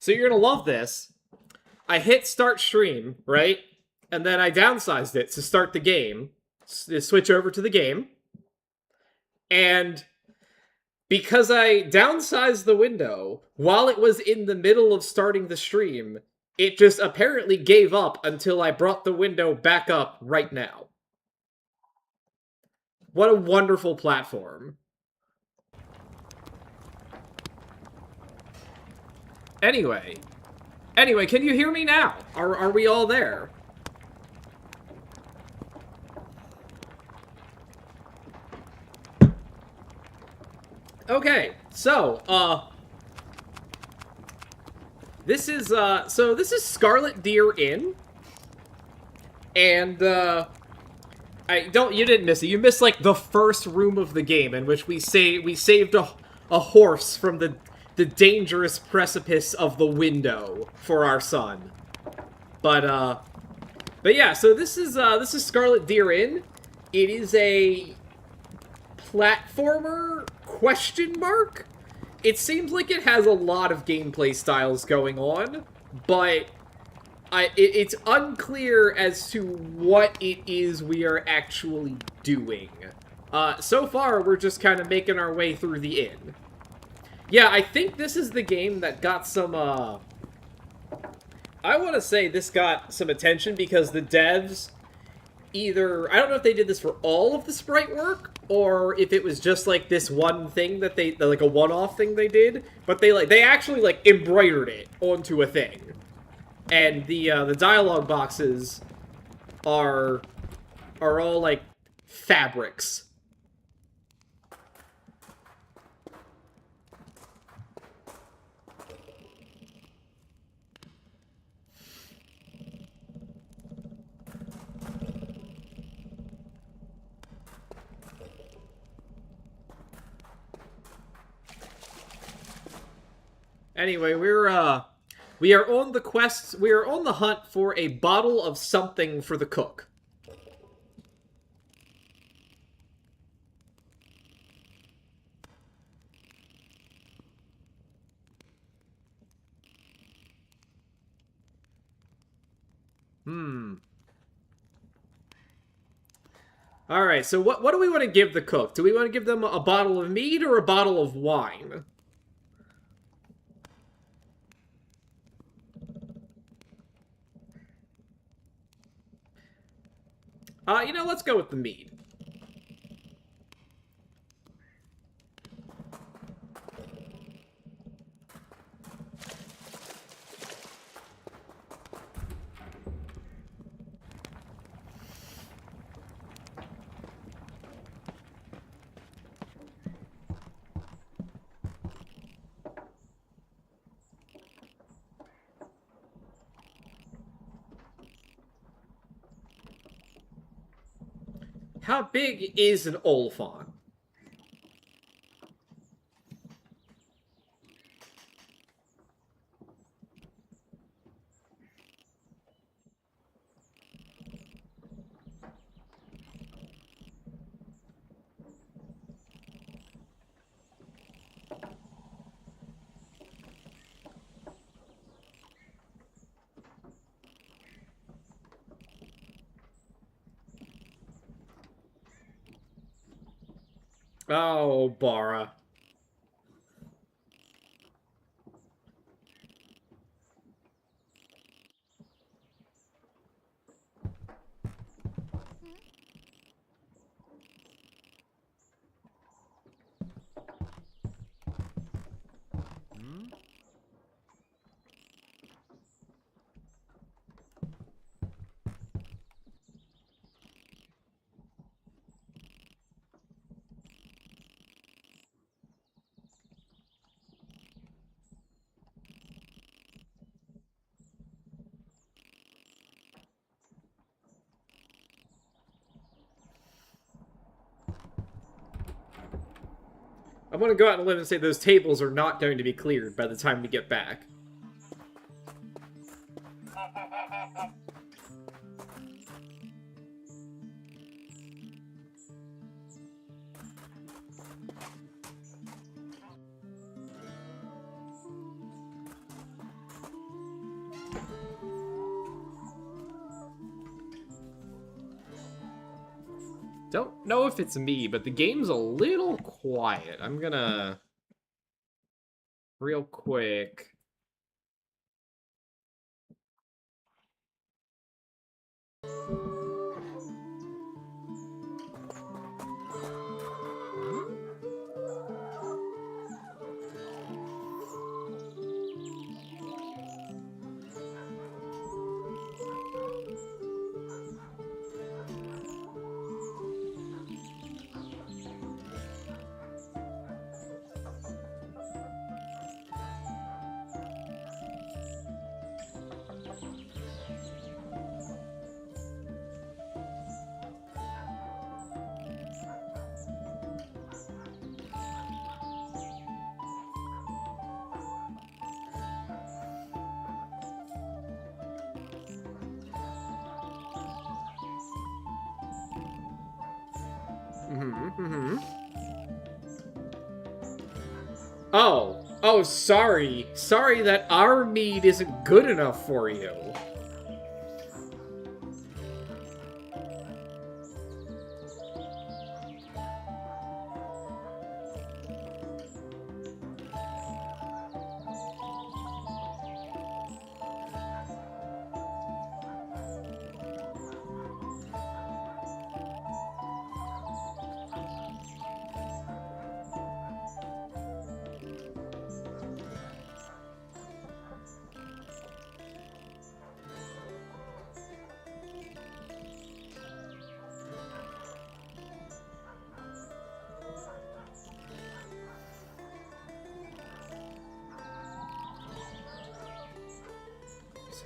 So you're gonna love this. I hit start stream, right? And then I downsized it to start the game. Switch over to the game. And because I downsized the window while it was in the middle of starting the stream, it just apparently gave up until I brought the window back up right now. What a wonderful platform. Anyway, can you hear me now? Are we all there? Okay, so, this is Scarlet Deer Inn. And, you didn't miss it. You missed, like, the first room of the game in which we saved a horse from the dangerous precipice of the window for our son. But yeah, so this is Scarlet Deer Inn. It is a platformer question mark? It seems like it has a lot of gameplay styles going on, but it's unclear as to what it is we are actually doing. So far, we're just kind of making our way through the inn. Yeah, I think this is the game that got some, I want to say this got some attention because the devs either, I don't know if they did this for all of the sprite work, or if it was just, like, this one thing that they, like, a one-off thing they did, but they actually, like, embroidered it onto a thing. And the dialogue boxes are all, like, fabrics. Anyway, we are on the quest, we are on the hunt for a bottle of something for the cook. Alright, so what do we want to give the cook? Do we want to give them a bottle of mead or a bottle of wine? You know, let's go with the mead. How big is an Oliphant? Oh, Bara. I'm gonna go out on a limb and say those tables are not going to be cleared by the time we get back. Don't know if it's me, but the game's a little quiet. I'm gonna... Real quick... Oh, sorry. Sorry that our mead isn't good enough for you.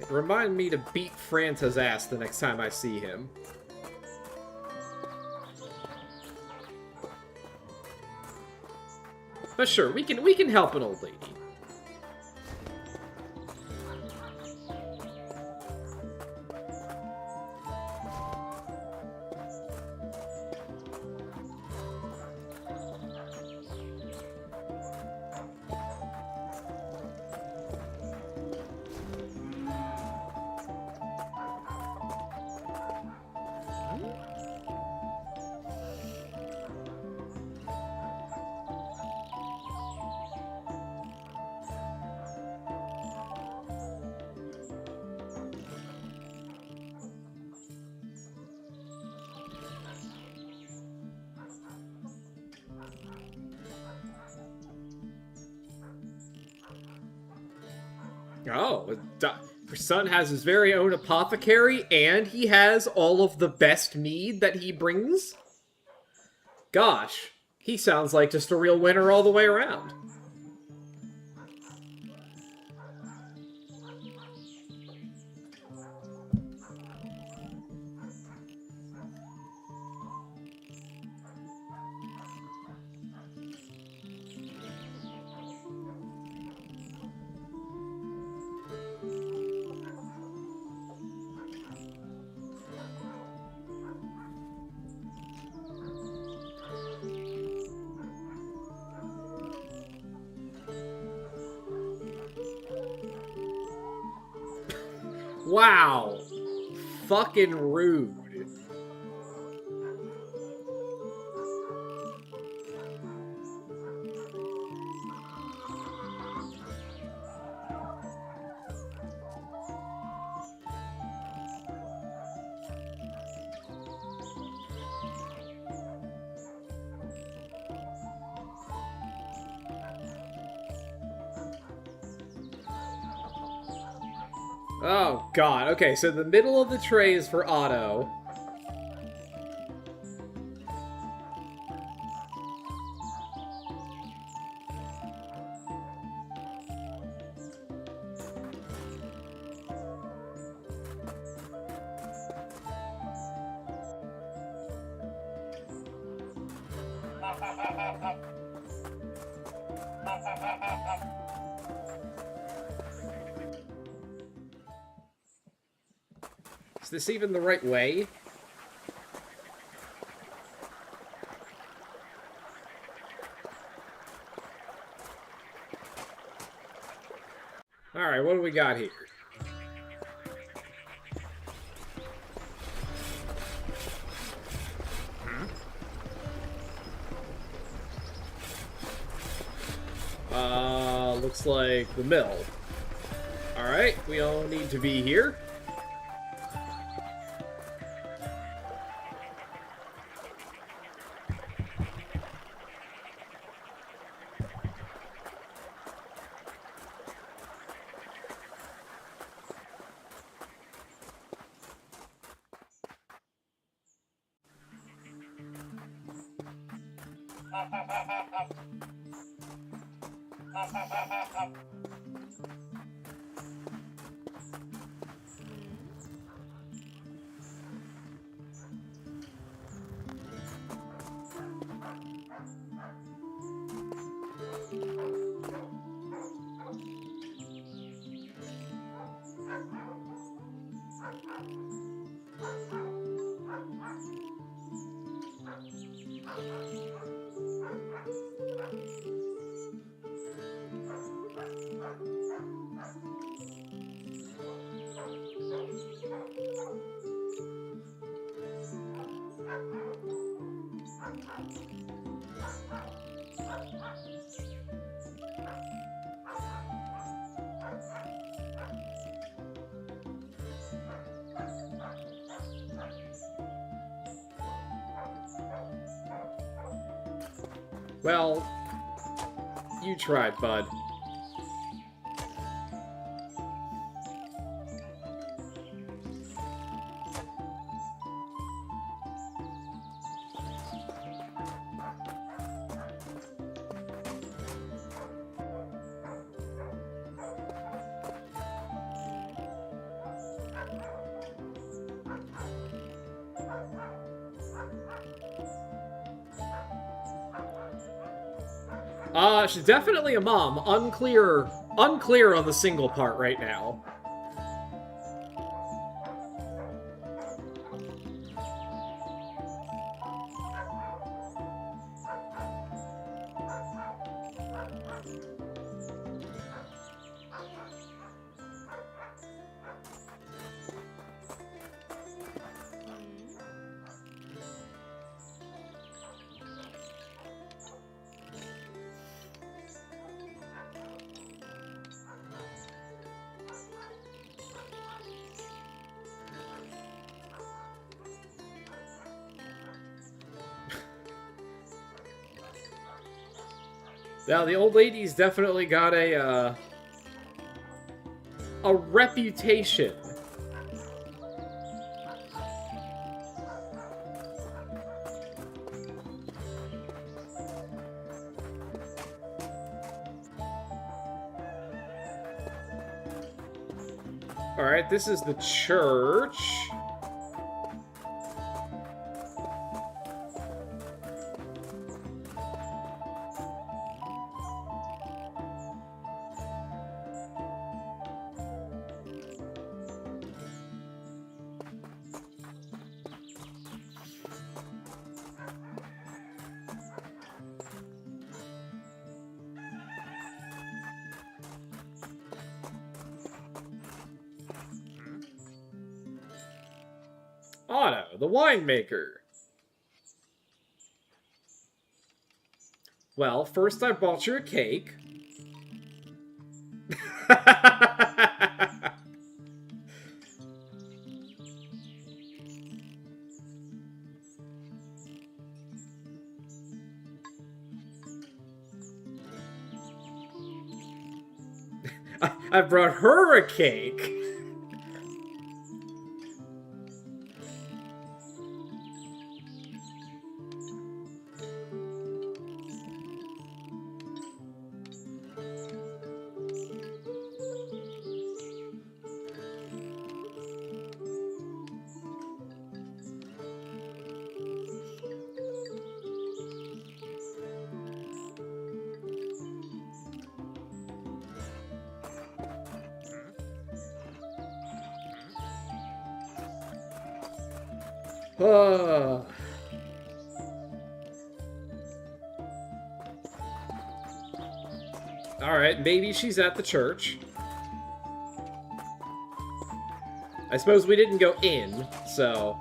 Remind me to beat Franta's ass the next time I see him. But sure, we can help an old lady. Oh, her son has his very own apothecary, and he has all of the best mead that he brings? Gosh, he sounds like just a real winner all the way around. Wow. Fucking rude. Oh, God. Okay, so the middle of the tray is for Otto. Is this even the right way? Alright, what do we got here? Looks like the mill. Alright, we all need to be here. Well, you tried, bud. She's definitely a mom. Unclear on the single part right now. Now, the old lady's definitely got a reputation. Alright, this is the church. Otto, the winemaker. Well, first I bought you a cake. I brought her a cake. Alright, maybe she's at the church. I suppose we didn't go in, so...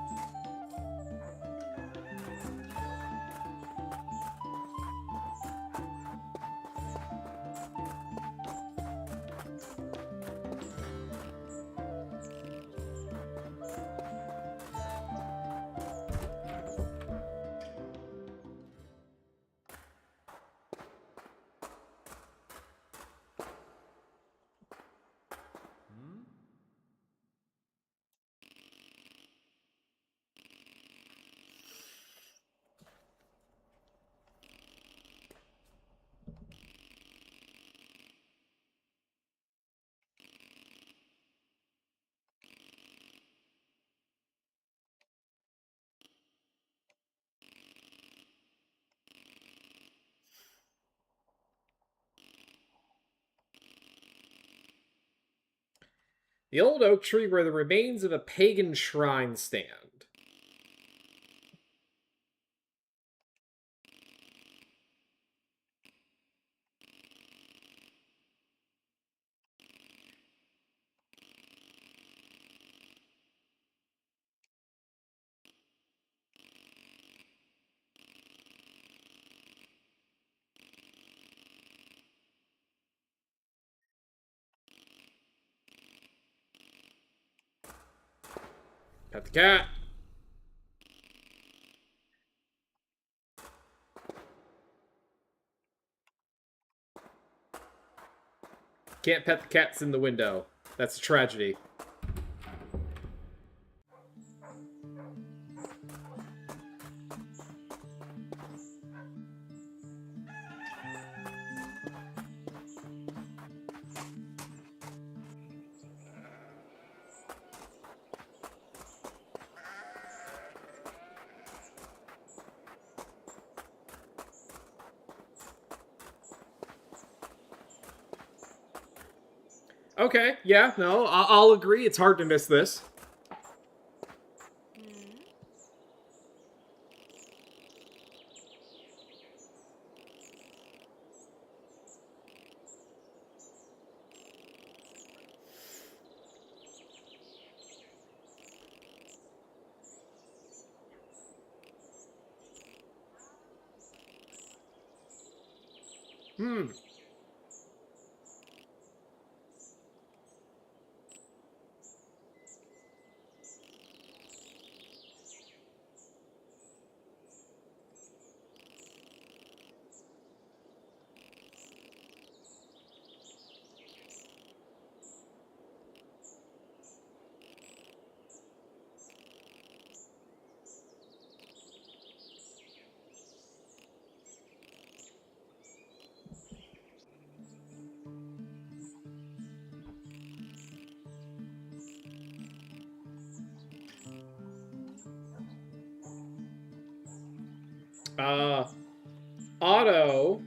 The old oak tree where the remains of a pagan shrine stand. Pet the cat. Can't pet the cats in the window. That's a tragedy. Okay, yeah, no, I'll agree. It's hard to miss this. Hmm. Uh, Otto.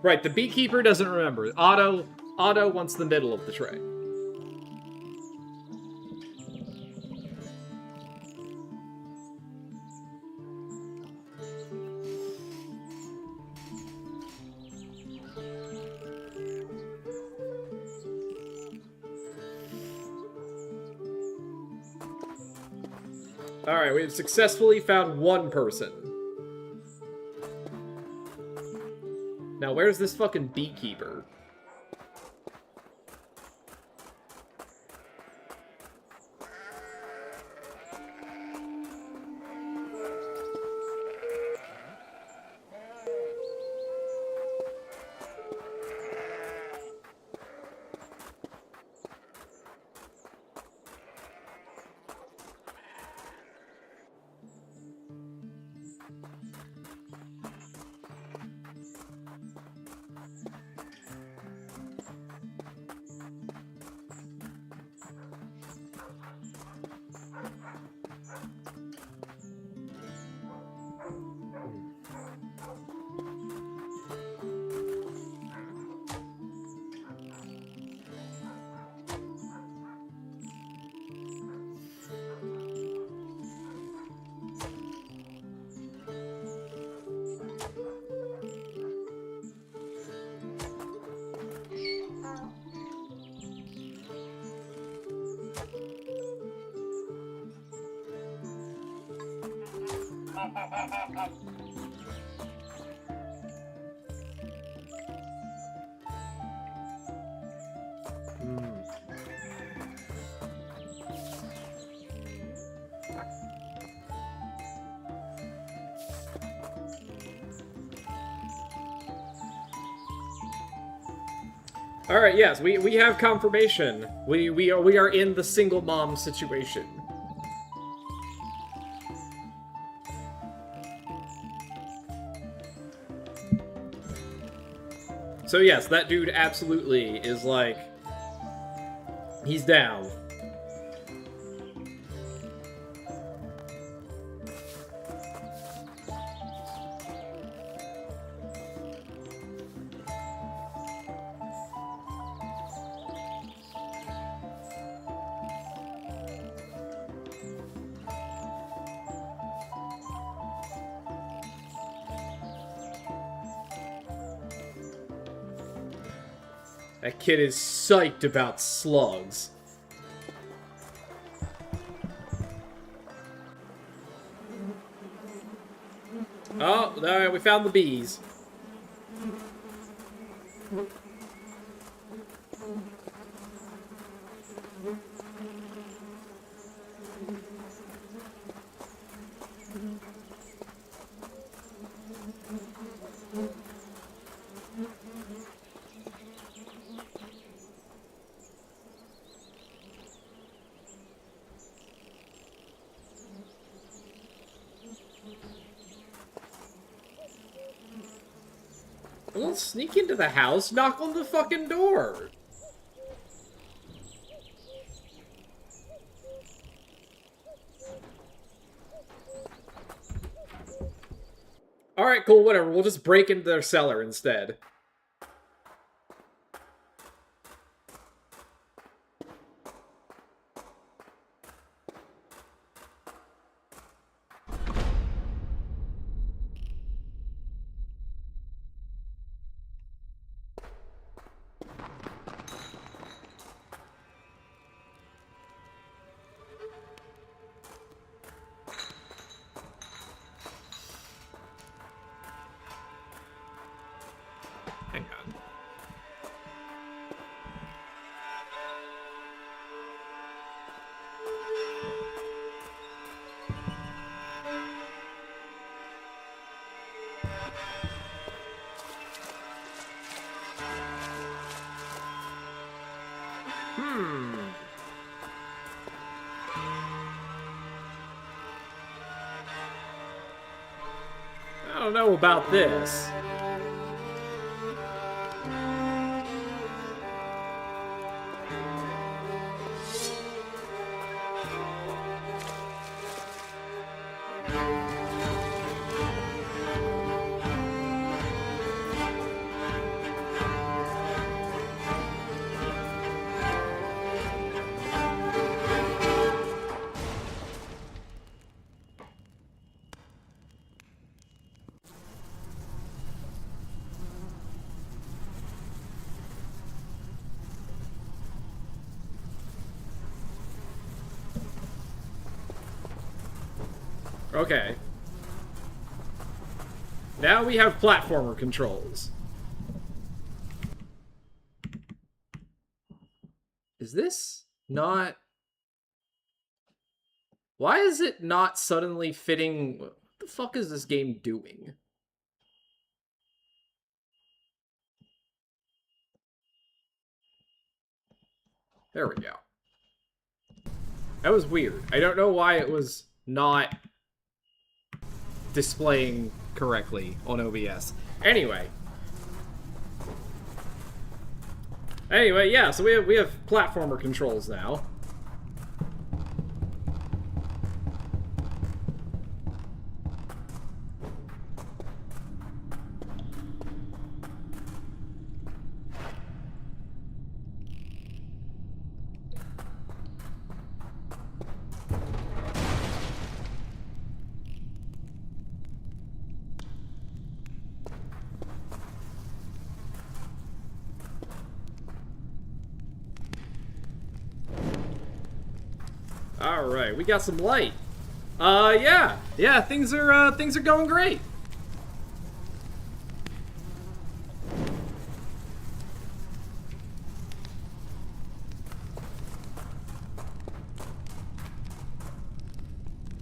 Right, the beekeeper doesn't remember. Otto wants the middle of the tray. Alright, we've successfully found one person. Now, where's this fucking beekeeper? Alright, yes, we have confirmation. We are in the single mom situation. So yes, that dude absolutely is like... He's down. That kid is psyched about slugs. Oh, alright, we found the bees. Well, sneak into the house, knock on the fucking door. Alright, cool, whatever. We'll just break into their cellar instead. Hang on. I don't know about this. Okay. Now we have platformer controls. Is this not... Why is it not suddenly fitting... What the fuck is this game doing? There we go. That was weird. I don't know why it was not displaying correctly on OBS. Anyway, yeah, so we have platformer controls now. Alright, we got some light. Yeah, things are going great.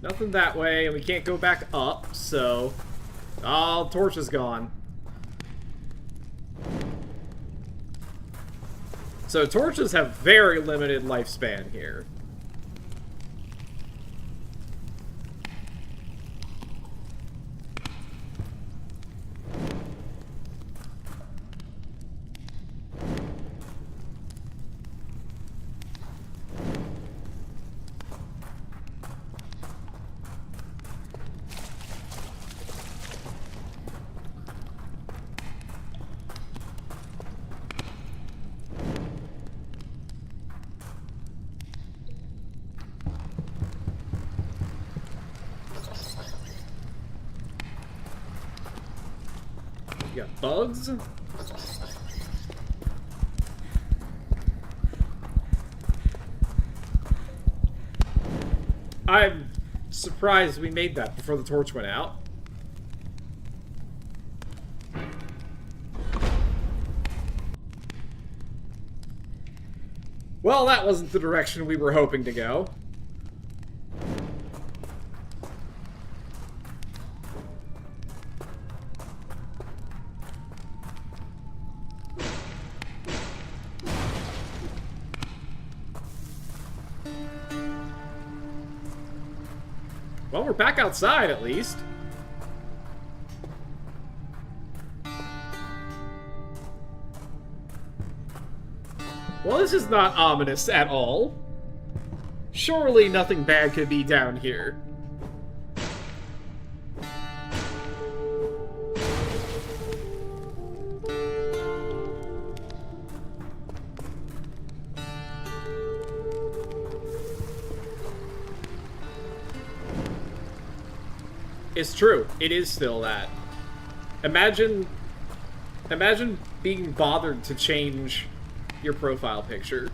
Nothing that way, and we can't go back up, so... Oh, torch is gone. So torches have very limited lifespan here. You got bugs? I'm surprised we made that before the torch went out. Well, that wasn't the direction we were hoping to go. Well, we're back outside, at least. Well, this is not ominous at all. Surely nothing bad could be down here. It's true. It is still that. Imagine being bothered to change your profile picture.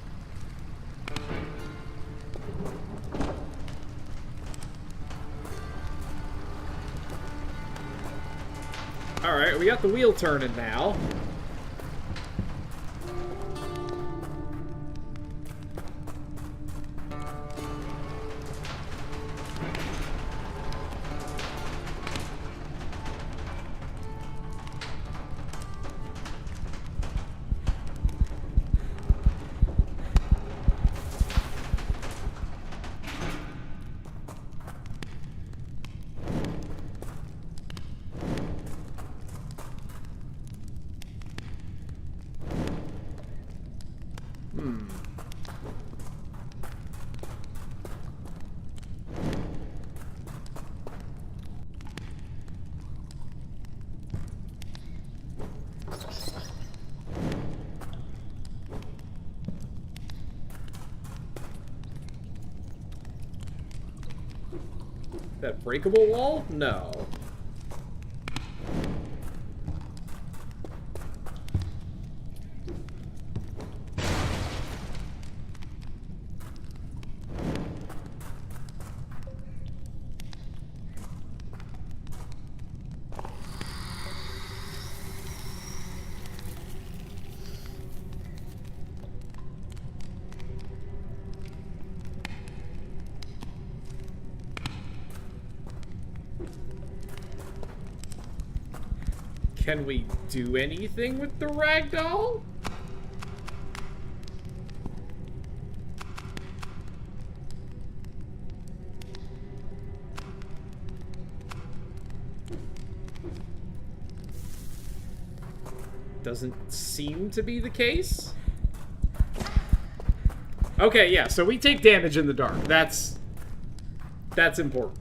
Alright, we got the wheel turning now. That breakable wall? No. Can we do anything with the ragdoll? Doesn't seem to be the case. Okay, yeah, so we take damage in the dark. That's important.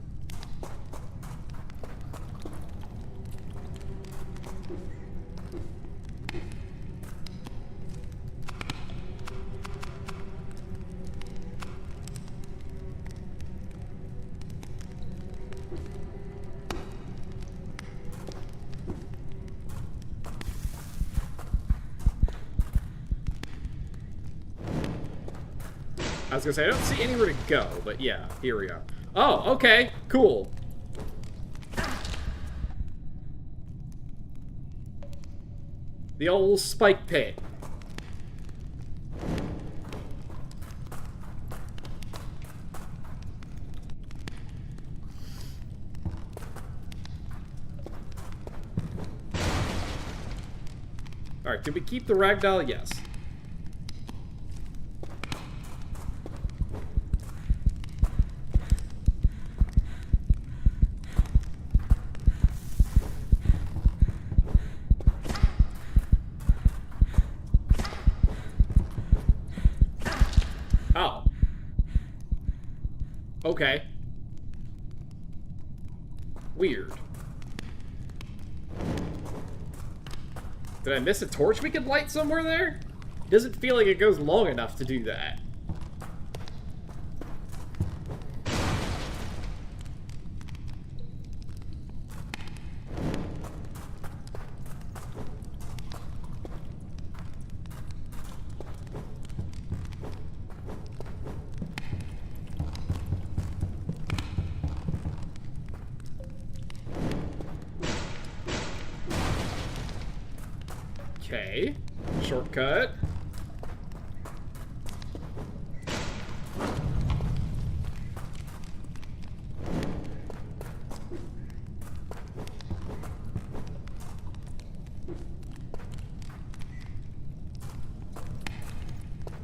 I was gonna say, I don't see anywhere to go, but yeah, here we are. Oh, okay, cool. The old spike pit. Alright, did we keep the ragdoll? Yes. Oh. Okay. Weird. Did I miss a torch we could light somewhere there? It doesn't feel like it goes long enough to do that. Okay. Shortcut.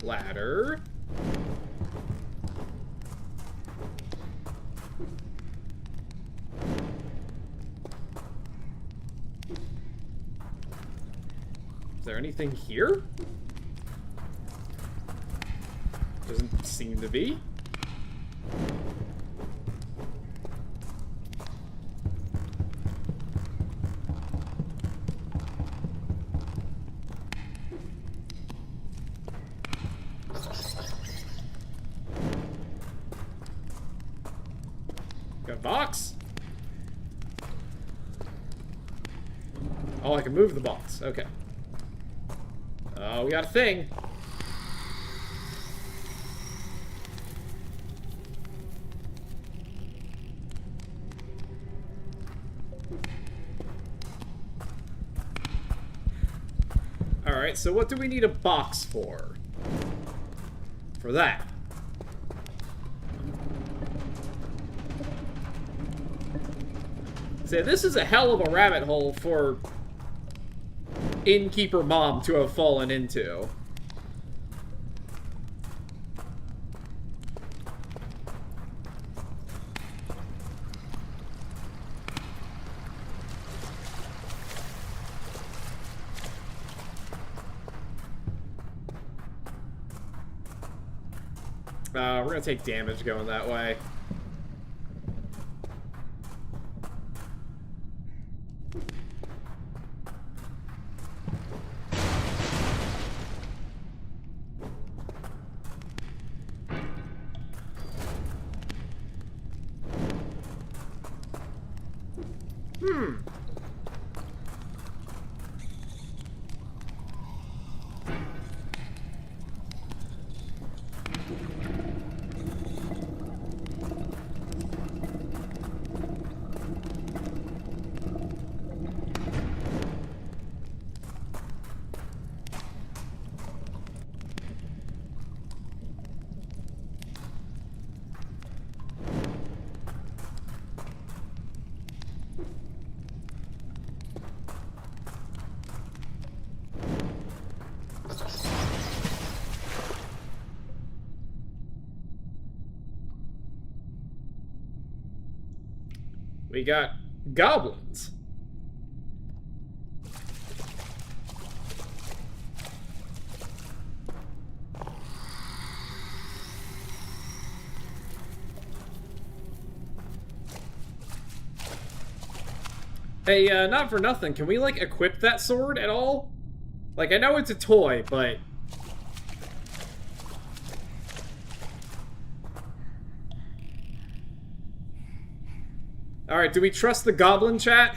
Ladder. Is there anything here? Doesn't seem to be. Got a box? Oh, I can move the box. Okay. Oh, we got a thing. Alright, so what do we need a box for? For that. Say, this is a hell of a rabbit hole for innkeeper mom to have fallen into. We're gonna take damage going that way. We got goblins. Hey, not for nothing. Can we, like, equip that sword at all? Like, I know it's a toy, but... Alright, do we trust the goblin chat?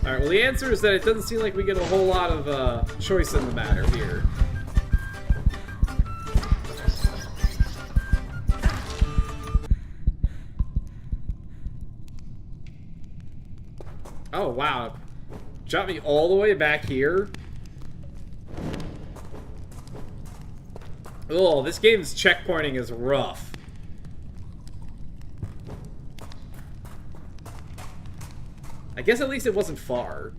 Alright, well the answer is that it doesn't seem like we get a whole lot of choice in the matter here. Oh, wow. Dropped me all the way back here. Oh, this game's checkpointing is rough. I guess at least it wasn't far.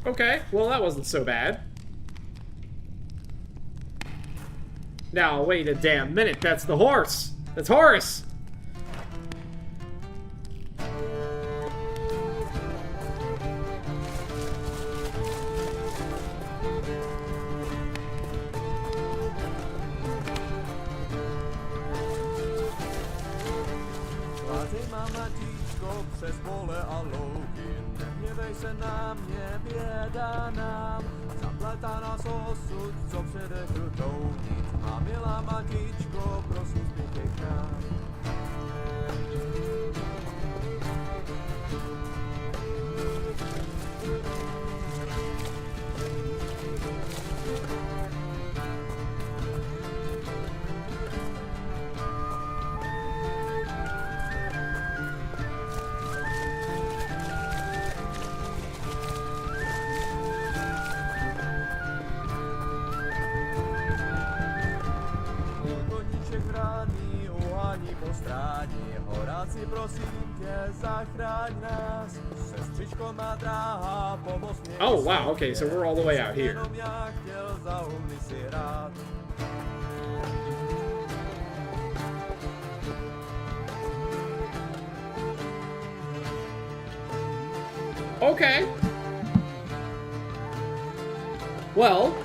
Okay, well that wasn't so bad. Now, wait a damn minute, that's the horse! That's Horace! Přes pole a louky, nehněvej se na mě, běda nám. Zapletá nás osud, co předehru tounit. Má milá matičko, prosím zpěkej k nám. Horáci, prosím tě, zachraň nás. Sestřičko má dráha, pomoz mě. Oh, wow, okay, so we're all the way out here. Jenom já chtěl za humny si rád. Okay. Well,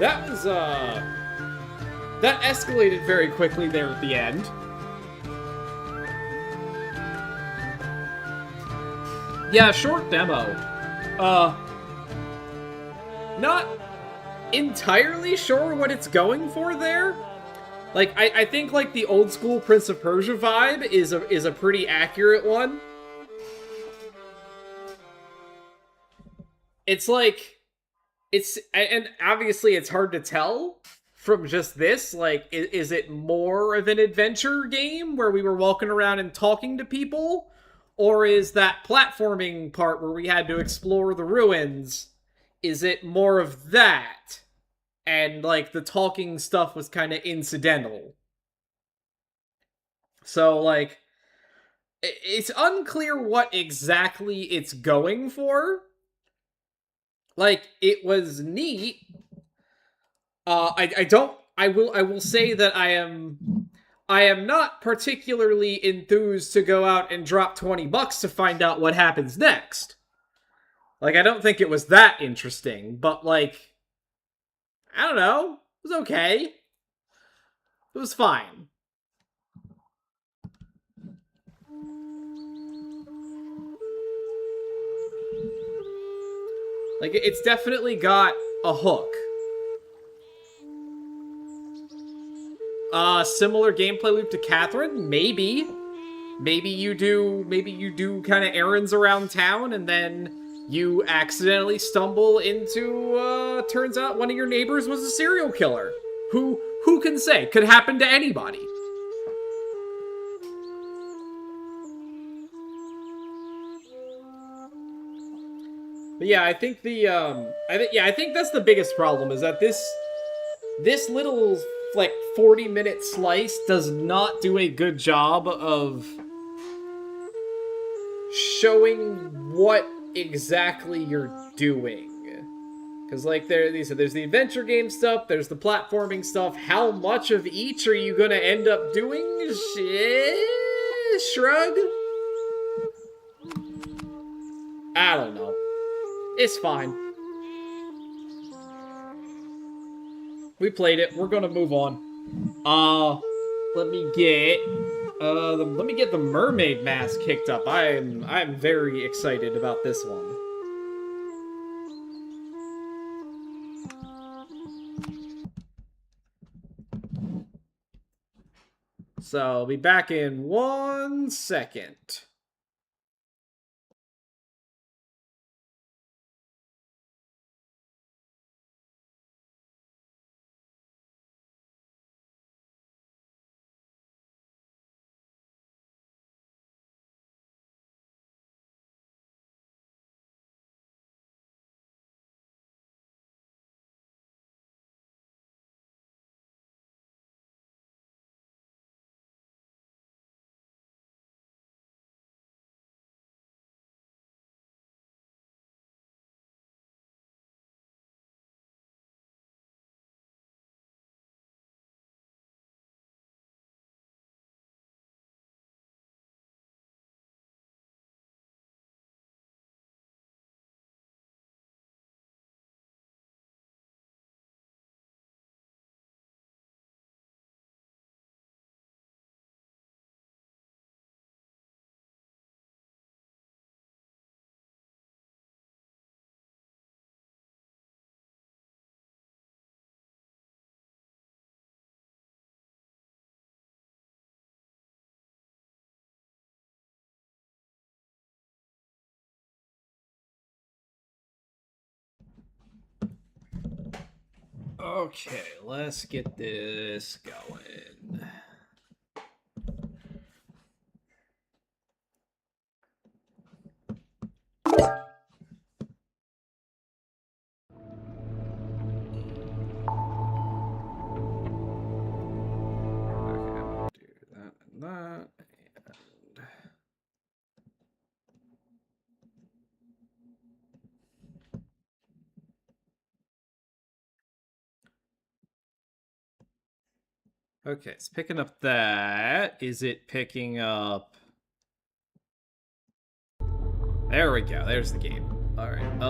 that was, that escalated very quickly there at the end. Yeah, short demo. Not entirely sure what it's going for there. Like, I think, like, the old school Prince of Persia vibe is a pretty accurate one. It's like, and obviously it's hard to tell from just this, like, is it more of an adventure game where we were walking around and talking to people? Or is that platforming part where we had to explore the ruins, is it more of that? And, like, the talking stuff was kind of incidental. So, like, it's unclear what exactly it's going for. Like, it was neat. I will say that I am not particularly enthused to go out and drop $20 to find out what happens next. Like, I don't think it was that interesting, but, like, I don't know. It was okay. It was fine. Like, it's definitely got a hook. Similar gameplay loop to Catherine? Maybe. Maybe you do kind of errands around town and then you accidentally stumble into, turns out one of your neighbors was a serial killer. Who can say? Could happen to anybody. But yeah, I think I think that's the biggest problem, is that this little, like, 40-minute slice does not do a good job of showing what exactly you're doing. Because, like, there's the adventure game stuff, there's the platforming stuff. How much of each are you gonna end up doing? Shrug? I don't know. It's fine. We played it. We're gonna move on. Let me get the mermaid mask kicked up. I'm very excited about this one. So I'll be back in 1 second. Okay, let's get this going. That. Okay, it's picking up that. Is it picking up... There we go, there's the game. Alright,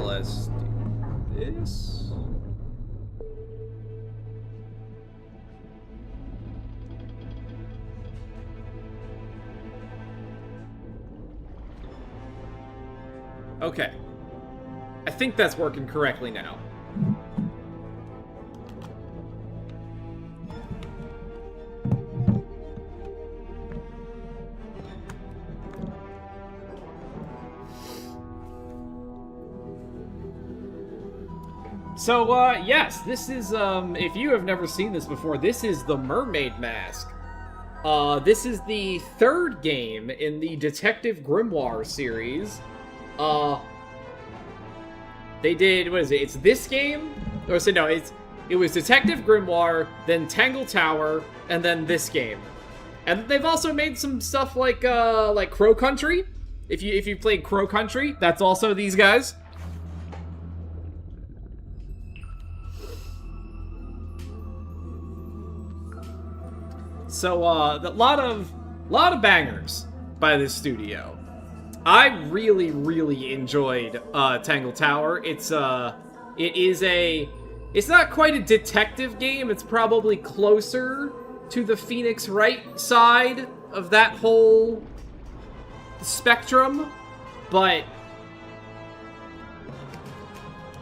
let's do this. Okay. I think that's working correctly now. So, yes, this is, if you have never seen this before, this is the Mermaid Mask. This is the third game in the Detective Grimoire series. They did, what is it? It's this game? Or so no, it was Detective Grimoire, then Tangle Tower, and then this game. And they've also made some stuff like Crow Country. If you played Crow Country, that's also these guys. So, a lot of bangers by this studio. I really, really enjoyed Tangle Tower. It's not quite a detective game. It's probably closer to the Phoenix Wright side of that whole spectrum, but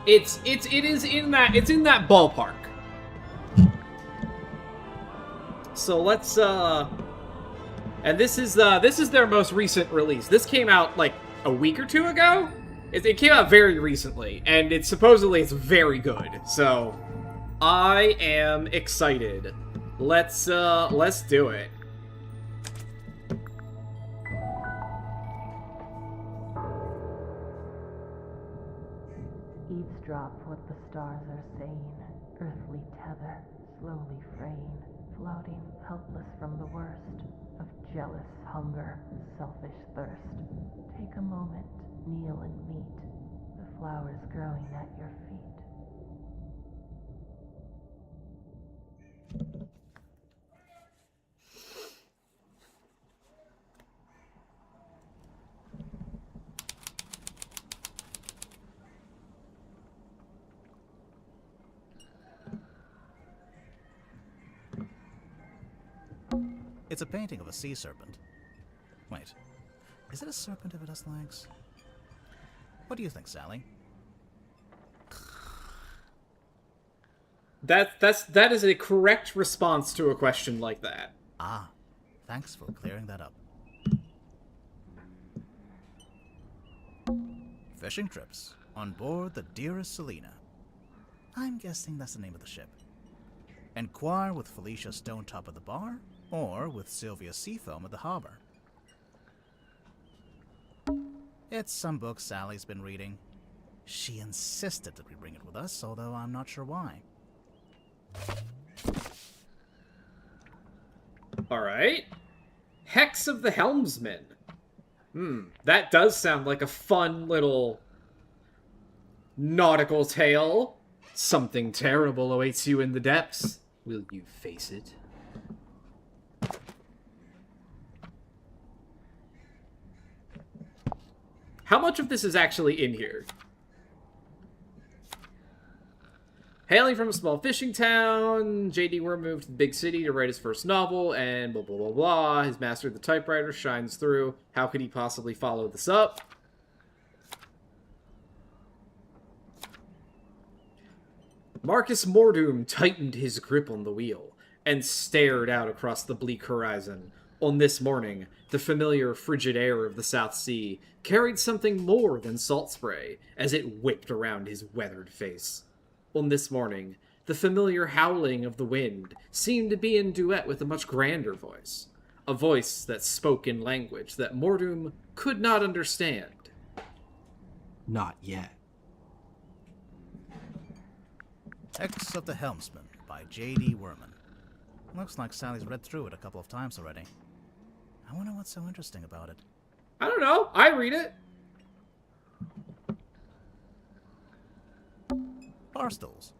it is in that ballpark. So let's and this is their most recent release. This came out like a week or two ago. It came out very recently, and it's very good. So I am excited. Let's do it. Eavesdrop what the stars are saying, earthly tether, slowly fraying, floating helpless from the worst of jealous hunger, selfish thirst. Take a moment, kneel and meet the flowers growing at your feet. It's a painting of a sea serpent. Wait, is it a serpent if it has legs? What do you think, Sally? That is a correct response to a question like that. Ah, thanks for clearing that up. Fishing trips on board the Dearest Selena. I'm guessing that's the name of the ship. Enquire with Felicia Stonetop at the bar, or with Sylvia Seafoam at the harbor. It's some book Sally's been reading. She insisted that we bring it with us, although I'm not sure why. Alright. Hex of the Helmsman. That does sound like a fun little nautical tale. Something terrible awaits you in the depths. Will you face it? How much of this is actually in here? Hailing from a small fishing town, J.D. Worm moved to the big city to write his first novel, and blah, blah, blah, blah. His master of the typewriter shines through. How could he possibly follow this up? Marcus Mordoom tightened his grip on the wheel and stared out across the bleak horizon. On this morning, the familiar frigid air of the South Sea carried something more than salt spray as it whipped around his weathered face. on this morning, the familiar howling of the wind seemed to be in duet with a much grander voice. A voice that spoke in language that Mordum could not understand. Not yet. X of the Helmsman by J.D. Werman. Looks like Sally's read through it a couple of times already. I wonder what's so interesting about it. I don't know. I read it. Bar stools.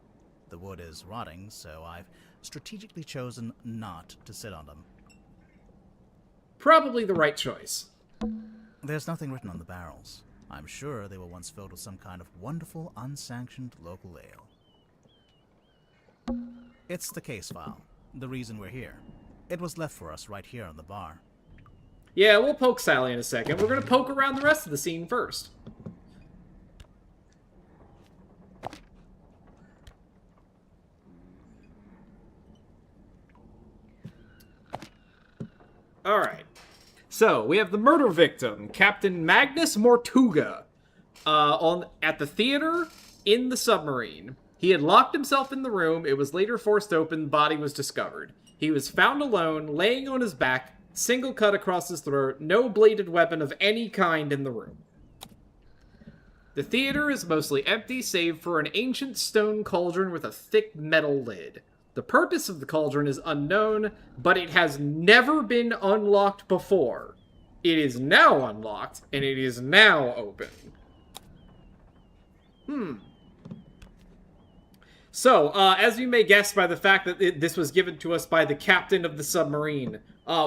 The wood is rotting, so I've strategically chosen not to sit on them. Probably the right choice. There's nothing written on the barrels. I'm sure they were once filled with some kind of wonderful, unsanctioned local ale. It's the case file. The reason we're here. It was left for us right here on the bar. Yeah, we'll poke Sally in a second. We're going to poke around the rest of the scene first. Alright. So, we have the murder victim, Captain Magnus Mortuga, at the theater in the submarine. He had locked himself in the room. It was later forced open. The body was discovered. He was found alone, laying on his back, single cut across his throat, no bladed weapon of any kind in the room. The theater is mostly empty, save for an ancient stone cauldron with a thick metal lid. The purpose of the cauldron is unknown, but it has never been unlocked before. It is now unlocked, and it is now open. So, as you may guess by the fact that this was given to us by the captain of the submarine,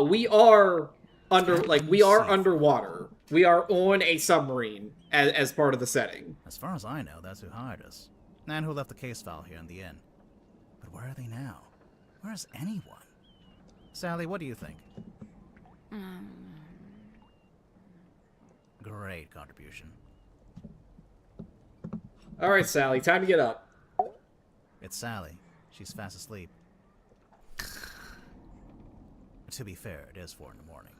we are underwater. We are on a submarine as part of the setting. As far as I know, that's who hired us. And who left the case file here in the inn. But where are they now? Where's anyone? Sally, what do you think? Great contribution. Alright, Sally, time to get up. It's Sally. She's fast asleep. To be fair, it is 4 in the morning.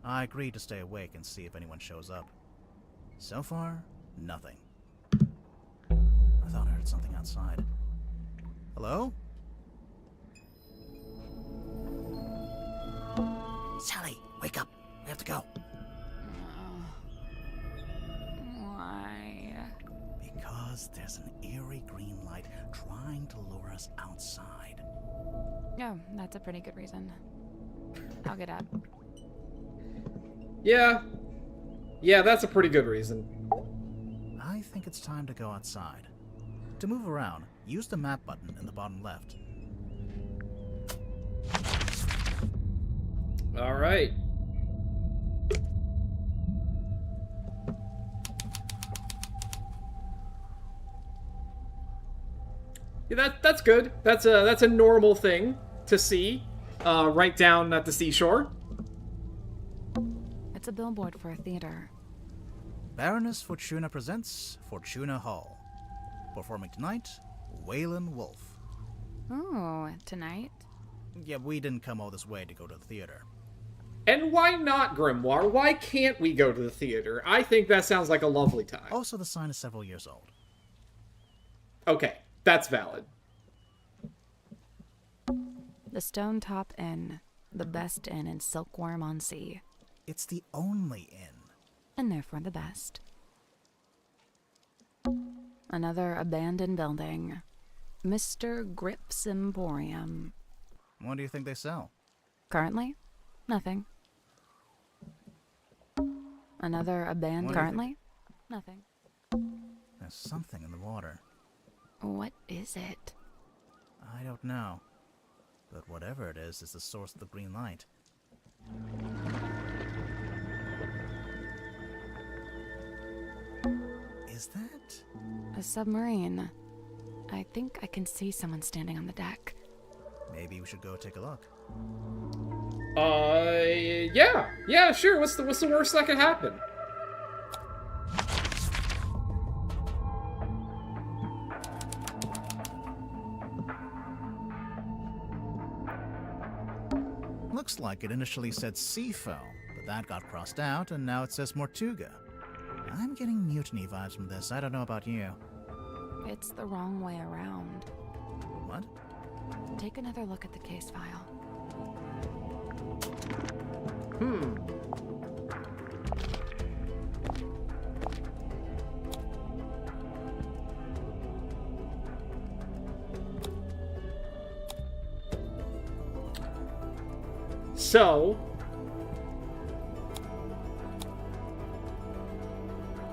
I agreed to stay awake and see if anyone shows up. So far, nothing. I thought I heard something outside. Hello? Sally, wake up. We have to go. Why? Because there's an eerie green light trying to lure us outside. Oh, that's a pretty good reason. I'll get up. Yeah, that's a pretty good reason. I think it's time to go outside. To move around, use the map button in the bottom left. Alright. Yeah, that's good. That's a normal thing to see right down at the seashore. It's a billboard for a theater. Baroness Fortuna presents Fortuna Hall. Performing tonight, Waylon Wolf. Oh, tonight? Yeah, we didn't come all this way to go to the theater. And why not, Grimoire? Why can't we go to the theater? I think that sounds like a lovely time. Also, the sign is several years old. Okay, that's valid. The Stone Top Inn. The best inn in Silkworm-on-Sea. It's the only inn. And therefore the best. Another abandoned building. Mr. Grip's Emporium. What do you think they sell? Currently? Nothing. Another abandoned... What do you Currently? Nothing. There's something in the water. What is it? I don't know. But whatever it is the source of the green light. Is that? A submarine. I think I can see someone standing on the deck. Maybe we should go take a look. Yeah, sure. What's the worst that could happen? Looks like it initially said Seafoam, but that got crossed out, and now it says Mortuga. I'm getting mutiny vibes from this. I don't know about you. It's the wrong way around. What? Take another look at the case file. So,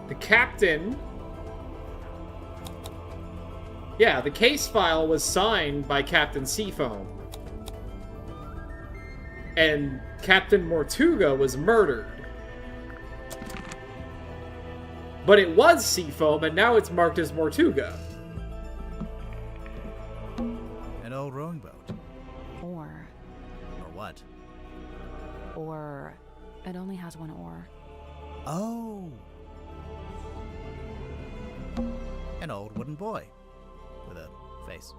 the captain... Yeah, the case file was signed by Captain Seafoam. And Captain Mortuga was murdered. But it was Seafoam, and now it's marked as Mortuga. An old rowing boat. Or What? it only has one oar. Oh! An old wooden boy. With a face.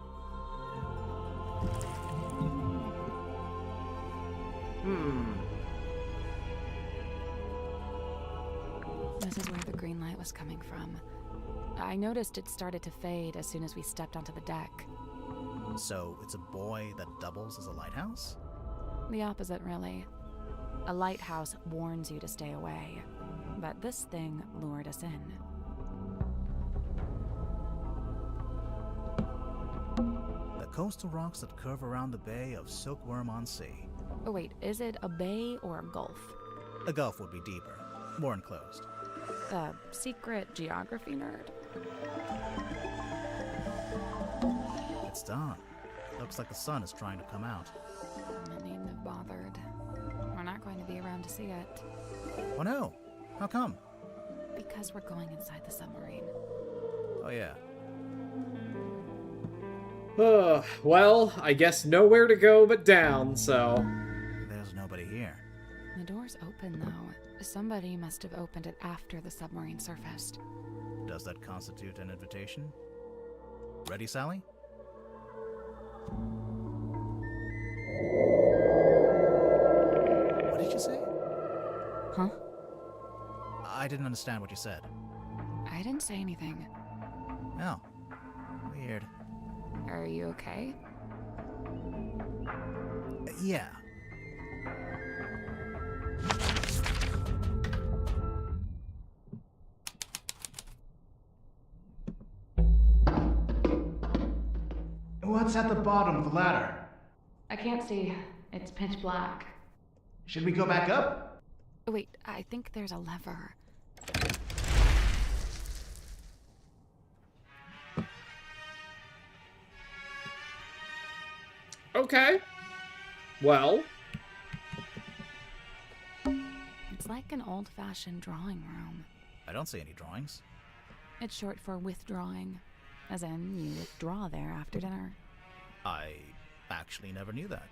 This is where the green light was coming from. I noticed it started to fade as soon as we stepped onto the deck. So it's a boy that doubles as a lighthouse? The opposite, really. A lighthouse warns you to stay away, but this thing lured us in. The coastal rocks that curve around the bay of Silkworm on Sea. Oh wait, is it a bay or a gulf? A gulf would be deeper, more enclosed. A secret geography nerd? It's dawn. Looks like the sun is trying to come out. I needn't have bothered. We're not going to be around to see it. Oh no! How come? Because we're going inside the submarine. Oh yeah. Well, I guess nowhere to go but down, so... There's nobody here. The door's open, though. Somebody must have opened it after the submarine surfaced. Does that constitute an invitation? Ready, Sally? What did you say? Huh? I didn't understand what you said. I didn't say anything. Oh. Weird. Are you okay? Yeah. What's at the bottom of the ladder? I can't see. It's pitch black. Should we go back up? Wait, I think there's a lever. Okay. Well... It's like an old-fashioned drawing room. I don't see any drawings. It's short for withdrawing, as in you withdraw there after dinner. I actually never knew that.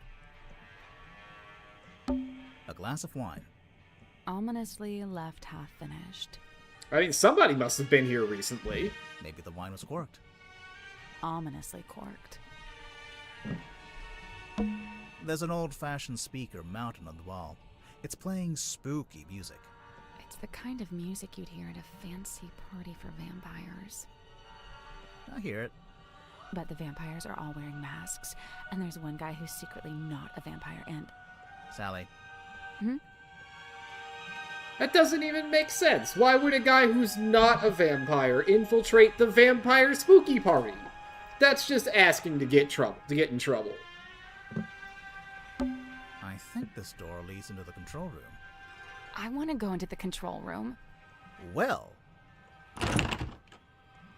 A glass of wine. Ominously left half finished. I mean, somebody must have been here recently. Maybe the wine was corked. Ominously corked. There's an old-fashioned speaker mounted on the wall. It's playing spooky music. It's the kind of music you'd hear at a fancy party for vampires. I hear it. But the vampires are all wearing masks, and there's one guy who's secretly not a vampire, and... Sally. That doesn't even make sense. Why would a guy who's not a vampire infiltrate the vampire spooky party? That's just asking to get in trouble. I think this door leads into the control room. I want to go into the control room. Well...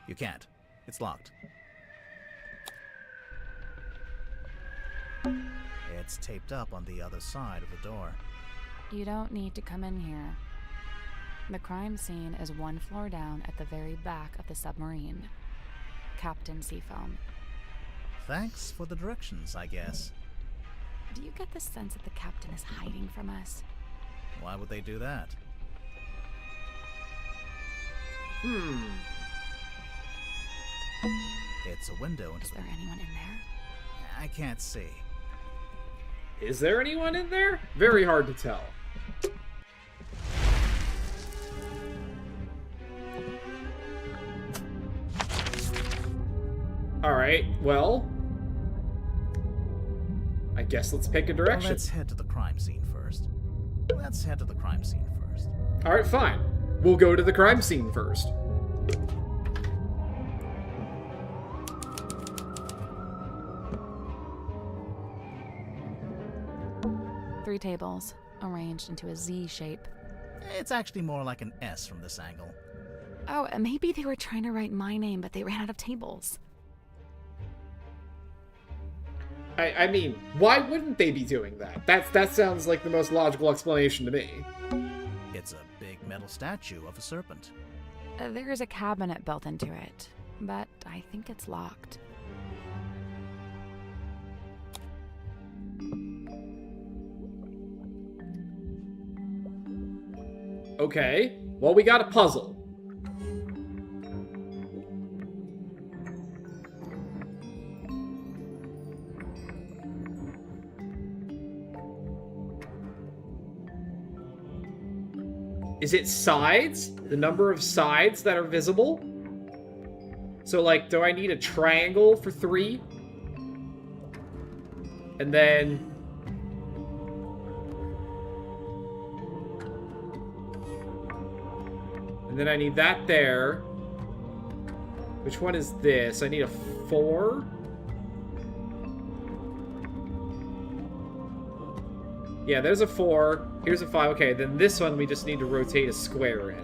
You can't. It's locked. It's taped up on the other side of the door. You don't need to come in here. The crime scene is one floor down at the very back of the submarine. Captain Seafoam. Thanks for the directions, I guess. Do you get the sense that the captain is hiding from us? Why would they do that? It's a window into Is there anyone in there? I can't see. Is there anyone in there? Very hard to tell. Alright, well... I guess let's pick a direction. Let's head to the crime scene first. Alright, fine. We'll go to the crime scene first. Three tables, arranged into a Z shape. It's actually more like an S from this angle. Oh, maybe they were trying to write my name, but they ran out of tables. I mean, why wouldn't they be doing that? That sounds like the most logical explanation to me. It's a big metal statue of a serpent. There's a cabinet built into it, but I think it's locked. Okay, well, we got a puzzle. Is it sides? The number of sides that are visible? So, like, do I need a triangle for 3? And then... And then I need that there. Which one is this? I need a 4? Yeah, there's a 4. Here's a 5. Okay, then this one we just need to rotate a square in.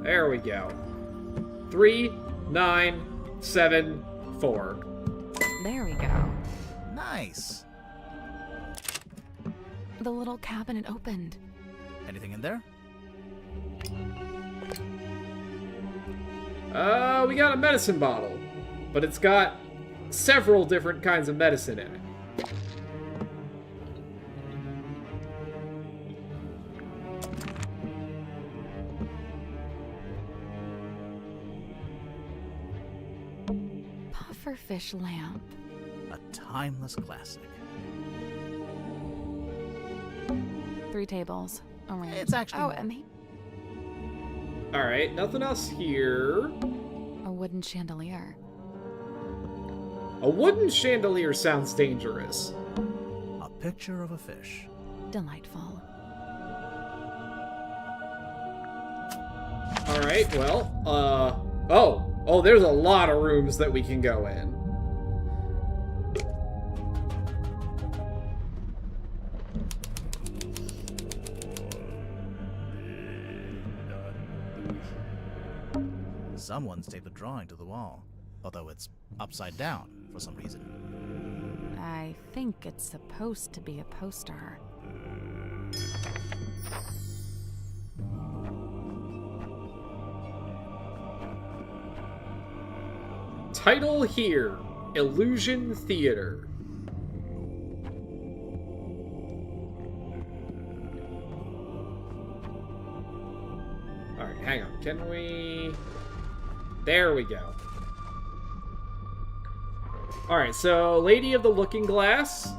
There we go. 3, 9, 7, 4. There we go. Nice. The little cabinet opened. Anything in there? We got a medicine bottle. But it's got several different kinds of medicine in it. Pufferfish lamp. A timeless classic. 3 tables, arranged. It's actually... Oh, maybe Alright, nothing else here. a wooden chandelier. A wooden chandelier sounds dangerous. A picture of a fish. Delightful. Alright, well, Oh, there's a lot of rooms that we can go in. Someone's taped a drawing to the wall, although it's upside down for some reason. I think it's supposed to be a poster. Title here, Illusion Theater. Alright, hang on. Can we... There we go. Alright, so Lady of the Looking Glass.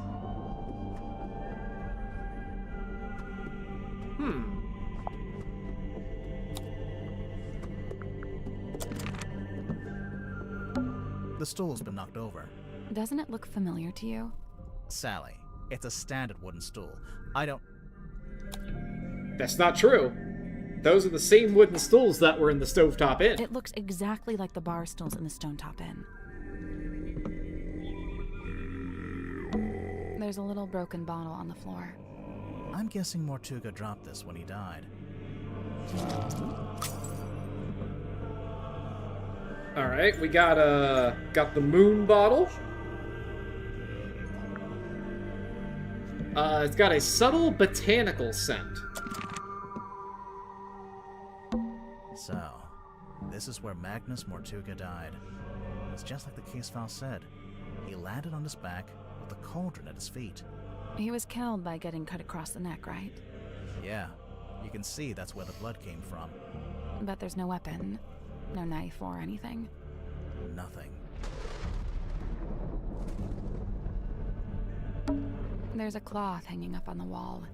The stool's been knocked over. Doesn't it look familiar to you? Sally, it's a standard wooden stool. I don't... That's not true. Those are the same wooden stools that were in the Stovetop Inn. It looks exactly like the bar stools in the Stonetop Inn. There's a little broken bottle on the floor. I'm guessing Mortuga dropped this when he died. Alright, we got the moon bottle. It's got a subtle botanical scent. So, this is where Magnus Mortuga died. It's just like the case file said. He landed on his back with a cauldron at his feet. He was killed by getting cut across the neck, right? Yeah, you can see that's where the blood came from. But there's no weapon. No knife or anything. Nothing. There's a cloth hanging up on the wall.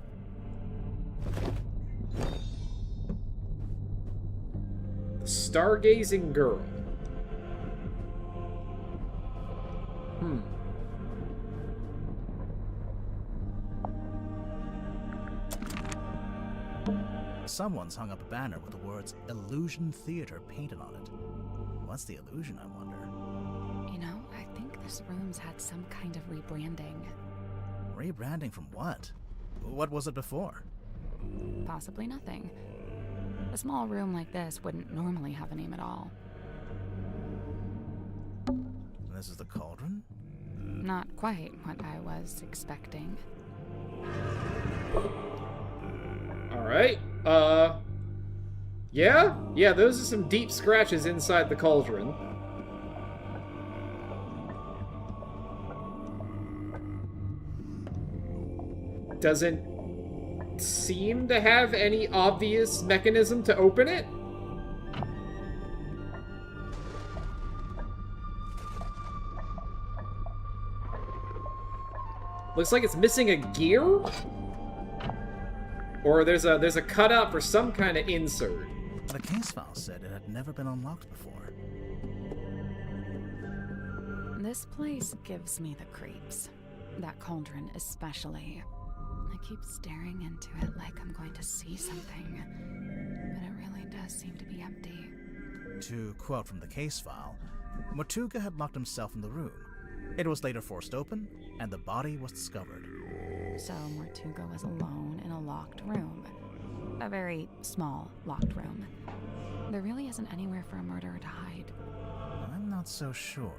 The Stargazing Girl. Someone's hung up a banner with the words Illusion Theater painted on it. What's the illusion, I wonder? You know, I think this room's had some kind of rebranding. Rebranding from what? What was it before? Possibly nothing. A small room like this wouldn't normally have a name at all. This is the cauldron? Not quite what I was expecting. Alright, yeah? Yeah, those are some deep scratches inside the cauldron. Doesn't seem to have any obvious mechanism to open it. Looks like it's missing a gear? Or there's a cutout for some kind of insert. The case file said it had never been unlocked before. This place gives me the creeps. That cauldron especially. I keep staring into it like I'm going to see something, but it really does seem to be empty. To quote from the case file, Mortuga had locked himself in the room. It was later forced open, and the body was discovered. So Mortuga was alone in a locked room. A very small locked room. There really isn't anywhere for a murderer to hide. I'm not so sure.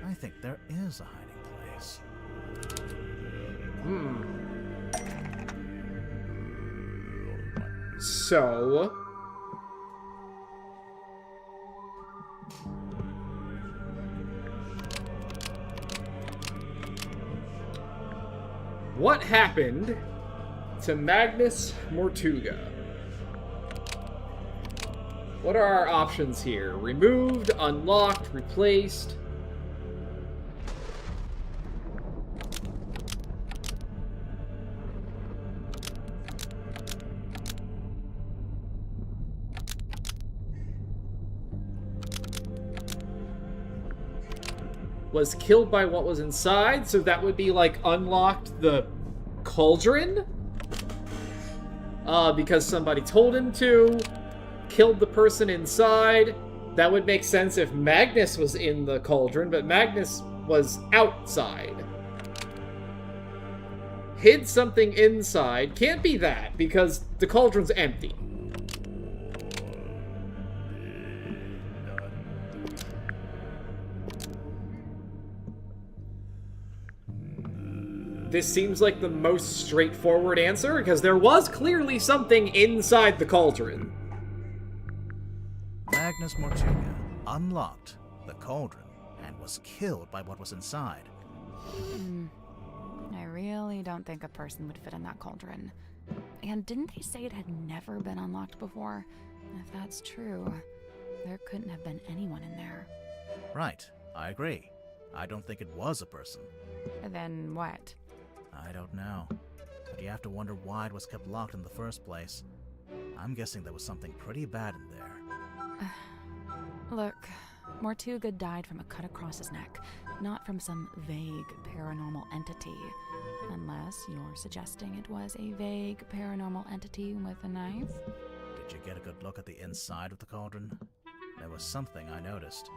I think there is a hiding place. So... what happened to Magnus Mortuga? What are our options here? Removed, unlocked, replaced. Was killed by what was inside, so that would be like unlocked the cauldron? Because somebody told him to. Killed the person inside. That would make sense if Magnus was in the cauldron, but Magnus was outside. Hid something inside. Can't be that, because the cauldron's empty. This seems like the most straightforward answer, because there was clearly something inside the cauldron. Magnus Mortuga unlocked the cauldron and was killed by what was inside. I really don't think a person would fit in that cauldron. And didn't they say it had never been unlocked before? If that's true, there couldn't have been anyone in there. Right, I agree. I don't think it was a person. Then what? I don't know. But you have to wonder why it was kept locked in the first place. I'm guessing there was something pretty bad in there. Look, Mortuga died from a cut across his neck, not from some vague paranormal entity. Unless you're suggesting it was a vague paranormal entity with a knife? Did you get a good look at the inside of the cauldron? There was something I noticed.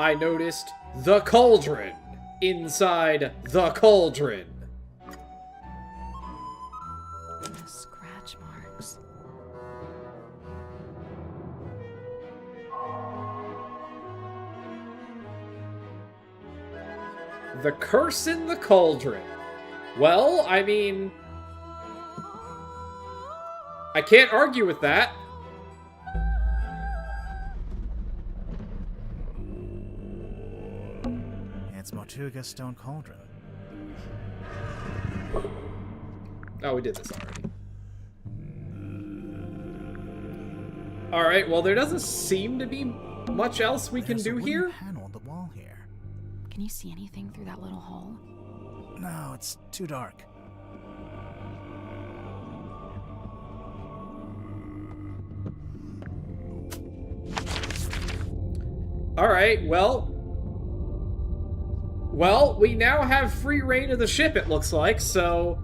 I noticed the cauldron inside the cauldron. Scratch marks. The curse in the cauldron. Well, I mean, I can't argue with that. It's Mortuga's stone cauldron. Oh, we did this already. Alright, well, there doesn't seem to be much else we can There's do a wooden here. panel on the wall here. Can you see anything through that little hole? No, it's too dark. Alright, well... Well, we now have free reign of the ship, it looks like, so...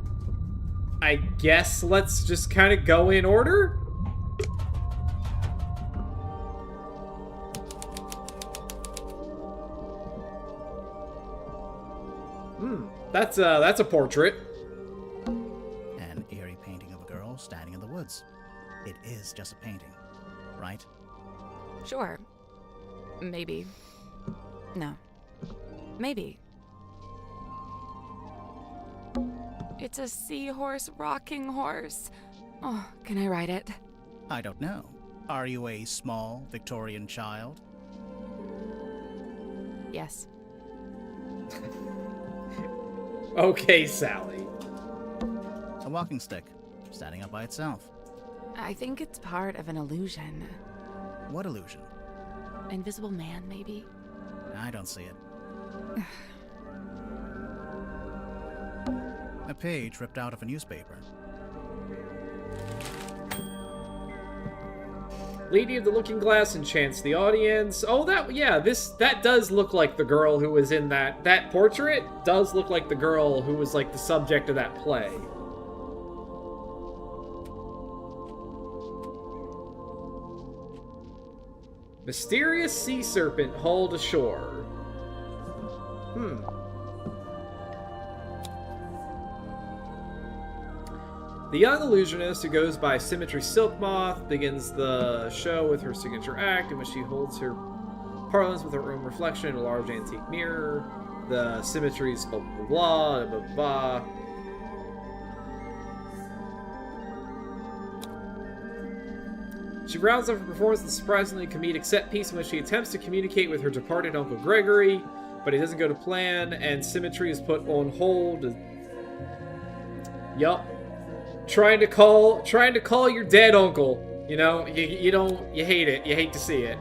I guess let's just kind of go in order? That's a portrait. An eerie painting of a girl standing in the woods. It is just a painting, right? Sure. Maybe. No. Maybe. It's a seahorse rocking horse. Oh, can I ride it? I don't know. Are you a small Victorian child? Yes. Okay, Sally. A walking stick, standing up by itself. I think it's part of an illusion. What illusion? Invisible man, maybe? I don't see it. A page ripped out of a newspaper. Lady of the Looking Glass enchants the audience. Oh, that does look like the girl who was in that portrait does look like the girl who was like the subject of that play. Mysterious sea serpent hauled ashore. The young illusionist, who goes by Symmetry Silkmoth, begins the show with her signature act, in which she holds her parlance with her own reflection in a large antique mirror. The symmetries blah blah blah blah blah. She rounds up her performance with a surprisingly comedic set piece in which she attempts to communicate with her departed Uncle Gregory, but it doesn't go to plan, and Symmetry is put on hold. Yup. Trying to call your dead uncle. You know, you hate it. You hate to see it.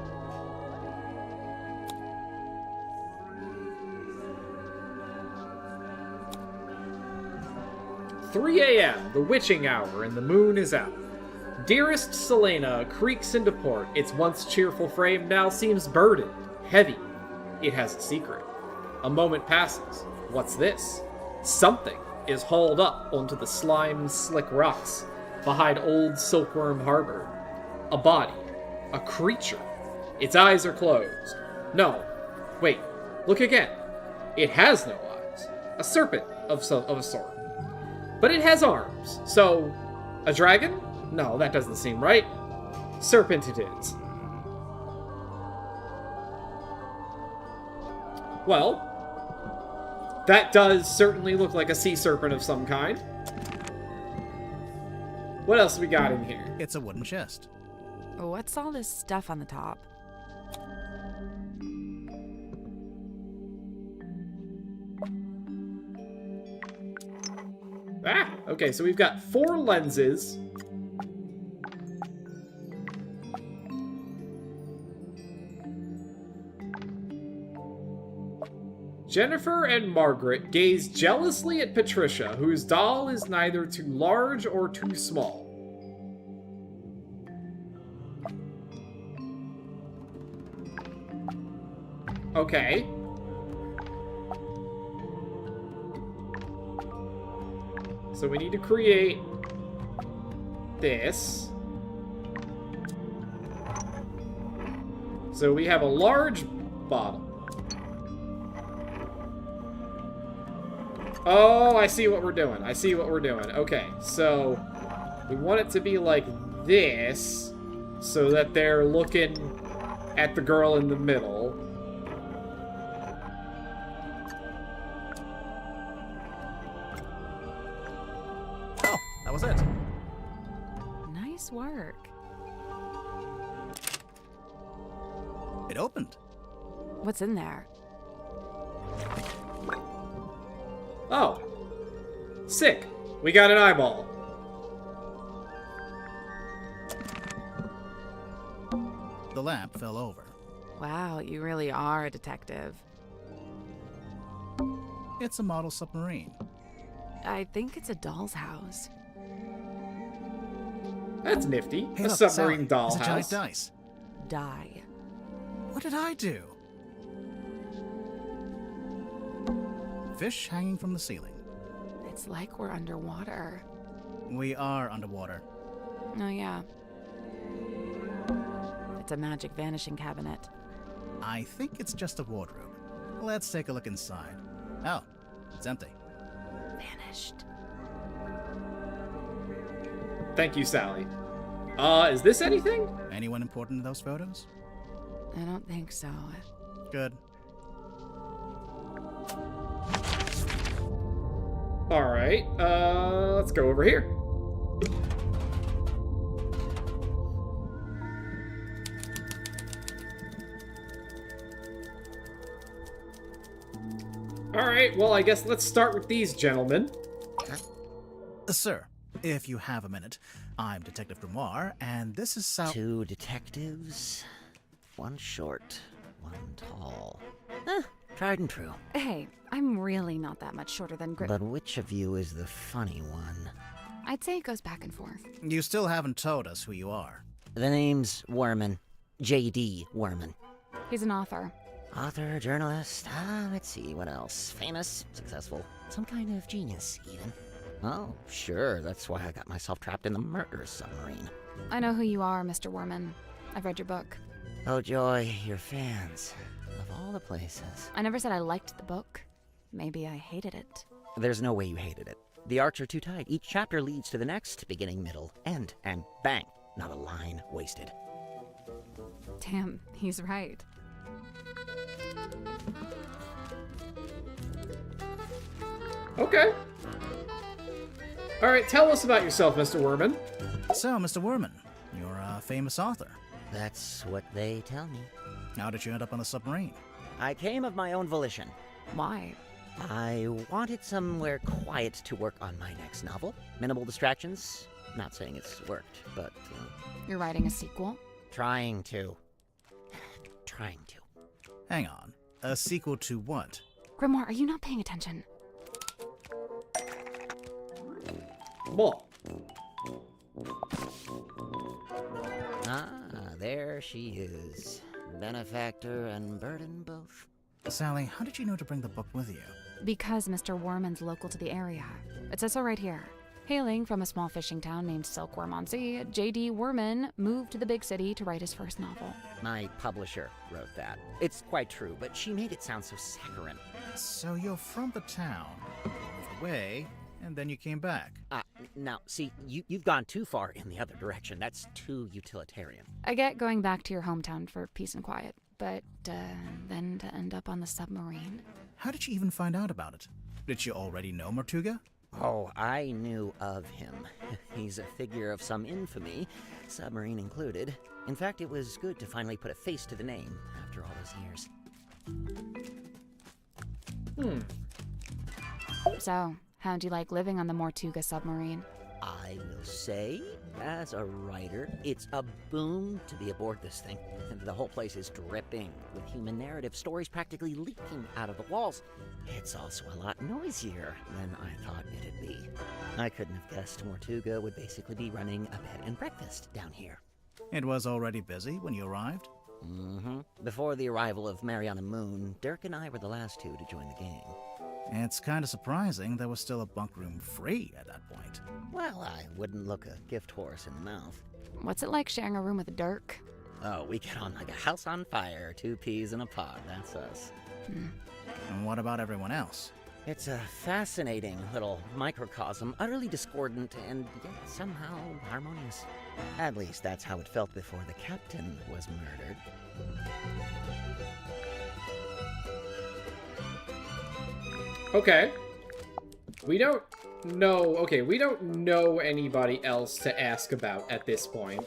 "3 a.m., the witching hour, and the moon is out. Dearest Selena creaks into port. Its once cheerful frame now seems burdened, heavy. It has a secret. A moment passes. What's this? Something is hauled up onto the slime-slick rocks behind old Silkworm Harbor. A body. A creature. Its eyes are closed. No. Wait. Look again. It has no eyes. A serpent of a sort. But it has arms. So, a dragon? No, that doesn't seem right. Serpent it is. Well, that does certainly look like a sea serpent of some kind. What else we got in here? It's a wooden chest. What's all this stuff on the top? Okay, so we've got 4 lenses. Jennifer and Margaret gaze jealously at Patricia, whose doll is neither too large or too small. Okay. So we need to create this. So we have a large bottom. Oh, I see what we're doing. Okay, so we want it to be like this, so that they're looking at the girl in the middle. Oh, that was it. Nice work. It opened. What's in there? Oh. Sick. We got an eyeball. The lamp fell over. Wow, you really are a detective. It's a model submarine. I think it's a doll's house. That's nifty. Hey, A look, submarine Sally, it's a giant dollhouse. dice. Die. What did I do? fish hanging from the ceiling. It's like we're underwater. We are underwater. Oh, yeah. It's a magic vanishing cabinet. I think it's just a wardrobe. Let's take a look inside. Oh, it's empty. Vanished. Thank you, Sally. Is this anything? Anyone important in those photos? I don't think so. Good. Alright, let's go over here. Alright, well, I guess let's start with these gentlemen. Sir, if you have a minute, I'm Detective Grimoire, and this is Sal. Two detectives, one short, one tall. Tried and true. Hey, I'm really not that much shorter than But which of you is the funny one? I'd say it goes back and forth. You still haven't told us who you are. The name's Werman. J.D. Werman. He's an author. Author, journalist, let's see, what else? Famous, successful, some kind of genius, even. Oh, sure, that's why I got myself trapped in the murder submarine. I know who you are, Mr. Worman. I've read your book. Oh, joy, your fans. Of all the places. I never said I liked the book. Maybe I hated it. There's no way you hated it. The arcs are too tight. Each chapter leads to the next, beginning, middle, end, and bang, not a line wasted. Damn, he's right. Okay. Alright, tell us about yourself, Mr. Werman. So, Mr. Werman, you're a famous author. That's what they tell me. How did you end up on a submarine? I came of my own volition. Why? I wanted somewhere quiet to work on my next novel. Minimal distractions. Not saying it's worked, but... You're writing a sequel? Trying to. Hang on. A sequel to what? Grimoire, are you not paying attention? Well, There she is. Benefactor and burden both. Sally, how did you know to bring the book with you? Because Mr. Worman's local to the area. It says so right here. Hailing from a small fishing town named Silkworm-on-Sea, J.D. Worman moved to the big city to write his first novel. My publisher wrote that. It's quite true, but she made it sound so saccharine. So you're from the town. You moved away, and then you came back. Now, see, you've gone too far in the other direction. That's too utilitarian. I get going back to your hometown for peace and quiet, but then to end up on the submarine? How did you even find out about it? Did you already know Mortuga? Oh, I knew of him. He's a figure of some infamy, submarine included. In fact, it was good to finally put a face to the name after all those years. So, how'd you like living on the Mortuga submarine? I will say, as a writer, it's a boon to be aboard this thing. The whole place is dripping with human narrative, stories practically leaking out of the walls. It's also a lot noisier than I thought it'd be. I couldn't have guessed Mortuga would basically be running a bed and breakfast down here. It was already busy when you arrived? Before the arrival of Mariana Moon, Dirk and I were the last two to join the gang. It's kind of surprising there was still a bunk room free at that point. Well, I wouldn't look a gift horse in the mouth. What's it like sharing a room with Dirk? Oh, we get on like a house on fire, 2 peas in a pod, that's us. And what about everyone else? It's a fascinating little microcosm, utterly discordant and yet somehow harmonious. At least that's how it felt before the captain was murdered. okay. We don't know anybody else to ask about at this point.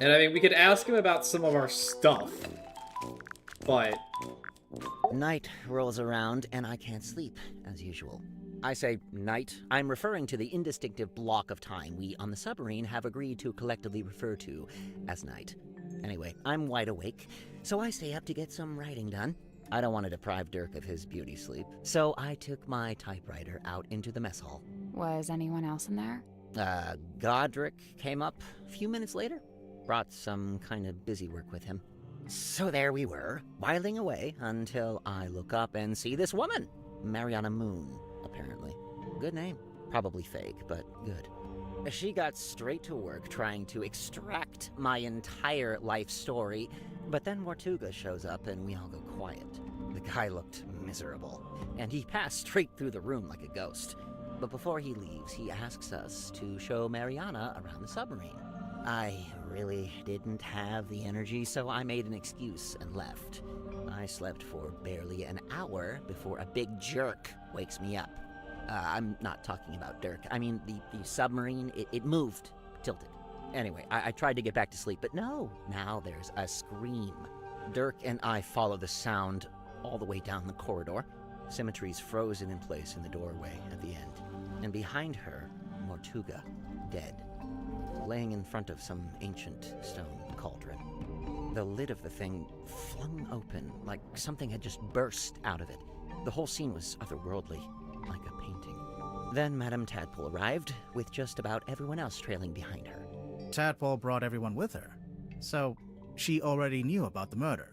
And I mean, we could ask him about some of our stuff. But... Night rolls around and I can't sleep, as usual. I say night, I'm referring to the indistinctive block of time we on the submarine have agreed to collectively refer to as night. Anyway, I'm wide awake, so I stay up to get some writing done. I don't want to deprive Dirk of his beauty sleep, so I took my typewriter out into the mess hall. Was anyone else in there? Godric came up a few minutes later, brought some kind of busy work with him. So there we were, whiling away until I look up and see this woman. Mariana Moon, apparently. Good name. Probably fake, but good. She got straight to work trying to extract my entire life story, but then Mortuga shows up and we all go quiet. The guy looked miserable, and he passed straight through the room like a ghost. But before he leaves, he asks us to show Mariana around the submarine. I really didn't have the energy, so I made an excuse and left. I slept for barely an hour before a big jerk wakes me up. I'm not talking about Dirk. I mean, the submarine, it moved, tilted. Anyway, I tried to get back to sleep, but no. Now there's a scream. Dirk and I follow the sound all the way down the corridor. Symmetry's frozen in place in the doorway at the end. And behind her, Mortuga, dead, laying in front of some ancient stone cauldron. The lid of the thing flung open, like something had just burst out of it. The whole scene was otherworldly, like a painting. Then Madame Tadpole arrived, with just about everyone else trailing behind her. Tadpole brought everyone with her, so she already knew about the murder.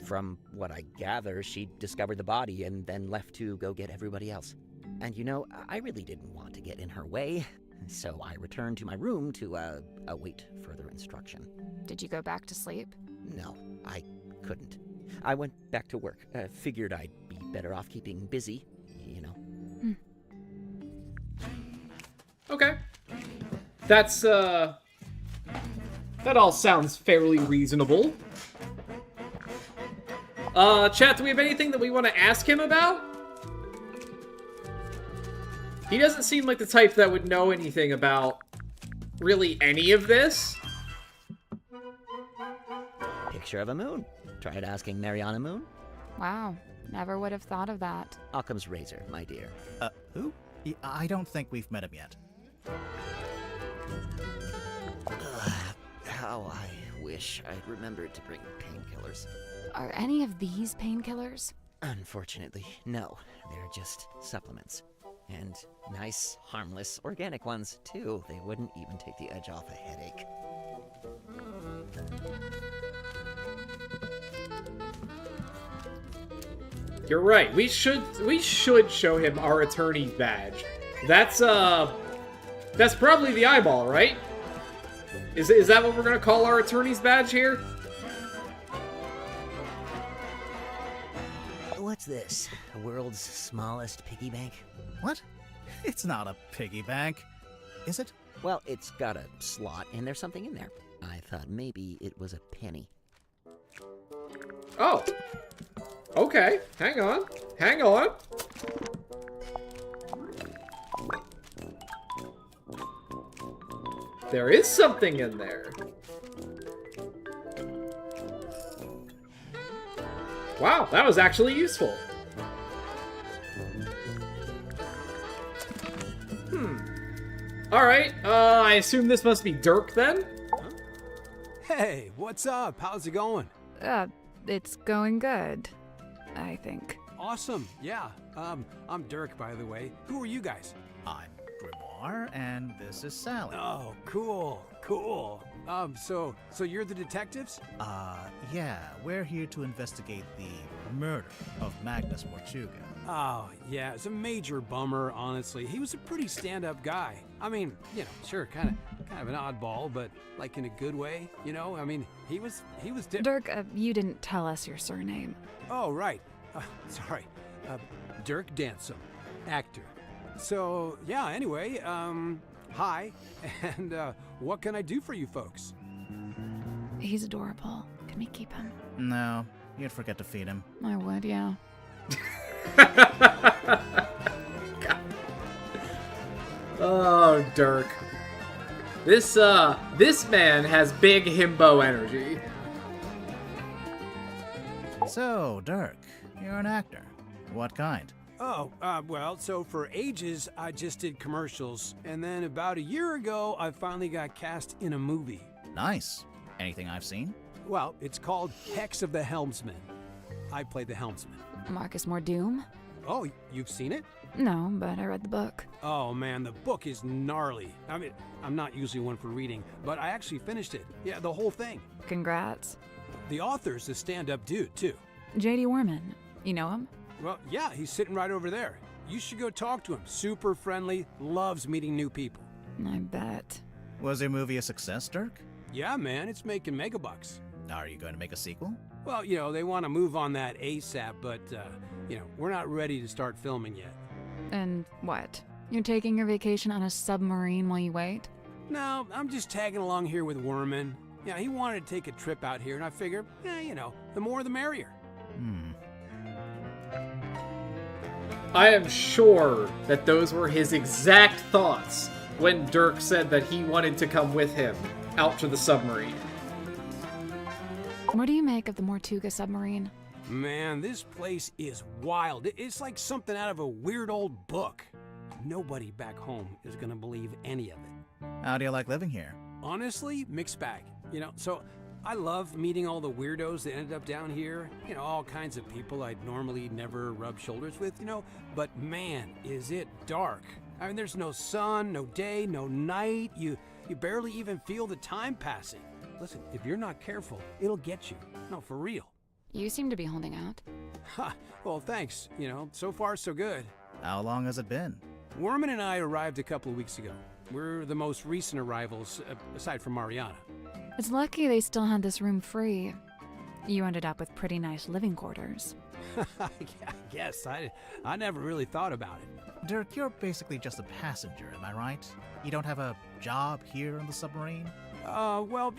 From what I gather, she discovered the body and then left to go get everybody else. And you know, I really didn't want to get in her way, so I returned to my room to, await further instruction. Did you go back to sleep? No, I couldn't. I went back to work. Figured I'd be better off keeping busy, you know. Okay. That's, that all sounds fairly reasonable. Chat, do we have anything that we want to ask him about? He doesn't seem like the type that would know anything about really any of this. Picture of a moon. Tried asking Mariana Moon? Wow, never would have thought of that. Occam's razor, my dear. Who? I don't think we've met him yet. How I wish I'd remembered to bring painkillers. Are any of these painkillers? Unfortunately, no. They're just supplements. And nice, harmless, organic ones, too. They wouldn't even take the edge off a headache. You're right. We should show him our attorney's badge. That's probably the eyeball, right? Is that what we're gonna call our attorney's badge here? What's this? The world's smallest piggy bank? What? It's not a piggy bank, is it? Well, it's got a slot, and there's something in there. I thought maybe it was a penny. Oh. Okay. Hang on. Hang on. There is something in there. Wow, that was actually useful. Alright, I assume this must be Dirk then? Hey, what's up? How's it going? It's going good, I think. Awesome. Yeah. I'm Dirk, by the way. Who are you guys? I'm Grimoire, and this is Sally. Oh, cool. So you're the detectives? Yeah, we're here to investigate the murder of Magnus Mortuga. Oh, yeah, it's a major bummer, honestly. He was a pretty stand-up guy. I mean, you know, sure, kind of an oddball, but like in a good way, you know? I mean, he was Dirk, you didn't tell us your surname. Oh, right. Sorry. Dirk Dansom, actor. So, yeah, anyway, hi, and what can I do for you folks? He's adorable. Can we keep him? No, you'd forget to feed him. I would, yeah. Oh, Dirk. This man has big himbo energy. So, Dirk, you're an actor. What kind? Oh, well, so for ages, I just did commercials, and then about a year ago, I finally got cast in a movie. Nice. Anything I've seen? Well, it's called Hex of the Helmsman. I played the helmsman. Marcus Mordoom? Oh, you've seen it? No, but I read the book. Oh man, the book is gnarly. I mean, I'm not usually one for reading, but I actually finished it. Yeah, the whole thing. Congrats. The author's a stand-up dude, too. J.D. Worman. You know him? Well, yeah, he's sitting right over there. You should go talk to him. Super friendly, loves meeting new people. I bet. Was your movie a success, Dirk? Yeah, man, it's making megabucks. Are you going to make a sequel? Well, they want to move on that ASAP, but, we're not ready to start filming yet. And what? You're taking your vacation on a submarine while you wait? No, I'm just tagging along here with Worman. Yeah, he wanted to take a trip out here, and I figured, the more the merrier. I am sure that those were his exact thoughts when Dirk said that he wanted to come with him out to the submarine. What do you make of the Mortuga submarine? Man, this place is wild. It's like something out of a weird old book. Nobody back home is gonna believe any of it. How do you like living here? Honestly, mixed bag. So I love meeting all the weirdos that ended up down here. All kinds of people I'd normally never rub shoulders with, But man, is it dark. I mean, there's no sun, no day, no night. You barely even feel the time passing. Listen, if you're not careful, it'll get you. No, for real. You seem to be holding out. Ha, well, thanks. So far so good. How long has it been? Worman and I arrived a couple of weeks ago. We're the most recent arrivals, aside from Mariana. It's lucky they still had this room free. You ended up with pretty nice living quarters. I guess. I never really thought about it. Dirk, you're basically just a passenger, am I right? You don't have a job here on the submarine? Well,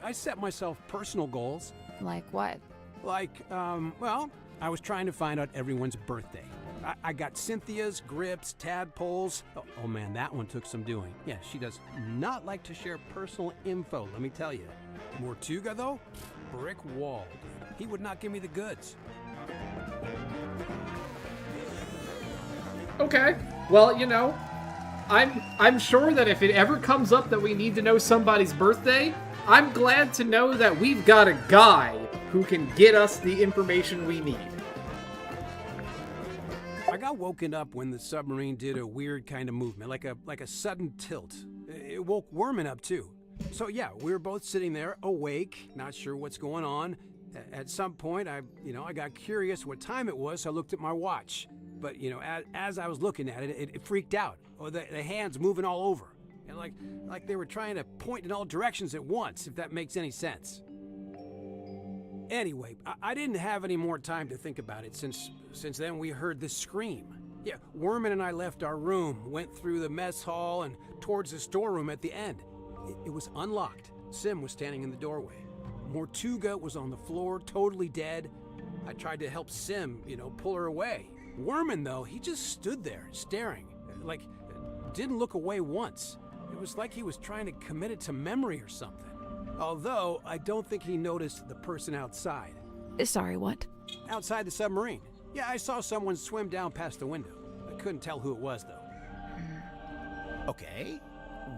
I set myself personal goals. Like what? I was trying to find out everyone's birthday. I got Cynthia's, Grip's, Tadpole's. Oh man, that one took some doing. Yeah, she does not like to share personal info, let me tell you. Mortuga, though? Brick wall. He would not give me the goods. Okay. Well, I'm sure that if it ever comes up that we need to know somebody's birthday, I'm glad to know that we've got a guy who can get us the information we need. I got woken up when the submarine did a weird kind of movement, like a sudden tilt. It woke Worman up too. So yeah, we were both sitting there, awake, not sure what's going on. At some point, I got curious what time it was, so I looked at my watch. But as I was looking at it, it freaked out. Oh, the hands moving all over, and like they were trying to point in all directions at once, if that makes any sense. Anyway, I didn't have any more time to think about it since then we heard this scream. Yeah, Worman and I left our room, went through the mess hall and towards the storeroom at the end. It was unlocked. Sim was standing in the doorway. Mortuga was on the floor, totally dead. I tried to help Sim, pull her away. Worman, though, he just stood there, staring, didn't look away once. It was like he was trying to commit it to memory or something. Although, I don't think he noticed the person outside. Sorry, what? Outside the submarine. Yeah, I saw someone swim down past the window. I couldn't tell who it was, though. Okay.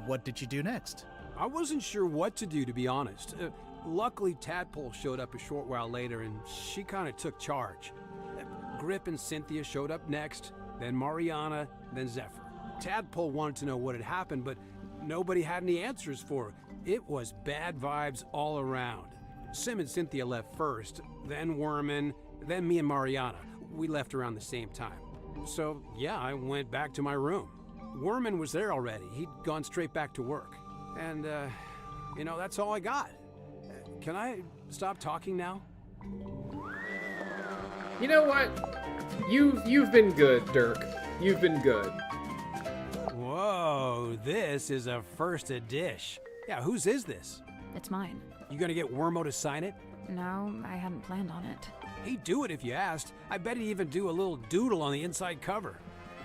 What did you do next? I wasn't sure what to do, to be honest. Luckily, Tadpole showed up a short while later, and she kind of took charge. Grip and Cynthia showed up next, then Mariana, then Zephyr. Tadpole wanted to know what had happened, but nobody had any answers for her. It was bad vibes all around. Sim and Cynthia left first, then Worman, then me and Mariana. We left around the same time. So, yeah, I went back to my room. Worman was there already. He'd gone straight back to work. And, that's all I got. Can I stop talking now? You know what? You've been good, Dirk. You've been good. Whoa, this is a first dish. Yeah, whose is this? It's mine. You gonna get Wormo to sign it? No, I hadn't planned on it. He'd do it if you asked. I bet he'd even do a little doodle on the inside cover.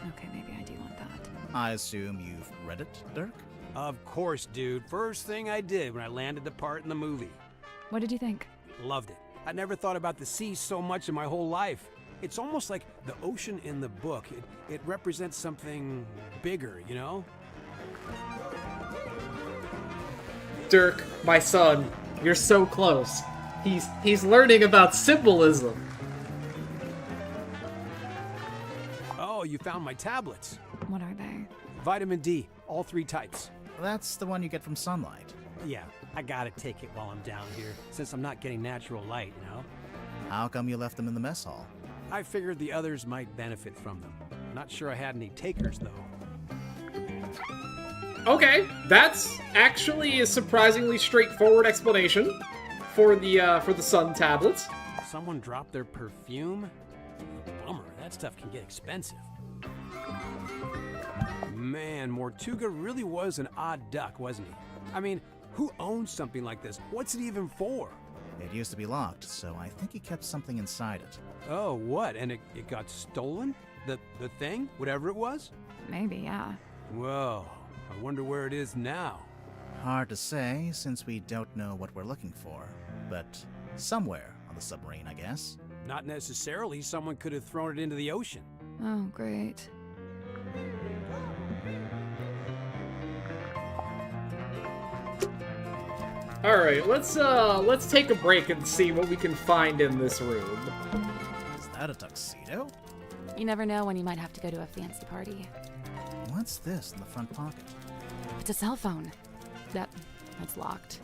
Okay, maybe I do want that. I assume you've read it, Dirk? Of course, dude. First thing I did when I landed the part in the movie. What did you think? Loved it. I never thought about the sea so much in my whole life. It's almost like the ocean in the book. It represents something bigger, Dirk, my son, you're so close. He's learning about symbolism. Oh, you found my tablets. What are they? Vitamin D, all 3 types. That's the one you get from sunlight. Yeah, I gotta take it while I'm down here, since I'm not getting natural light, How come you left them in the mess hall? I figured the others might benefit from them. Not sure I had any takers, though. Okay, that's actually a surprisingly straightforward explanation for the sun tablets. Someone dropped their perfume? Bummer, that stuff can get expensive. Man, Mortuga really was an odd duck, wasn't he? I mean, who owns something like this? What's it even for? It used to be locked, so I think he kept something inside it. Oh, what? And it got stolen? The thing? Whatever it was? Maybe, yeah. Whoa, I wonder where it is now. Hard to say, since we don't know what we're looking for. But somewhere on the submarine, I guess. Not necessarily. Someone could have thrown it into the ocean. Oh, great. All right, let's take a break and see what we can find in this room. Is that a tuxedo? You never know when you might have to go to a fancy party. What's this in the front pocket? It's a cell phone. That's locked.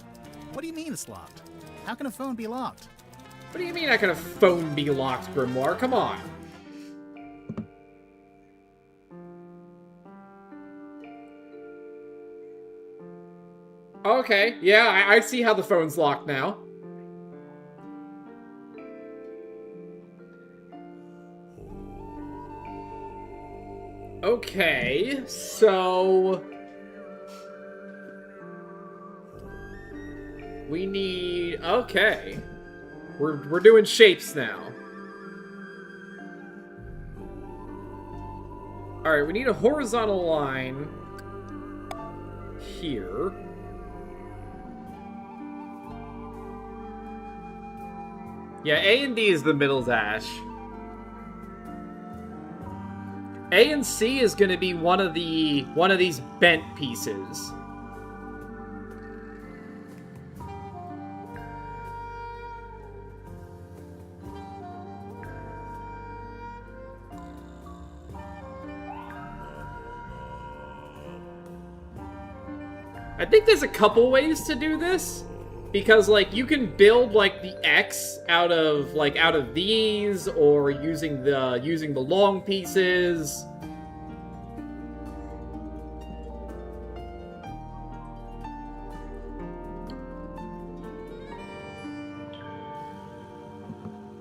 What do you mean it's locked? How can a phone be locked? What do you mean how can a phone be locked, Grimoire? Come on. Okay, yeah, I see how the phone's locked now. Okay, so... we need... okay. We're doing shapes now. Alright, we need a horizontal line here. Yeah, A and D is the middle dash. A and C is going to be one of these bent pieces. I think there's a couple ways to do this. Because, like, you can build, like, the X out of these, or using the long pieces.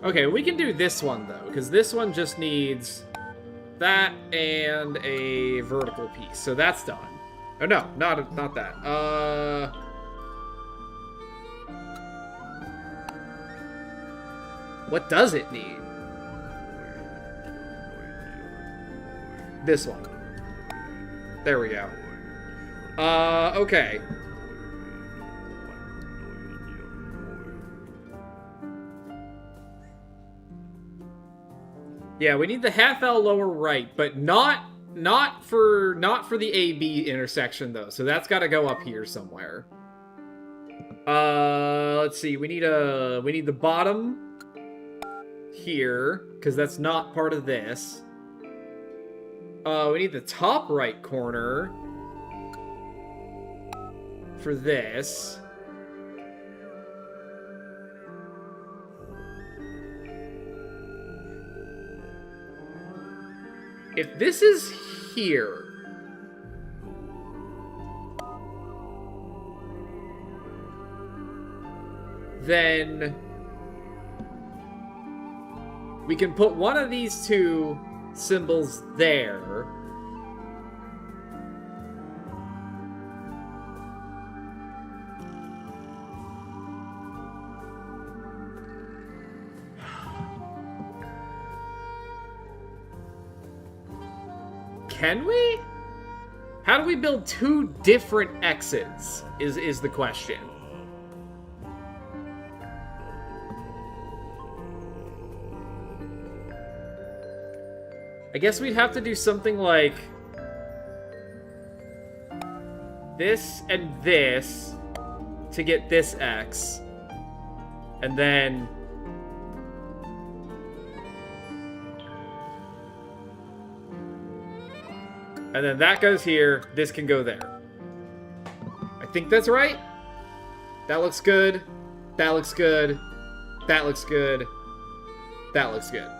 Okay, we can do this one, though, because this one just needs that and a vertical piece, so that's done. Oh, no, not that. What does it need? This one. There we go. Okay. Yeah, we need the half L lower right, but not for the AB intersection though. So that's got to go up here somewhere. Let's see. We need the bottom here, because that's not part of this. We need the top right corner for this. If this is here, then we can put one of these two symbols there. Can we? How do we build two different X's is the question. I guess we'd have to do something like this and this to get this X. And then that goes here, this can go there. I think that's right. That looks good. That looks good. That looks good. That looks good.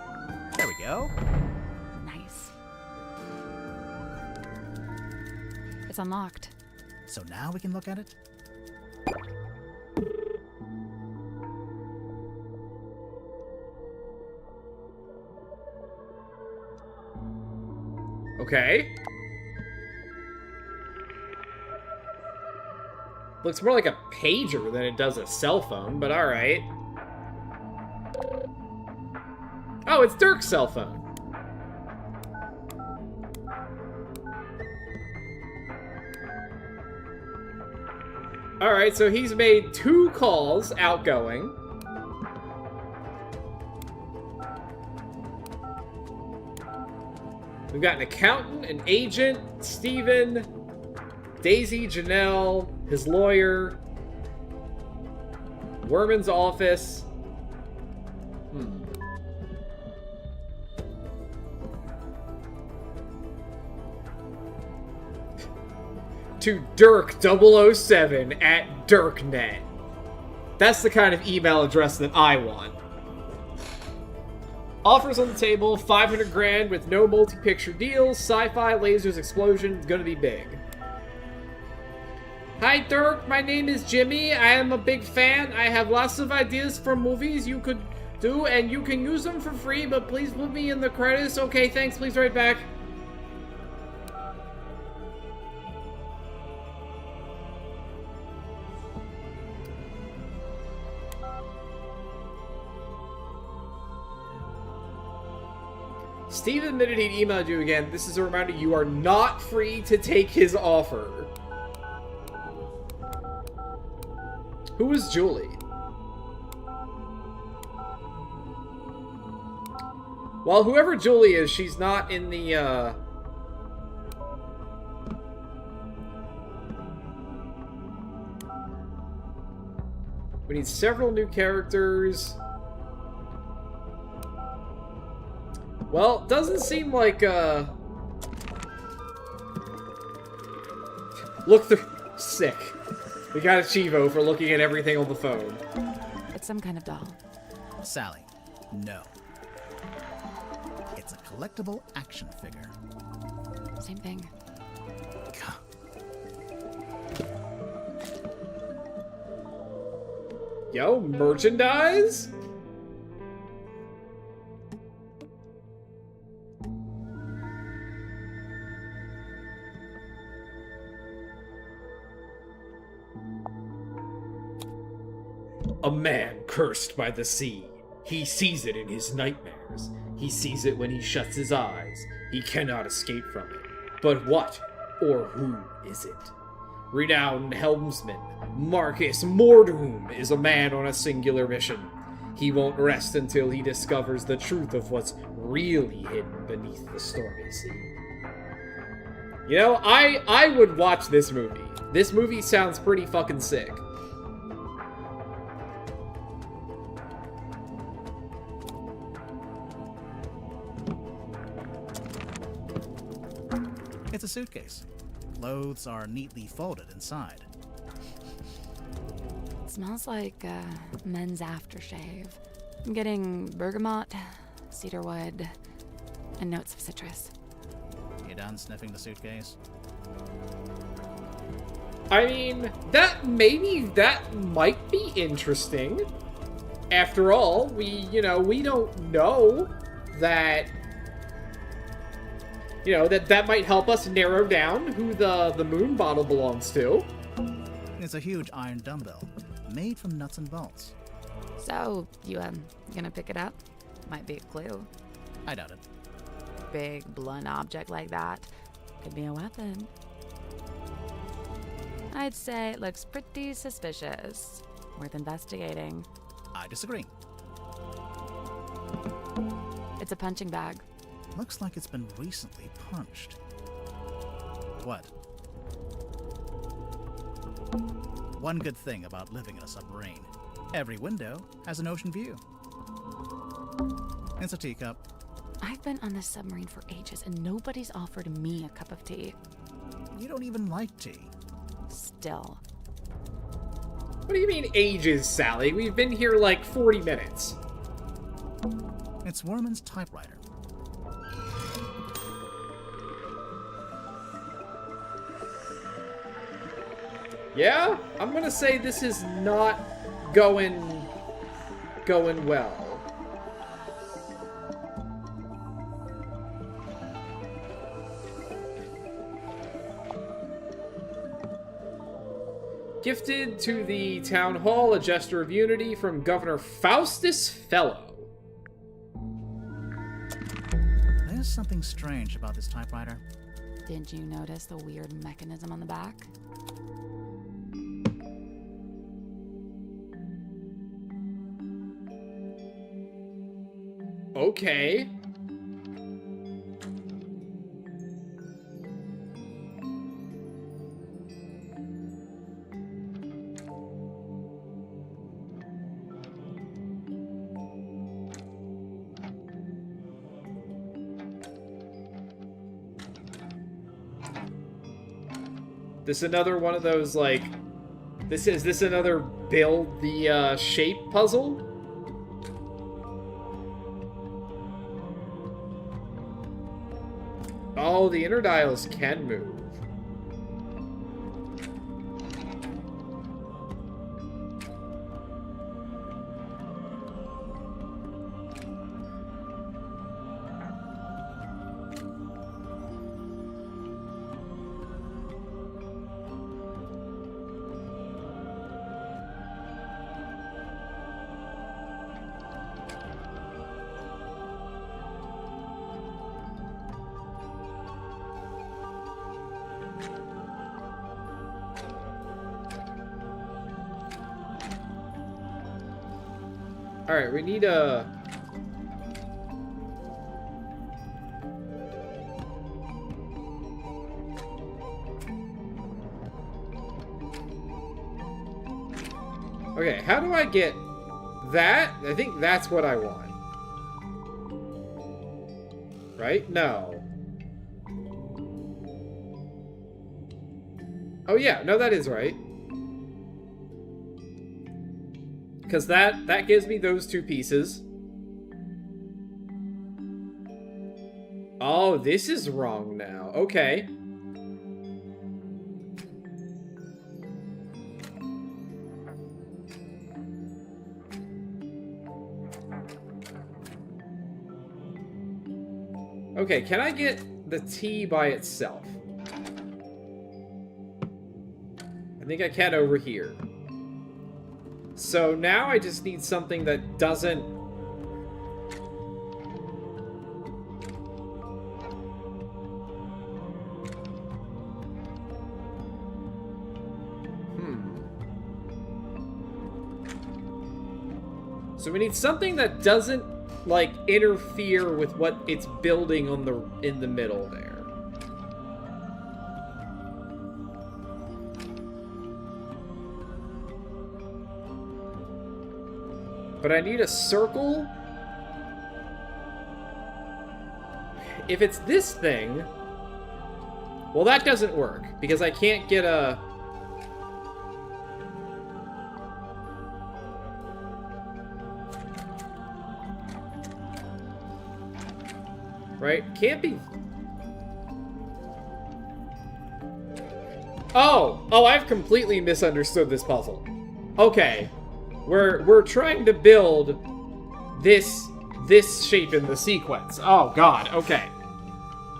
There we go. Nice. It's unlocked. So now we can look at it? Okay. Looks more like a pager than it does a cell phone, but alright. Oh, it's Dirk's cell phone. Alright, so he's made 2 calls outgoing. We've got an accountant, an agent, Steven, Daisy, Janelle, his lawyer, Werman's office. To Dirk007 at DirkNet. That's the kind of email address that I want. Offers on the table, 500 grand with no multi-picture deals, sci-fi, lasers, explosion, it's gonna be big. Hi Dirk, my name is Jimmy, I am a big fan, I have lots of ideas for movies you could do, and you can use them for free, but please put me in the credits. Okay, thanks, please write back. Steve admitted he'd emailed you again. This is a reminder, you are not free to take his offer. Who is Julie? Well, whoever Julie is, she's not in the, We need several new characters. Well, doesn't seem like, Look through... Sick. We got a Chivo for looking at everything on the phone. It's some kind of doll. Sally, no. It's a collectible action figure. Same thing. Yo, merchandise? A man cursed by the sea. He sees it in his nightmares. He sees it when he shuts his eyes. He cannot escape from it. But what or who is it? Renowned helmsman Marcus Mordum is a man on a singular mission. He won't rest until he discovers the truth of what's really hidden beneath the stormy sea. You know, I would watch this movie. This movie sounds pretty fucking sick. It's a suitcase. Clothes are neatly folded inside. It smells like men's aftershave. I'm getting bergamot, cedarwood, and notes of citrus. You done sniffing the suitcase? I mean, that might be interesting. After all, we don't know that, that might help us narrow down who the moon bottle belongs to. It's a huge iron dumbbell, made from nuts and bolts. So, you gonna pick it up? Might be a clue. I doubt it. Big, blunt object like that could be a weapon. I'd say it looks pretty suspicious. Worth investigating. I disagree. It's a punching bag. Looks like it's been recently punched. What? One good thing about living in a submarine. Every window has an ocean view. It's a teacup. I've been on this submarine for ages and nobody's offered me a cup of tea. You don't even like tea. Still. What do you mean ages, Sally? We've been here like 40 minutes. It's Werman's typewriter, Yeah, I'm gonna say this is not going well. Gifted to the town hall, a gesture of unity from Governor Faustus Fellow. There's something strange about this typewriter. Did you notice the weird mechanism on the back? Okay. This another one of those, like, is this another build the shape puzzle? Oh, the inner dials can move. Alright, we need a... Okay, how do I get that? I think that's what I want. Right? No. Oh yeah, no, that is right. Because that gives me those two pieces. Oh, this is wrong now. Okay. Okay, can I get the T by itself? I think I can over here. So now I just need something that doesn't... So we need something that doesn't, like, interfere with what it's building on in the middle there. But I need a circle. If it's this thing... Well, that doesn't work, because I can't get a... Right? Can't be... Oh! Oh, I've completely misunderstood this puzzle. Okay. We're trying to build this shape in the sequence. Oh god, okay.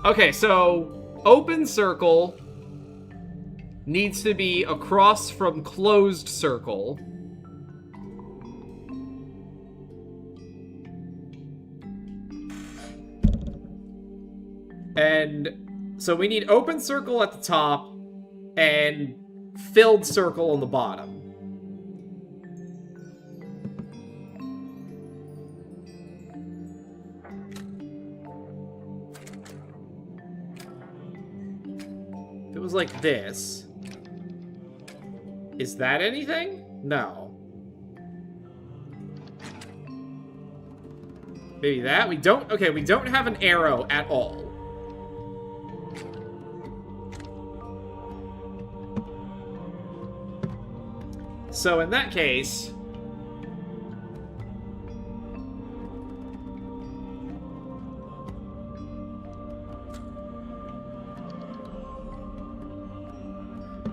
Okay, so open circle needs to be across from closed circle. And so we need open circle at the top and filled circle on the bottom. If it was like this, is that anything? No. Maybe that? We don't... Okay, we don't have an arrow at all. So in that case...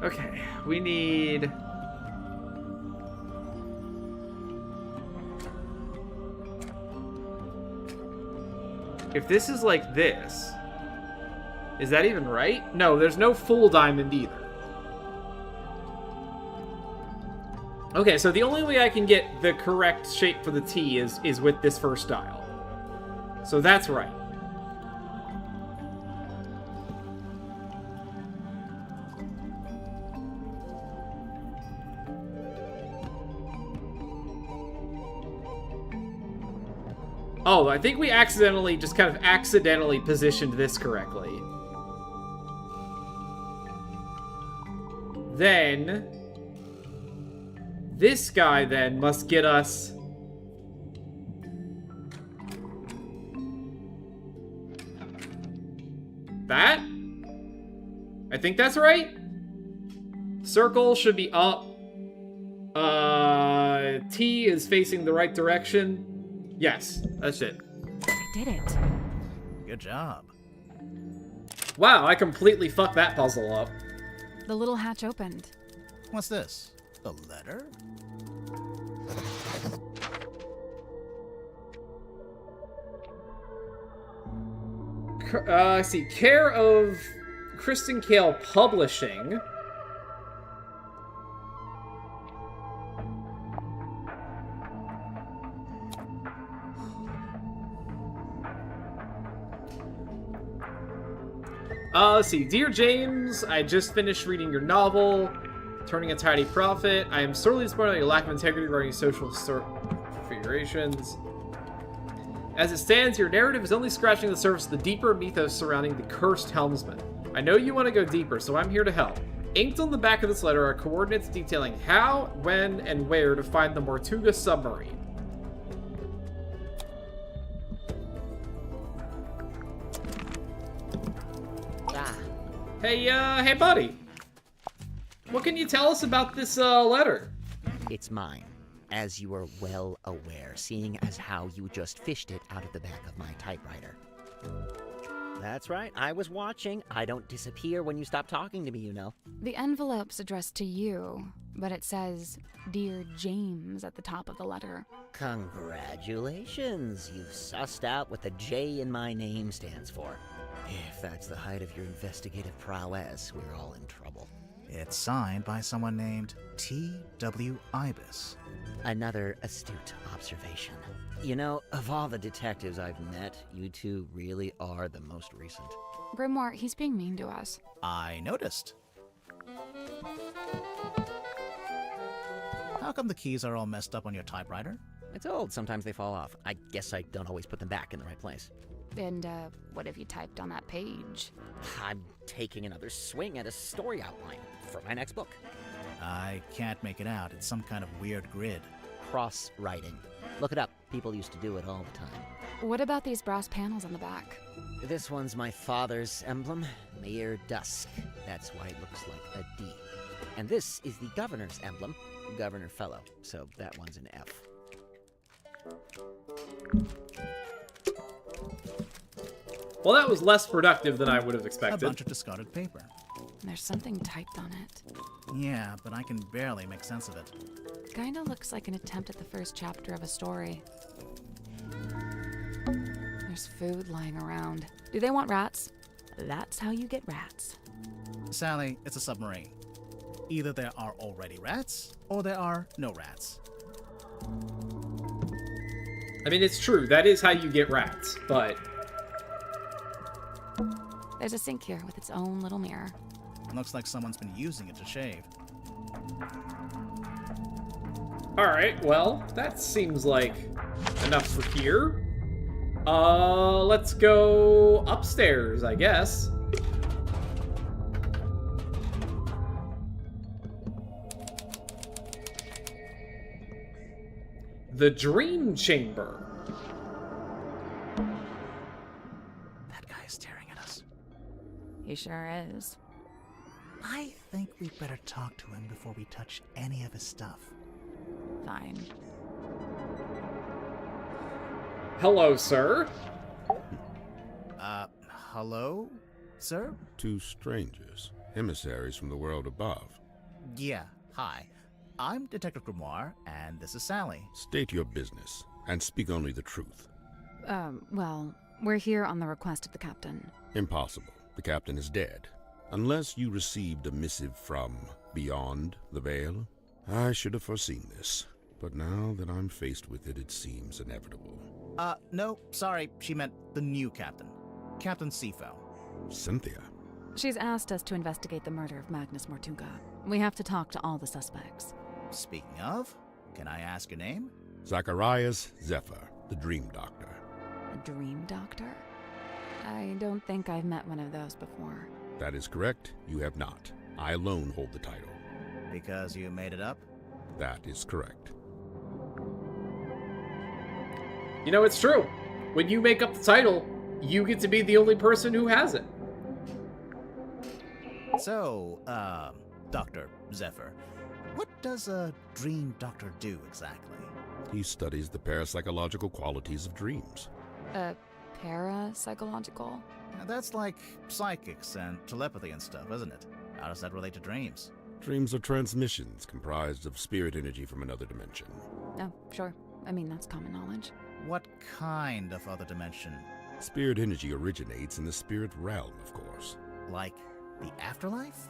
Okay, we need... If this is like this, is that even right? No, there's no full diamond either. Okay, so the only way I can get the correct shape for the T is with this first dial. So that's right. Oh, I think we accidentally, just kind of accidentally positioned this correctly. Then, this guy then must get us... that? I think that's right. Circle should be up. T is facing the right direction. Yes, that's it. I did it. Good job. Wow, I completely fucked that puzzle up. The little hatch opened. What's this? A letter? I see. Care of Kristen Kale Publishing. Let's see. Dear James, I just finished reading your novel, Turning a Tidy Profit. I am sorely disappointed at your lack of integrity regarding social configurations. As it stands, your narrative is only scratching the surface of the deeper mythos surrounding the cursed helmsman. I know you want to go deeper, so I'm here to help. Inked on the back of this letter are coordinates detailing how, when, and where to find the Mortuga submarine. Hey, buddy. What can you tell us about this, letter? It's mine, as you are well aware, seeing as how you just fished it out of the back of my typewriter. That's right, I was watching. I don't disappear when you stop talking to me, you know. The envelope's addressed to you, but it says, Dear James, at the top of the letter. Congratulations, you've sussed out what the J in my name stands for. If that's the height of your investigative prowess, we're all in trouble. It's signed by someone named T.W. Ibis. Another astute observation. You know, of all the detectives I've met, you two really are the most recent. Grimoire, he's being mean to us. I noticed. How come the keys are all messed up on your typewriter? It's old, sometimes they fall off. I guess I don't always put them back in the right place. And, what have you typed on that page? I'm taking another swing at a story outline for my next book. I can't make it out. It's some kind of weird grid. Cross-writing. Look it up. People used to do it all the time. What about these brass panels on the back? This one's my father's emblem, Mayor Dusk. That's why it looks like a D. And this is the governor's emblem, Governor Fellow. So that one's an F. Well, that was less productive than I would have A expected. bunch of discarded paper. There's something typed on it. Yeah, but I can barely make sense of it. Kinda looks like an attempt at the first chapter of a story. There's food lying around. Do they want rats? That's how you get rats. Sally, it's a submarine. Either there are already rats, or there are no rats. I mean, it's true. That is how you get rats, but... There's a sink here with its own little mirror. Looks like someone's been using it to shave. Alright, well, that seems like enough for here. Let's go upstairs, I guess. The Dream Chamber. That guy is staring at us. He sure is. I think we'd better talk to him before we touch any of his stuff. Fine. Hello, sir. Hello, sir? Two strangers. Emissaries from the world above. Yeah, hi. I'm Detective Grimoire, and this is Sally. State your business, and speak only the truth. Well, we're here on the request of the captain. Impossible. The captain is dead. Unless you received a missive from beyond the veil. I should have foreseen this, but now that I'm faced with it, it seems inevitable. No, sorry, she meant the new captain. Captain Sifo. Cynthia? She's asked us to investigate the murder of Magnus Mortuga. We have to talk to all the suspects. Speaking of, can I ask your name? Zacharias Zephyr, the Dream Doctor. A dream doctor? I don't think I've met one of those before. That is correct. You have not. I alone hold the title. Because you made it up? That is correct. You know, it's true. When you make up the title, you get to be the only person who has it. So, Dr. Zephyr, what does a dream doctor do exactly? He studies the parapsychological qualities of dreams. Parapsychological? That's like psychics and telepathy and stuff, isn't it? How does that relate to dreams? Dreams are transmissions comprised of spirit energy from another dimension. Oh, sure. I mean, that's common knowledge. What kind of other dimension? Spirit energy originates in the spirit realm, of course. Like the afterlife?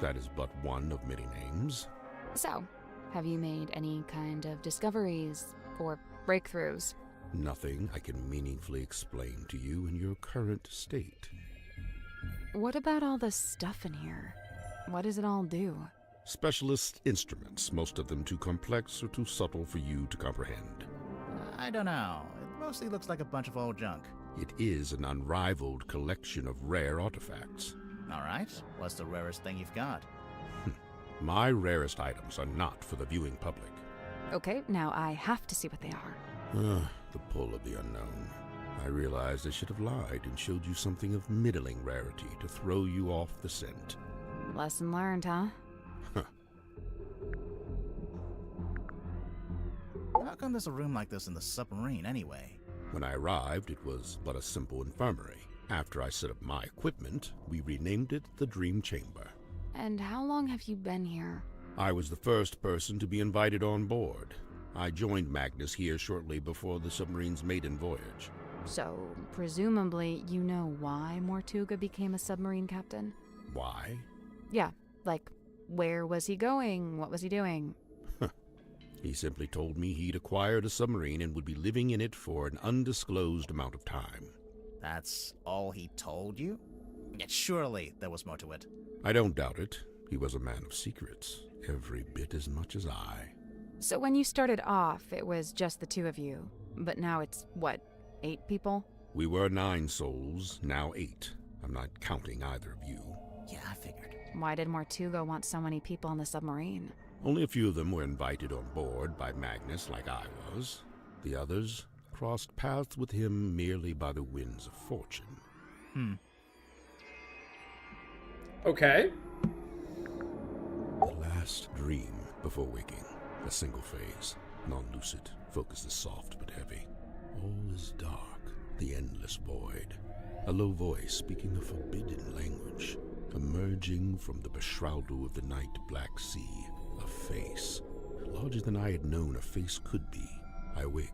That is but one of many names. So, have you made any kind of discoveries or breakthroughs? Nothing I can meaningfully explain to you in your current state. What about all the stuff in here? What does it all do? Specialist instruments, most of them too complex or too subtle for you to comprehend. I don't know. It mostly looks like a bunch of old junk. It is an unrivaled collection of rare artifacts. All right. What's the rarest thing you've got? My rarest items are not for the viewing public. Okay, now I have to see what they are. The pull of the unknown. I realized I should have lied and showed you something of middling rarity to throw you off the scent. Lesson learned, huh? How come there's a room like this in the submarine, anyway? When I arrived, it was but a simple infirmary. After I set up my equipment, we renamed it the Dream Chamber. And how long have you been here? I was the first person to be invited on board. I joined Magnus here shortly before the submarine's maiden voyage. So, presumably, you know why Mortuga became a submarine captain? Why? Yeah, like, where was he going? What was he doing? He simply told me he'd acquired a submarine and would be living in it for an undisclosed amount of time. That's all he told you? Yet surely there was more to it. I don't doubt it. He was a man of secrets, every bit as much as I. So when you started off, it was just the two of you. But now it's, what, 8 people? We were 9 souls, now 8. I'm not counting either of you. Yeah, I figured. Why did Mortuga want so many people on the submarine? Only a few of them were invited on board by Magnus like I was. The others crossed paths with him merely by the winds of fortune. Okay. The last dream before waking. A single phase, non-lucid, focus is soft but heavy. All is dark, the endless void. A low voice speaking a forbidden language, emerging from the beshroudal of the night black sea. A face, larger than I had known a face could be. I wake.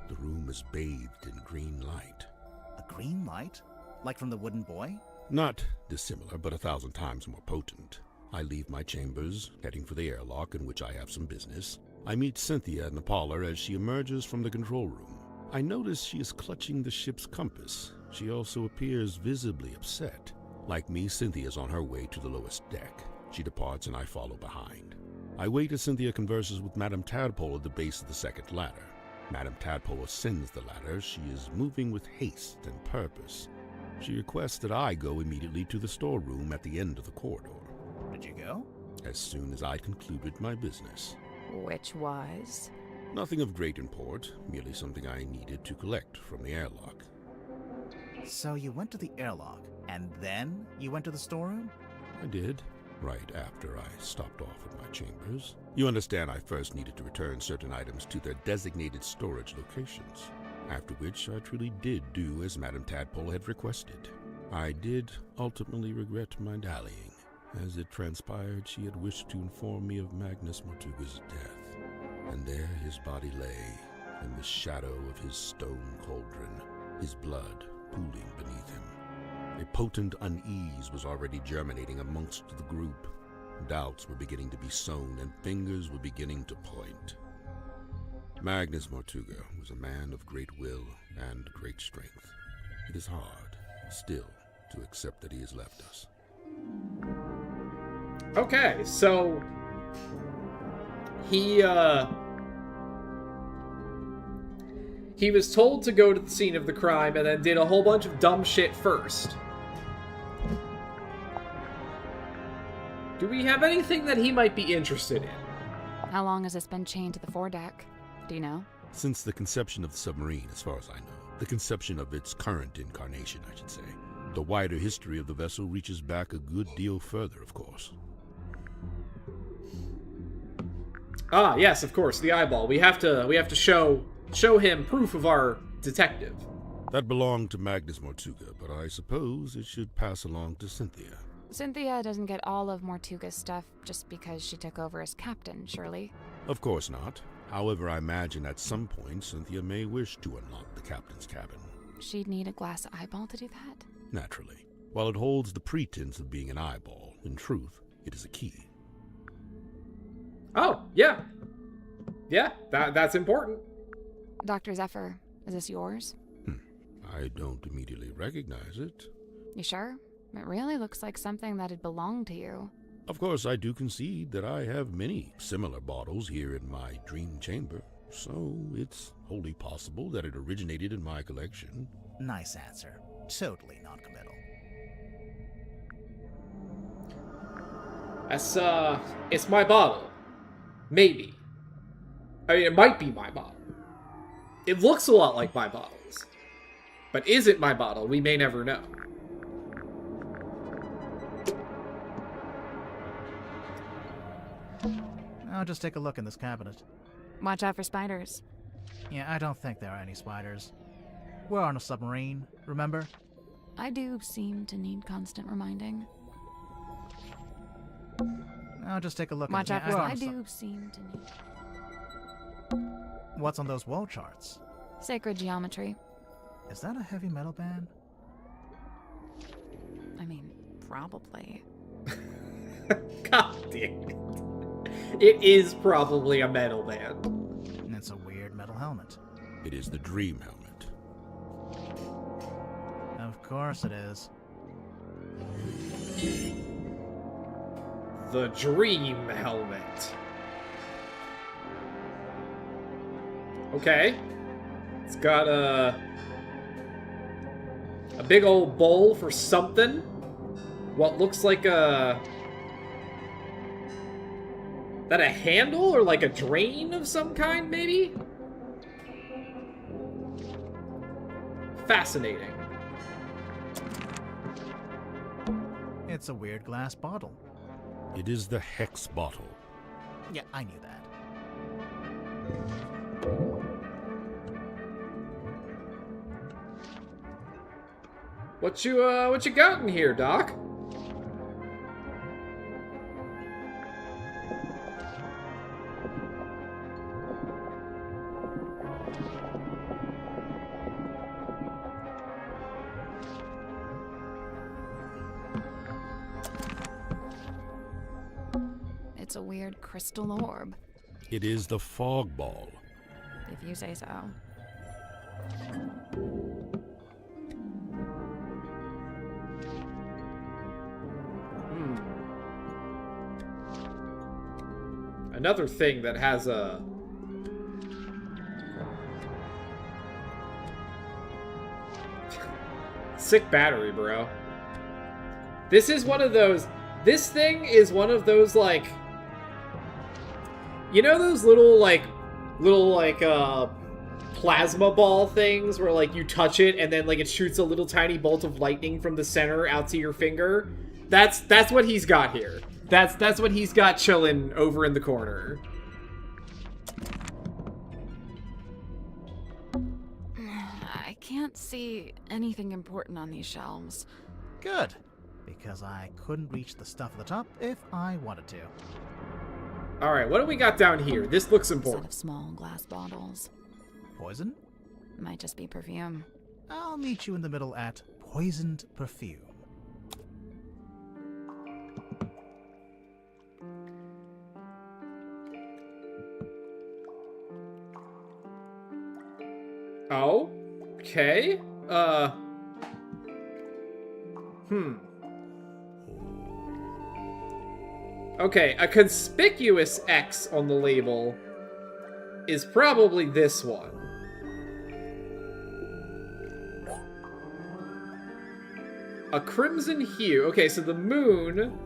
The room is bathed in green light. A green light? Like from the wooden boy? Not dissimilar, but 1,000 times more potent. I leave my chambers, heading for the airlock in which I have some business. I meet Cynthia in the parlor as she emerges from the control room. I notice she is clutching the ship's compass. She also appears visibly upset. Like me, Cynthia's on her way to the lowest deck. She departs and I follow behind. I wait as Cynthia converses with Madame Tadpole at the base of the second ladder. Madame Tadpole ascends the ladder. She is moving with haste and purpose. She requests that I go immediately to the storeroom at the end of the corridor. Did you go? As soon as I concluded my business. Which was? Nothing of great import, merely something I needed to collect from the airlock. So you went to the airlock, and then you went to the storeroom? I did, right after I stopped off at my chambers. You understand I first needed to return certain items to their designated storage locations, after which I truly did do as Madame Tadpole had requested. I did ultimately regret my dallying. As it transpired, she had wished to inform me of Magnus Mortuga's death, and there his body lay, in the shadow of his stone cauldron, his blood pooling beneath him. A potent unease was already germinating amongst the group. Doubts were beginning to be sown, and fingers were beginning to point. Magnus Mortuga was a man of great will and great strength. It is hard, still, to accept that he has left us. Okay, so he was told to go to the scene of the crime and then did a whole bunch of dumb shit first. Do we have anything that he might be interested in? How long has this been chained to the foredeck? Do you know? Since the conception of the submarine, as far as I know. The conception of its current incarnation, I should say. The wider history of the vessel reaches back a good deal further, of course. Ah, yes, of course, the eyeball. We have to show him proof of our detective. That belonged to Magnus Mortuga, but I suppose it should pass along to Cynthia. Cynthia doesn't get all of Mortuga's stuff just because she took over as captain, surely? Of course not. However, I imagine at some point Cynthia may wish to unlock the captain's cabin. She'd need a glass eyeball to do that? Naturally. While it holds the pretense of being an eyeball, in truth, it is a key. Oh, yeah. Yeah, that's important. Dr. Zephyr, is this yours? I don't immediately recognize it. You sure? It really looks like something that'd belong to you. Of course, I do concede that I have many similar bottles here in my dream chamber, so it's wholly possible that it originated in my collection. Nice answer. Totally non-committal. It's my bottle. Maybe. I mean, it might be my bottle. It looks a lot like my bottles. But is it my bottle? We may never know. I'll just take a look in this cabinet. Watch out for spiders. Yeah, I don't think there are any spiders. We're on a submarine, remember? I do seem to need constant reminding. I'll just take a look Watch in out this for cabinet. I do seem to need... What's on those wall charts? Sacred geometry. Is that a heavy metal band? I mean, probably. God damn it. It is probably a metal band. And it's a weird metal helmet. It is the dream helmet. Of course it is. The dream helmet. Okay. It's got a big old bowl for something. What looks like a... That a handle or like a drain of some kind, maybe? Fascinating. It's a weird glass bottle. It is the hex bottle. Yeah, I knew that. What you got in here, Doc? It's a weird crystal orb, It is the fog ball. if you say so. Another thing that has a... Sick battery, bro. This is one of those... This thing is one of those, like... You know those little plasma ball things where, like, you touch it and then, like, it shoots a little tiny bolt of lightning from the center out to your finger? That's what he's got here. That's what he's got chilling over in the corner. I can't see anything important on these shelves. Good. because I couldn't reach the stuff at the top if I wanted to. Alright, what do we got down here? This looks Set important. of small glass bottles. Poison? Might just be perfume. I'll meet you in the middle at poisoned perfume. Oh? Okay. Okay, a conspicuous X on the label is probably this one. A crimson hue. Okay, so the moon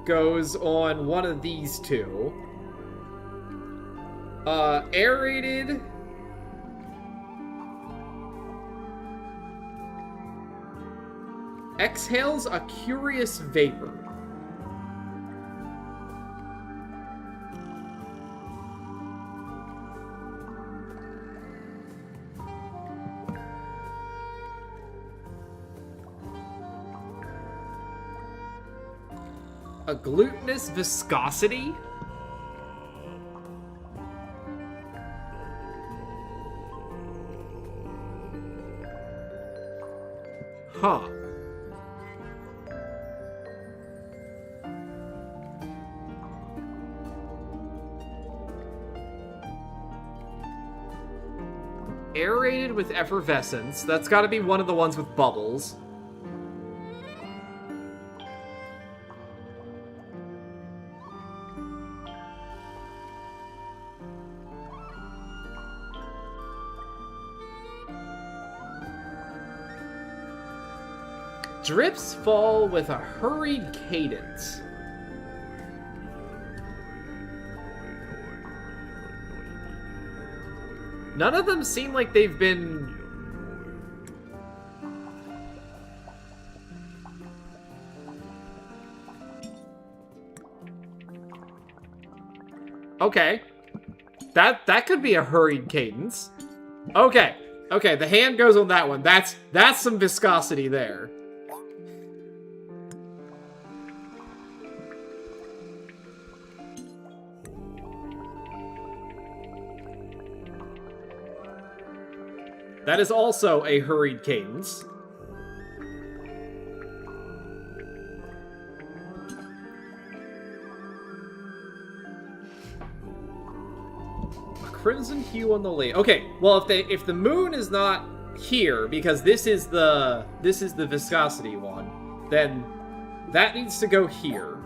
goes on one of these two. Aerated. Exhales a curious vapor. A glutinous viscosity? Huh. Aerated with effervescence. That's got to be one of the ones with bubbles. Drips fall with a hurried cadence. None of them seem like they've been... Okay. That could be a hurried cadence. Okay. Okay, the hand goes on that one. That's some viscosity there. That is also a hurried cadence. A crimson hue on the lake. Okay, well if the moon is not here, because this is the viscosity one, then that needs to go here.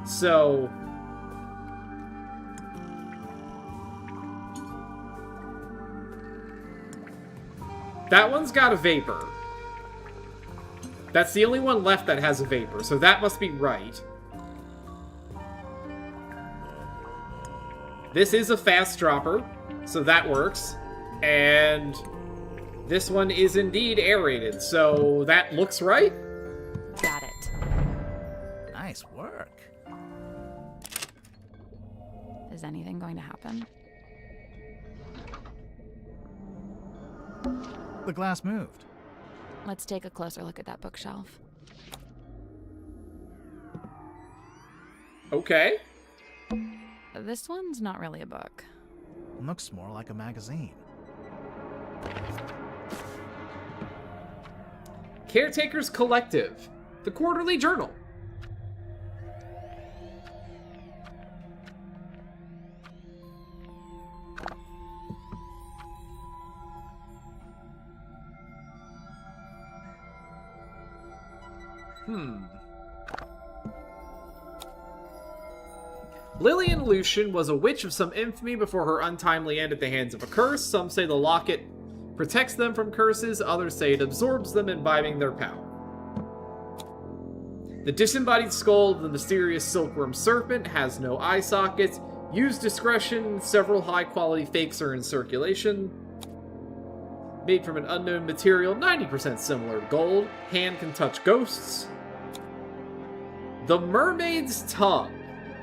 So that one's got a vapor. That's the only one left that has a vapor, so that must be right. This is a fast dropper, so that works. And this one is indeed aerated, so that looks right. Got it. Nice work. Is anything going to happen? The glass moved. Let's take a closer look at that bookshelf. Okay. This one's not really a book. Looks more like a magazine. Caretaker's Collective. The Quarterly Journal. Lillian Lucian was a witch of some infamy before her untimely end at the hands of a curse. Some say the locket protects them from curses, others say it absorbs them, imbibing their power. The disembodied skull of the mysterious silkworm serpent has no eye sockets. Use discretion, several high-quality fakes are in circulation. Made from an unknown material, 90% similar to gold. Hand can touch ghosts. The Mermaid's Tongue.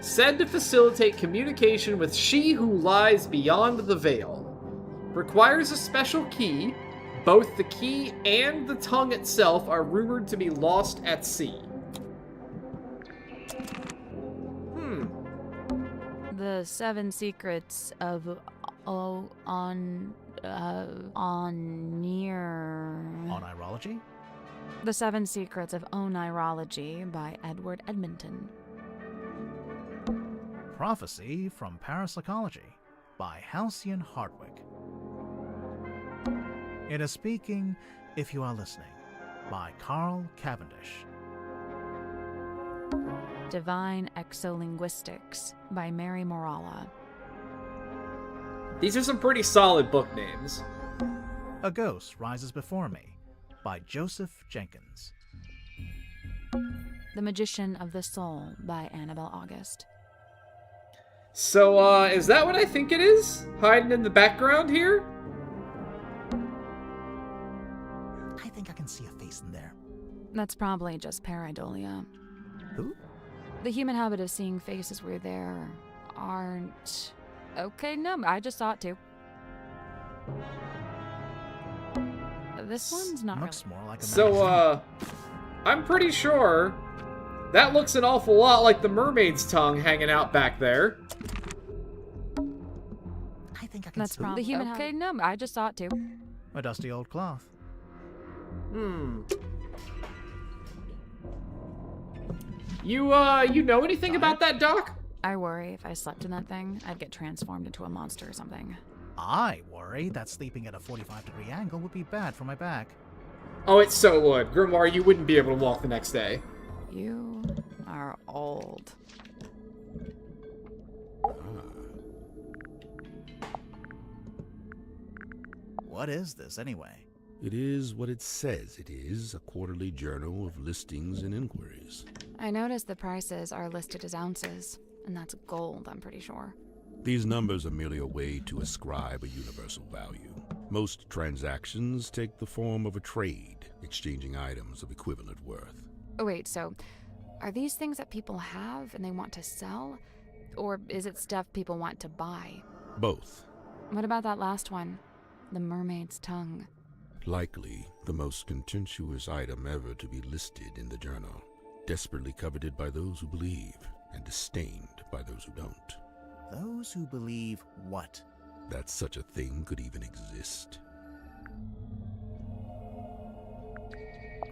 Said to facilitate communication with she who lies beyond the veil. Requires a special key, Both the key and the tongue itself are rumored to be lost at sea. The 7 secrets of Onirology? The 7 Secrets of Onirology by Edward Edmonton. Prophecy from Parapsychology by Halcyon Hardwick. It is Speaking If You Are Listening by Carl Cavendish. Divine Exolinguistics by Mary Moralla. These are some pretty solid book names. A Ghost Rises Before Me by Joseph Jenkins. The Magician of the Soul by Annabel August. So, is that what I think it is? Hiding in the background here? I think I can see a face in there. That's probably just pareidolia. Who? The human habit of seeing faces where there aren't... Okay, no, I just saw it too. This one's not Looks really... more like a So, I'm pretty sure that looks an awful lot like the mermaid's tongue hanging out back there. I think I can That's see probably... The human okay, no, I just saw it too. a dusty old cloth. You know anything about that, Doc? I worry if I slept in that thing, I'd get transformed into a monster or something. I worry that sleeping at a 45-degree angle would be bad for my back. Oh, it so would. Grimoire, you wouldn't be able to walk the next day. You are old. What is this, anyway? It is what it says it is, a quarterly journal of listings and inquiries. I noticed the prices are listed as ounces, and that's gold, I'm pretty sure. These numbers are merely a way to ascribe a universal value. Most transactions take the form of a trade, exchanging items of equivalent worth. Oh, wait, so are these things that people have and they want to sell? Or is it stuff people want to buy? Both. What about that last one? The mermaid's tongue. Likely the most contentious item ever to be listed in the journal. Desperately coveted by those who believe, and disdained by those who don't. Those who believe what? That such a thing could even exist.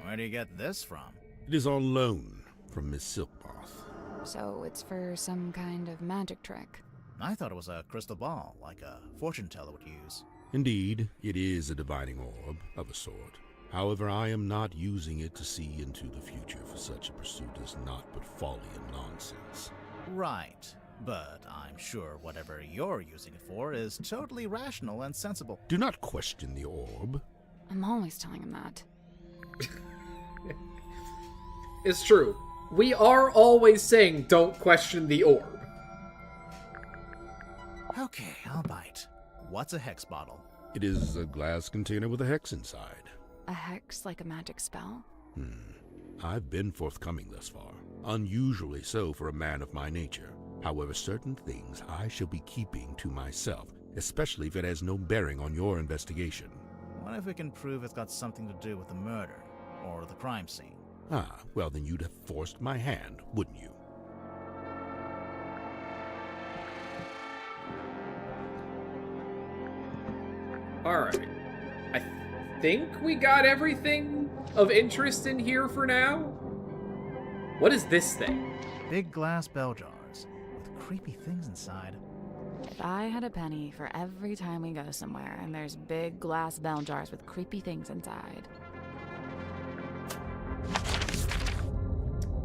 Where do you get this from? It is on loan from Miss Silkmoth. So it's for some kind of magic trick. I thought it was a crystal ball, like a fortune teller would use. Indeed, it is a divining orb of a sort. However, I am not using it to see into the future, for such a pursuit is not but folly and nonsense. Right, but I'm sure whatever you're using it for is totally rational and sensible. Do not question the orb. I'm always telling him that. It's true. We are always saying don't question the orb. Okay, I'll bite. What's a hex bottle? It is a glass container with a hex inside. A hex like a magic spell? I've been forthcoming thus far. Unusually so for a man of my nature. However, certain things I shall be keeping to myself, especially if it has no bearing on your investigation. What if we can prove it's got something to do with the murder, or the crime scene? Ah, well then you'd have forced my hand, wouldn't you? Alright. I think we got everything of interest in here for now. What is this thing? Big glass bell jars, with creepy things inside. If I had a penny for every time we go somewhere and there's big glass bell jars with creepy things inside.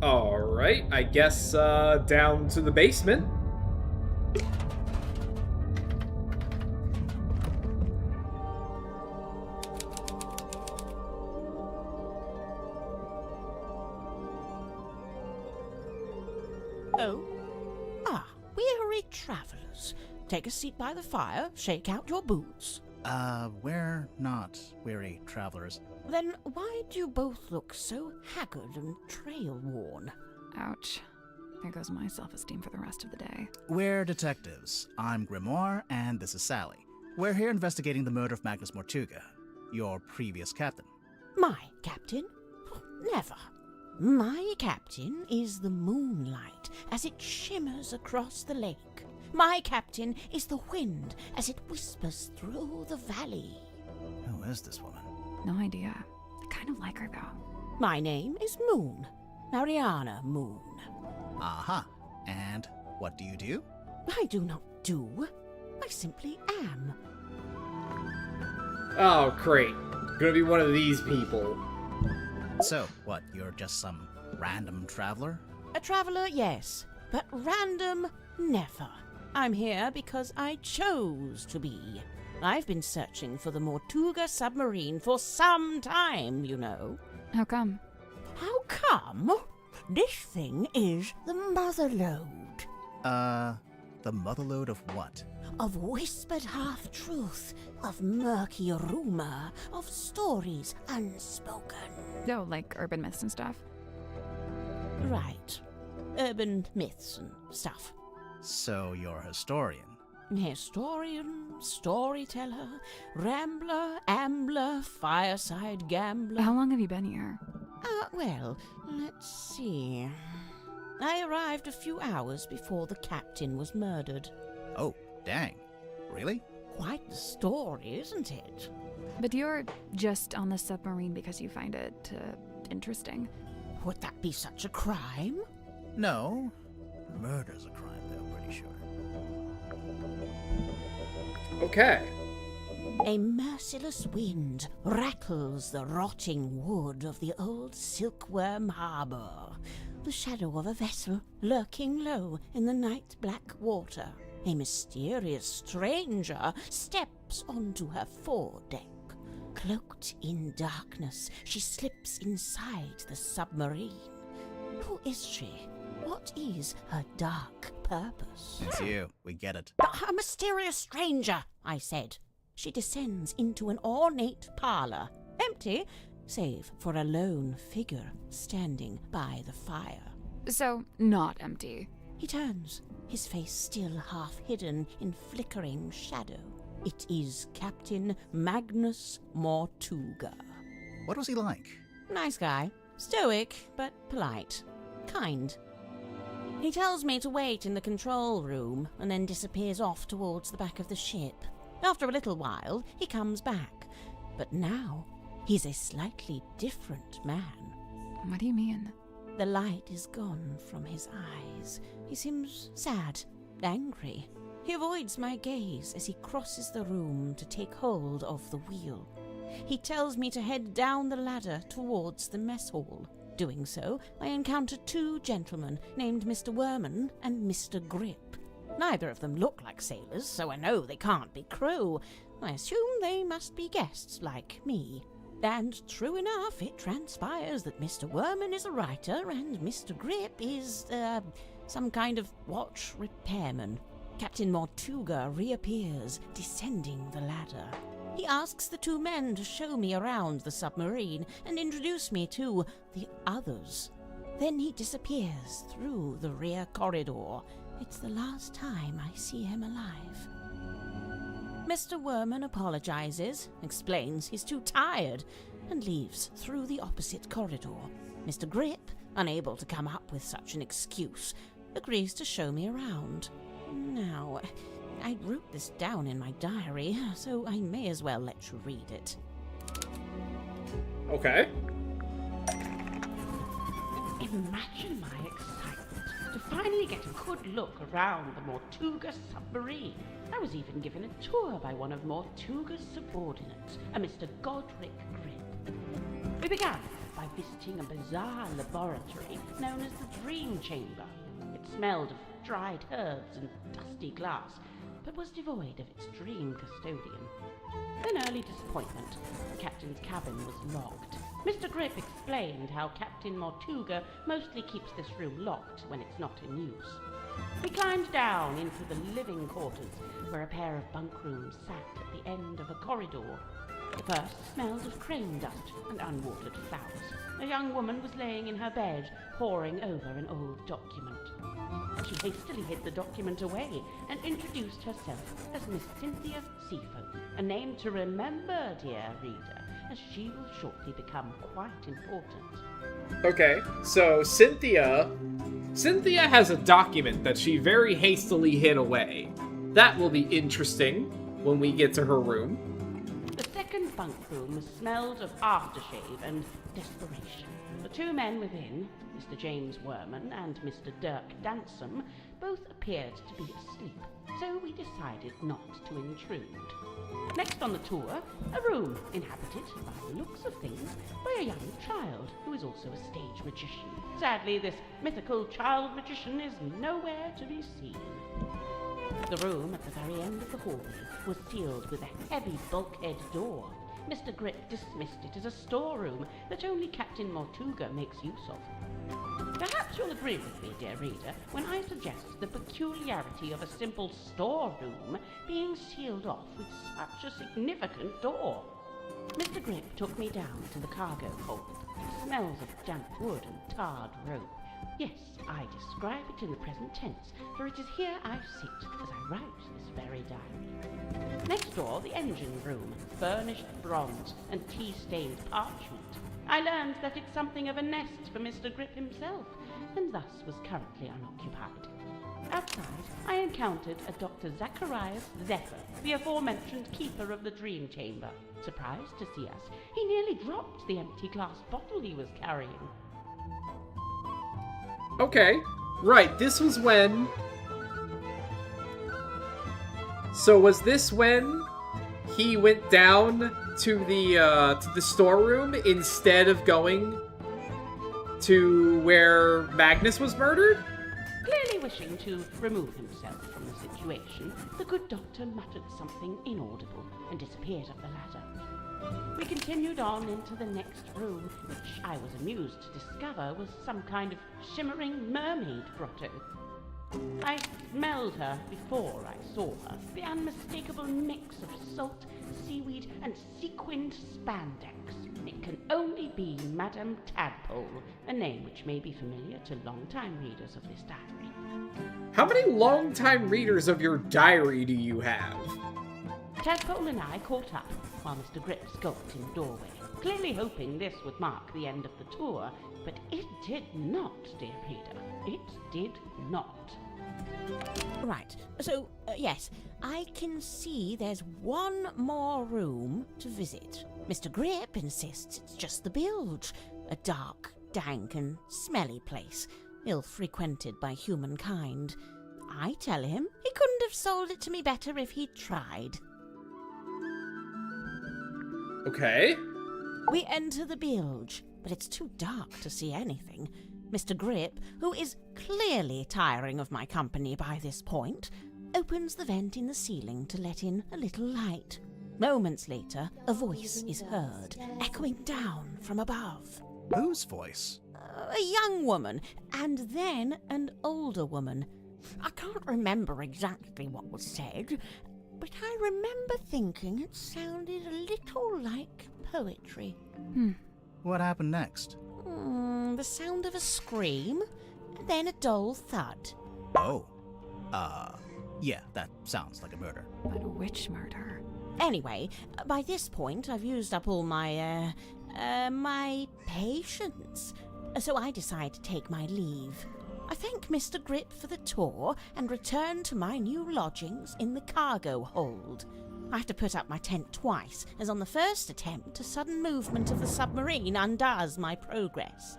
Alright, I guess, down to the basement. Oh? Ah, weary travelers. Take a seat by the fire, shake out your boots. We're not weary travelers. Then why do you both look so haggard and trail-worn? Ouch. There goes my self-esteem for the rest of the day. We're detectives. I'm Grimoire, and this is Sally. We're here investigating the murder of Magnus Mortuga. your previous captain. My captain? Never. My captain is the moonlight as it shimmers across the lake. My captain is the wind as it whispers through the valley. Who is this woman? No idea. I kind of like her, though. My name is Moon. Mariana Moon. Aha. And what do you do? I do not do. I simply am. Oh, great. Gonna be one of these people. So, what, you're just some random traveler? A traveler, yes, but random, never. I'm here because I chose to be. I've been searching for the Mortuga submarine for some time, you know. How come? How come? This thing is the motherlode. The motherlode of what? Of whispered half-truth, of murky rumor, of stories unspoken. Oh, like urban myths and stuff? Right. Urban myths and stuff. So you're a historian? Historian, storyteller, rambler, ambler, fireside gambler. How long have you been here? Well, let's see. I arrived a few hours before the captain was murdered. Oh, dang. Really? Quite the story, isn't it? But you're just on the submarine because you find it interesting. Would that be such a crime? No. Murder's a crime, though, pretty sure. Okay. A merciless wind rattles the rotting wood of the old silkworm harbor. The shadow of a vessel lurking low in the night-black water. A mysterious stranger steps onto her foredeck. Cloaked in darkness, she slips inside the submarine. Who is she? What is her dark purpose? It's you. We get it. A mysterious stranger, I said. She descends into an ornate parlor, empty, save for a lone figure standing by the fire. So, not empty. He turns, his face still half hidden in flickering shadow. It is Captain Magnus Mortuga. What was he like? Nice guy. Stoic, but polite. Kind. He tells me to wait in the control room and then disappears off towards the back of the ship. After a little while, he comes back. But now, he's a slightly different man. What do you mean? The light is gone from his eyes. He seems sad, angry. He avoids my gaze as he crosses the room to take hold of the wheel. He tells me to head down the ladder towards the mess hall. Doing so, I encounter two gentlemen named Mr. Worman and Mr. Grip. Neither of them look like sailors, so I know they can't be crew. I assume they must be guests like me. And true enough, it transpires that Mr. Worman is a writer and Mr. Grip is, some kind of watch repairman. Captain Mortuga reappears, descending the ladder. He asks the two men to show me around the submarine and introduce me to the others. Then he disappears through the rear corridor. It's the last time I see him alive. Mr. Worman apologizes, explains he's too tired, and leaves through the opposite corridor. Mr. Grip, unable to come up with such an excuse, agrees to show me around. Now, I wrote this down in my diary, so I may as well let you read it. Okay. Imagine my excitement to finally get a good look around the Mortuga submarine. I was even given a tour by one of Mortuga's subordinates, a Mr. Godric Grip. We began by visiting a bizarre laboratory known as the Dream Chamber. It smelled of dried herbs and dusty glass, but was devoid of its dream custodian. Then early disappointment. The captain's cabin was locked. Mr. Grip explained how Captain Mortuga mostly keeps this room locked when it's not in use. We climbed down into the living quarters, where a pair of bunk rooms sat at the end of a corridor. The first smelled of crane dust and unwatered flowers. A young woman was laying in her bed, poring over an old document. She hastily hid the document away and introduced herself as Miss Cynthia Seafoam, a name to remember, dear reader, as she will shortly become quite important. Okay, so Cynthia has a document that she very hastily hid away. That will be interesting when we get to her room. The second bunk room smelled of aftershave and desperation. The two men within, Mr. James Werman and Mr. Dirk Dansom, both appeared to be asleep, so we decided not to intrude. Next on the tour, a room inhabited, by the looks of things, by a young child who is also a stage magician. Sadly, this mythical child magician is nowhere to be seen. The room at the very end of the hallway was sealed with a heavy bulkhead door. Mr. Grip dismissed it as a storeroom that only Captain Mortuga makes use of. Perhaps you'll agree with me, dear reader, when I suggest the peculiarity of a simple storeroom being sealed off with such a significant door. Mr. Grip took me down to the cargo hold. It smells of damp wood and tarred rope. Yes, I describe it in the present tense, for it is here I sit as I write this very diary. Next door, the engine room, burnished bronze and tea-stained parchment. I learned that it's something of a nest for Mr. Grip himself, and thus was currently unoccupied. Outside, I encountered a Dr. Zacharias Zephyr, the aforementioned keeper of the dream chamber. Surprised to see us, he nearly dropped the empty glass bottle he was carrying. Okay, right, this was when... So was this when he went down to the storeroom instead of going to where Magnus was murdered? Clearly wishing to remove himself from the situation, the good doctor muttered something inaudible and disappeared up the ladder. We continued on into the next room, which I was amused to discover was some kind of shimmering mermaid grotto. I smelled her before I saw her, the unmistakable mix of salt, seaweed, and sequined spandex. It can only be Madame Tadpole, a name which may be familiar to long-time readers of this diary. How many long-time readers of your diary do you have? Tadpole and I caught up while Mr. Grip skulked in the doorway, clearly hoping this would mark the end of the tour, but it did not, dear reader. It did not. Right, so, yes, I can see there's one more room to visit. Mr. Grip insists it's just the bilge, a dark, dank and smelly place, ill-frequented by humankind. I tell him he couldn't have sold it to me better if he'd tried. Okay. We enter the bilge, but it's too dark to see anything. Mr. Grip, who is clearly tiring of my company by this point, opens the vent in the ceiling to let in a little light. Moments later, a voice is heard, echoing down from above. Whose voice? A young woman, and then an older woman. I can't remember exactly what was said, but I remember thinking it sounded a little like poetry. What happened next? The sound of a scream, and then a dull thud. Oh. Yeah, that sounds like a murder. But which murder? Anyway, by this point I've used up all my patience, so I decide to take my leave. I thank Mr. Grip for the tour and return to my new lodgings in the cargo hold. I have to put up my tent twice, as on the first attempt a sudden movement of the submarine undoes my progress.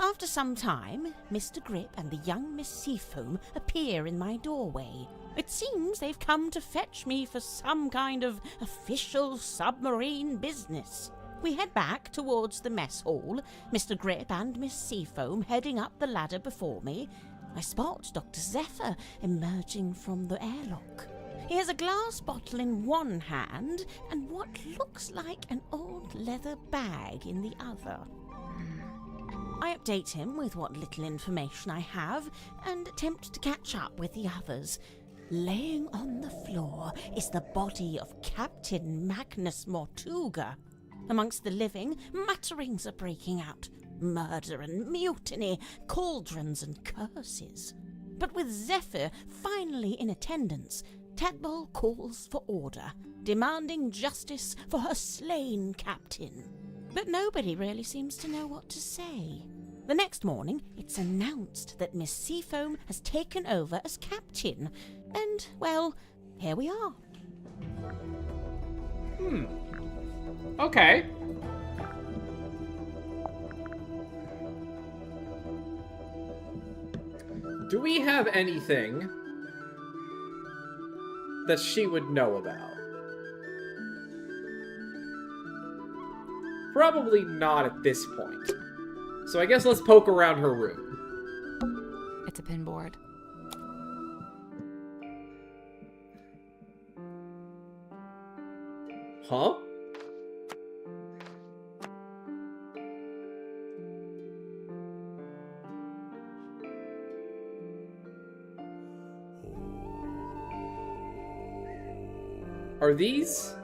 After some time, Mr. Grip and the young Miss Seafoam appear in my doorway. It seems they've come to fetch me for some kind of official submarine business. We head back towards the mess hall, Mr. Grip and Miss Seafoam heading up the ladder before me. I spot Dr. Zephyr emerging from the airlock. He has a glass bottle in one hand and what looks like an old leather bag in the other. I update him with what little information I have and attempt to catch up with the others. Laying on the floor is the body of Captain Magnus Mortuga. Amongst the living, mutterings are breaking out. Murder and mutiny, cauldrons and curses. But with Zephyr finally in attendance, Tadpole calls for order, demanding justice for her slain captain. But nobody really seems to know what to say. The next morning, it's announced that Miss Seafoam has taken over as captain. And, well, here we are. Okay. Do we have anything that she would know about? Probably not at this point. So I guess let's poke around her room. It's a pinboard. Huh? Are these?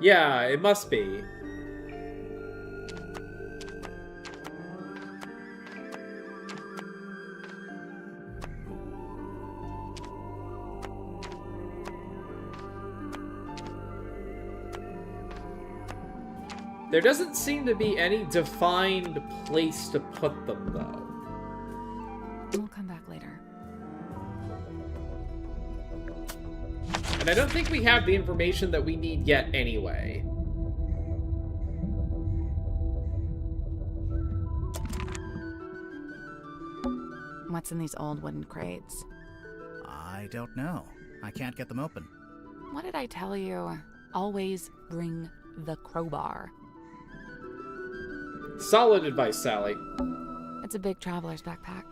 Yeah, it must be. There doesn't seem to be any defined place to put them, though. We'll come back later. And I don't think we have the information that we need yet anyway. What's in these old wooden crates? I don't know. I can't get them open. What did I tell you? Always bring the crowbar. Solid advice, Sally. It's a big traveler's backpack.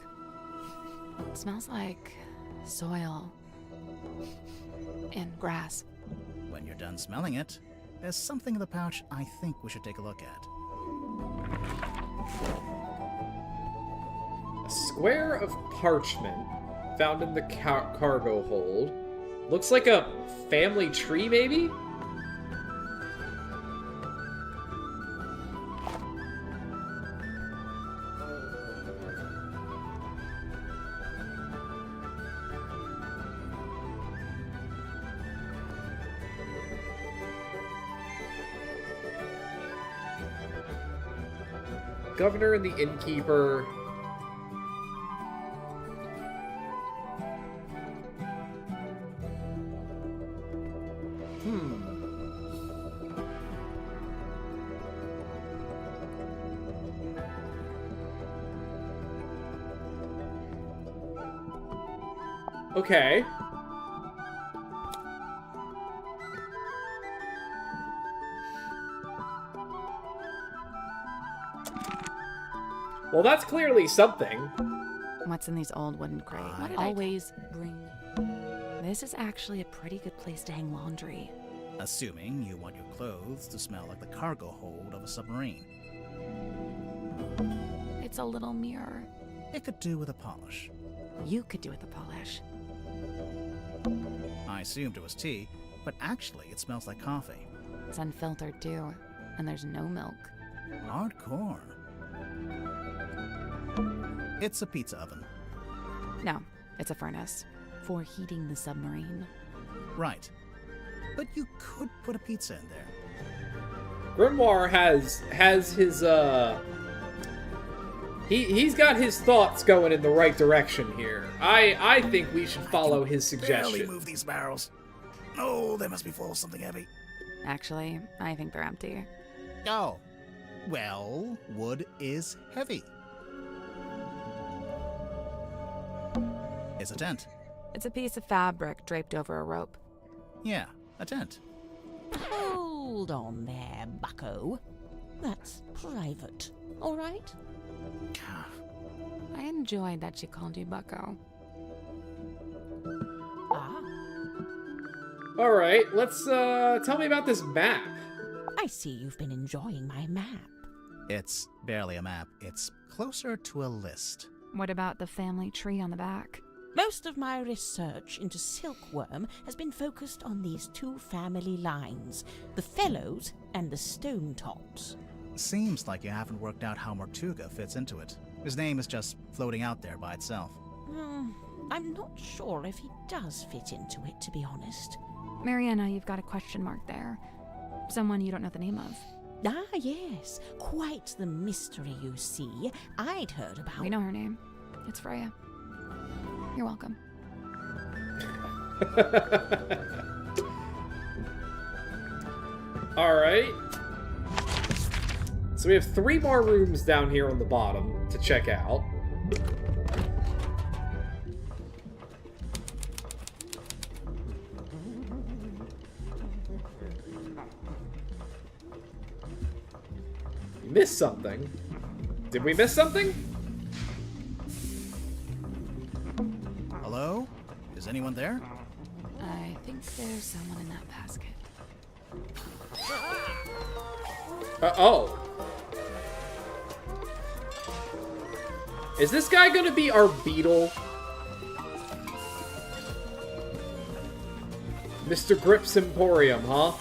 It smells like soil and grass. When you're done smelling it, there's something in the pouch I think we should take a look at. A square of parchment found in the cargo hold. Looks like a family tree, maybe? Governor and the innkeeper. Okay. Well, that's clearly something. What's in these old wooden crates? What did Always bring... This is actually a pretty good place to hang laundry. Assuming you want your clothes to smell like the cargo hold of a submarine. It's a little mirror. It could do with a polish. You could do with a polish. I assumed it was tea, but actually it smells like coffee. It's unfiltered too, and there's no milk. Hardcore. It's a pizza oven. No, it's a furnace for heating the submarine. Right. But you could put a pizza in there. Grimoire has his he's got his thoughts going in the right direction here. I think we should follow his suggestion. Barely move these barrels. Oh, they must be full of something heavy. Actually, I think they're empty. Oh. Well, wood is heavy. It's a tent. It's a piece of fabric draped over a rope. Yeah, a tent. Hold on there, bucko. That's private, all right? I enjoyed that she called you Bucko. Ah, All right, let's tell me about this map. I see you've been enjoying my map. It's barely a map. It's closer to a list. What about the family tree on the back? Most of my research into silkworm has been focused on these two family lines, the Fellows and the Stone Tops. Seems like you haven't worked out how Mortuga fits into it. His name is just floating out there by itself. I'm not sure if he does fit into it, to be honest. Mariana, you've got a question mark there. Someone you don't know the name of. Ah, yes. Quite the mystery, you see. I'd heard about... We know her name. It's Freya. You're welcome. Alright. So we have 3 more rooms down here on the bottom to check out. We missed something. Did we miss something? Hello? Is anyone there? I think there's someone in that basket. Oh. Is this guy gonna be our beetle? Mr. Grip's Emporium, huh?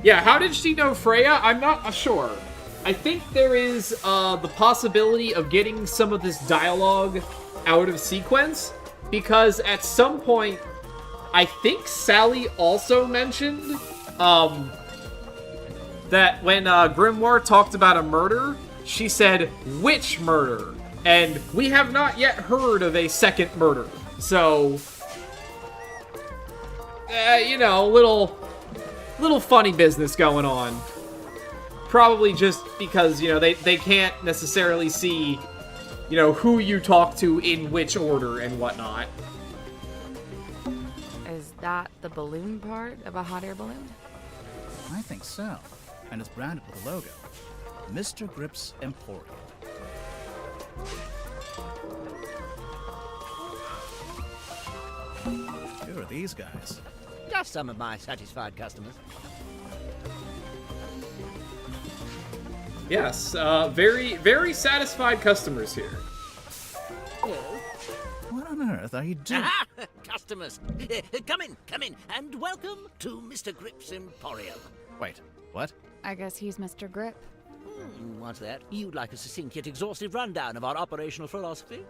Yeah, how did she know Freya? I'm not sure. I think there is the possibility of getting some of this dialogue out of sequence, because at some point, I think Sally also mentioned that when Grimoire talked about a murder, she said, "Which murder?" And we have not yet heard of a second murder. So, you know, little funny business going on. Probably just because, you know, they can't necessarily see, you know, who you talk to in which order and whatnot. Is that the balloon part of a hot air balloon? I think so. And it's branded with a logo. Mr. Grip's Emporium. Who are these guys? Just some of my satisfied customers. Yes, very, very satisfied customers here. What on earth are you doing? Aha! Customers! Come in, and welcome to Mr. Grip's Emporium. Wait, what? I guess he's Mr. Grip. What's that? You'd like a succinct yet exhaustive rundown of our operational philosophy?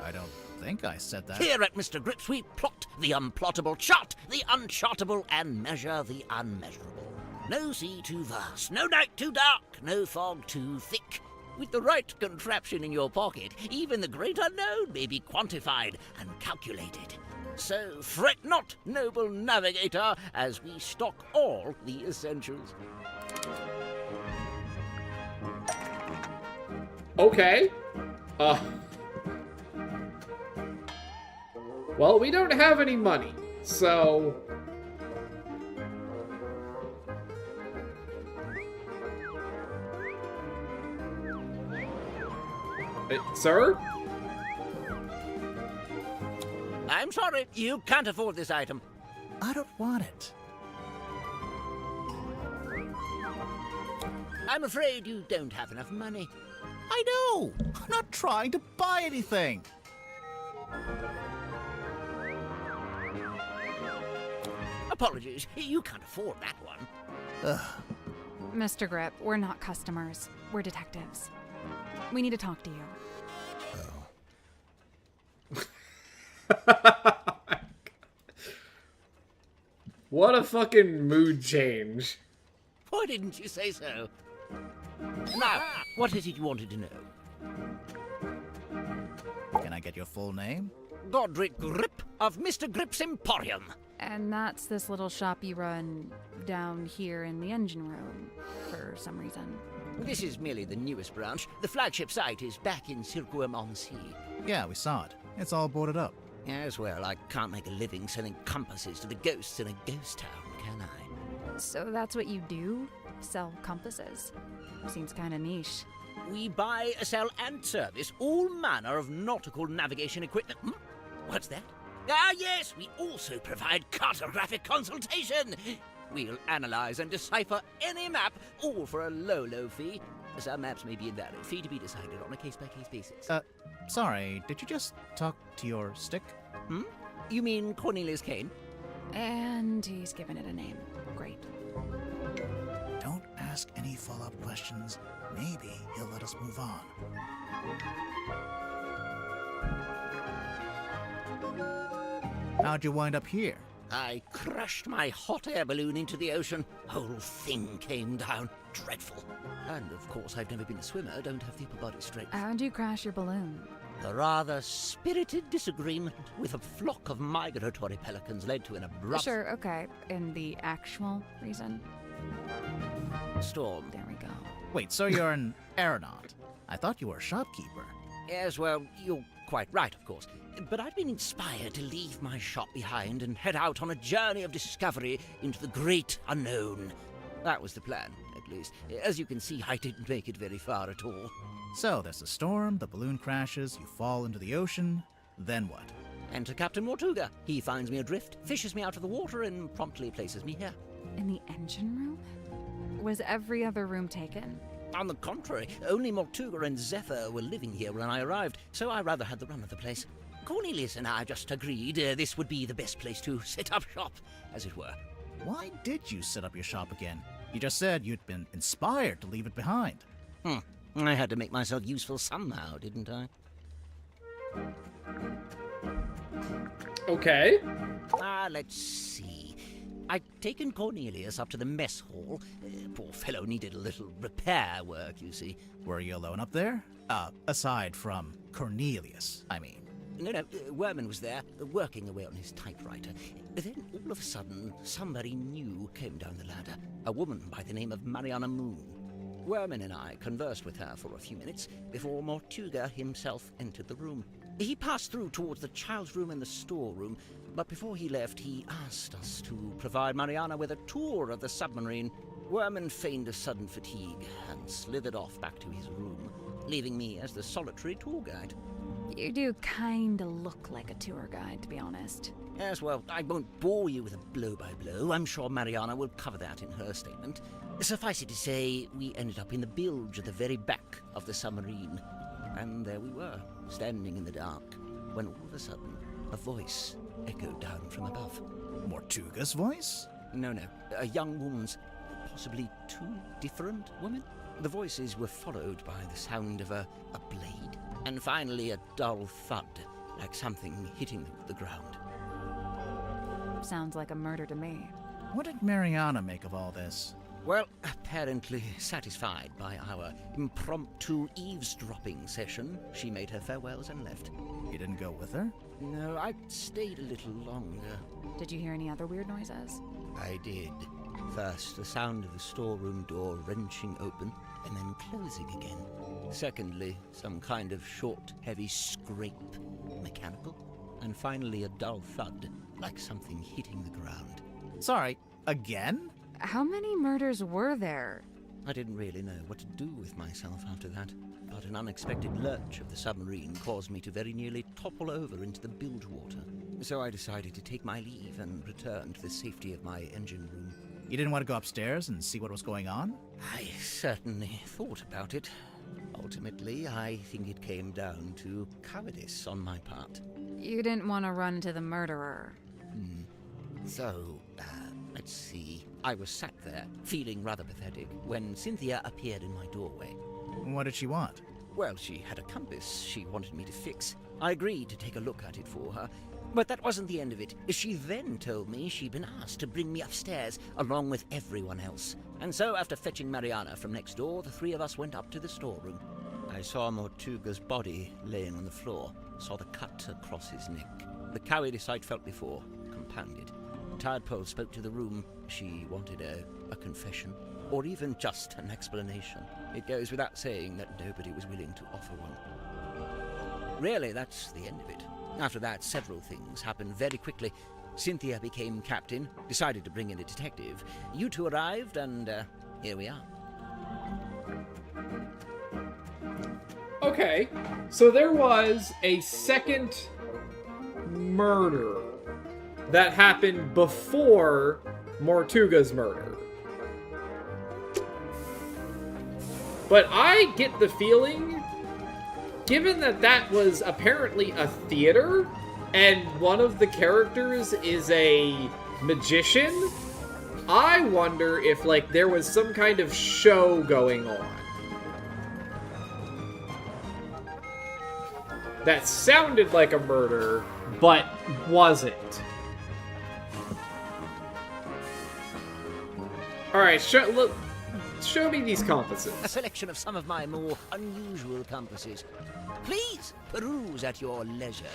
I don't think I said that. Here at Mr. Grips, we plot the unplottable, chart the unchartable, and measure the unmeasurable. No sea too vast, no night too dark, no fog too thick. With the right contraption in your pocket, even the great unknown may be quantified and calculated. So fret not, noble navigator, as we stock all the essentials. Okay. Well, we don't have any money, so... Sir? I'm sorry, you can't afford this item. I don't want it. I'm afraid you don't have enough money. I know! I'm not trying to buy anything! Apologies, you can't afford that one. Ugh. Mr. Grip, we're not customers. We're detectives. We need to talk to you. What a fucking mood change. Why didn't you say so? Now, what is it you wanted to know? Can I get your full name? Godric Grip of Mr. Grip's Emporium. And that's this little shop you run down here in the engine room, for some reason. This is merely the newest branch. The flagship site is back in Circuum-on-Sea. Yeah, we saw it. It's all boarded up. As well, I can't make a living selling compasses to the ghosts in a ghost town, can I? So that's what you do? Sell compasses? Seems kind of niche. We buy, sell, and service all manner of nautical navigation equipment. What's that? Ah, yes, we also provide cartographic consultation. We'll analyze and decipher any map, all for a low, low fee. Some maps may be invalid, fee to be decided on a case-by-case basis. Sorry, did you just talk to your stick? You mean Cornelius Kane? And he's given it a name. Great. Don't ask ask any follow-up questions, maybe he'll let us move on. How'd you wind up here? I crashed my hot air balloon into the ocean. Whole thing came down. Dreadful. And of course, I've never been a swimmer, don't have the upper body strength. How'd you crash your balloon? A rather spirited disagreement with a flock of migratory pelicans led to an abrupt Sure, okay. And the actual reason? storm. There we go. Wait, so you're an aeronaut? I thought you were a shopkeeper. Yes, well, you're quite right, of course. But I'd been inspired to leave my shop behind and head out on a journey of discovery into the great unknown. That was the plan, at least. As you can see, I didn't make it very far at all. So there's a storm, the balloon crashes, you fall into the ocean, then what? Enter Captain Mortuga. He finds me adrift, fishes me out of the water, and promptly places me here. In the engine room? Was every other room taken? On the contrary, only Mortuga and Zephyr were living here when I arrived, so I rather had the run of the place. Cornelius and I just agreed this would be the best place to set up shop, as it were. Why did you set up your shop again? You just said you'd been inspired to leave it behind. I had to make myself useful somehow, didn't I? Okay. Let's see. I'd taken Cornelius up to the mess hall. Poor fellow needed a little repair work, you see. Were you alone up there? Aside from Cornelius, I mean. No, Werman was there, working away on his typewriter. Then, all of a sudden, somebody new came down the ladder. A woman by the name of Mariana Moon. Werman and I conversed with her for a few minutes before Mortuga himself entered the room. He passed through towards the child's room and the storeroom, but before he left, he asked us to provide Mariana with a tour of the submarine. Werman feigned a sudden fatigue and slithered off back to his room, leaving me as the solitary tour guide. You do kinda look like a tour guide, to be honest. Yes, well, I won't bore you with a blow-by-blow. I'm sure Mariana will cover that in her statement. Suffice it to say, we ended up in the bilge at the very back of the submarine. And there we were, standing in the dark, when all of a sudden, a voice echoed down from above. Mortuga's voice? No, a young woman's, possibly two different women. The voices were followed by the sound of a blade, and finally a dull thud, like something hitting the ground. Sounds like a murder to me. What did Mariana make of all this? Well, apparently satisfied by our impromptu eavesdropping session, she made her farewells and left. You didn't go with her? No, I stayed a little longer. Did you hear any other weird noises? I did. First, the sound of the storeroom door wrenching open and then closing again. Secondly, some kind of short, heavy scrape, mechanical. And finally, a dull thud, like something hitting the ground. Sorry, again? How many murders were there? I didn't really know what to do with myself after that, but an unexpected lurch of the submarine caused me to very nearly topple over into the bilge water. So I decided to take my leave and return to the safety of my engine room. You didn't want to go upstairs and see what was going on? I certainly thought about it. Ultimately, I think it came down to cowardice on my part. You didn't want to run to the murderer. So, let's see. I was sat there, feeling rather pathetic, when Cynthia appeared in my doorway. What did she want? Well, she had a compass she wanted me to fix. I agreed to take a look at it for her. But that wasn't the end of it. She then told me she'd been asked to bring me upstairs, along with everyone else. And so, after fetching Mariana from next door, the three of us went up to the storeroom. I saw Mortuga's body laying on the floor, saw the cut across his neck. The cowardice I'd felt before, compounded. Tadpole spoke to the room. She wanted a confession, or even just an explanation. It goes without saying that nobody was willing to offer one. Really, that's the end of it. After that, several things happened very quickly. Cynthia became captain, decided to bring in a detective. You two arrived, and here we are. Okay, so there was a second murder that happened before Mortuga's murder. But I get the feeling, given that that was apparently a theater, and one of the characters is a magician, I wonder if, like, there was some kind of show going on that sounded like a murder, but wasn't. Alright, show me these compasses. A selection of some of my more unusual compasses. Please peruse at your leisure.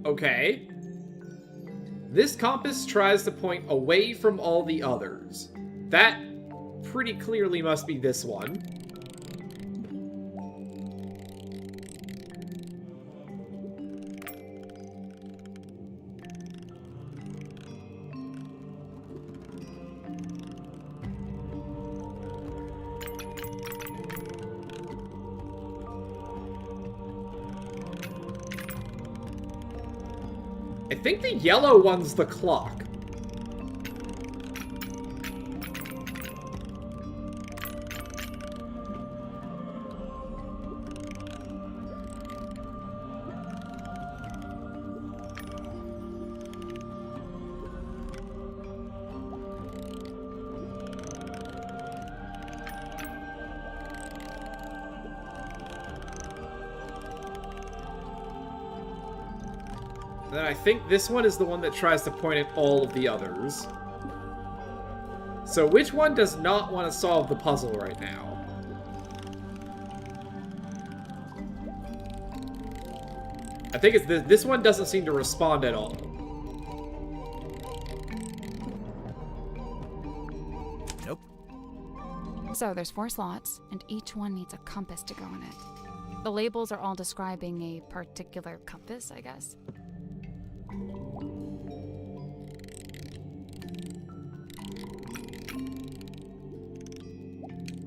Okay. This compass tries to point away from all the others. That pretty clearly must be this one. I think the yellow one's the clock. Then I think this one is the one that tries to point at all of the others. So which one does not want to solve the puzzle right now? I think it's this one doesn't seem to respond at all. Nope. So there's 4 slots, and each one needs a compass to go in it. The labels are all describing a particular compass, I guess.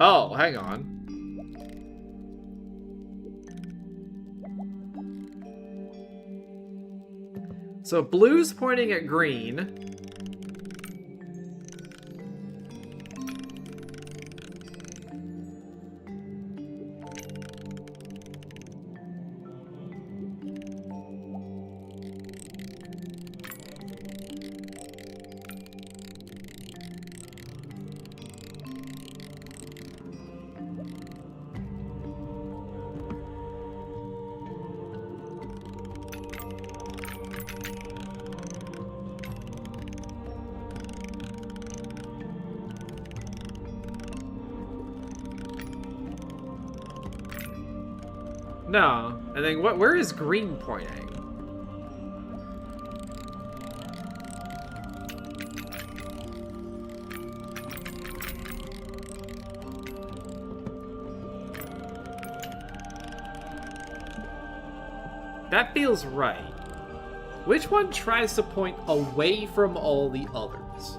Oh, hang on. So blue's pointing at green. No. And then where is green pointing? That feels right. Which one tries to point away from all the others?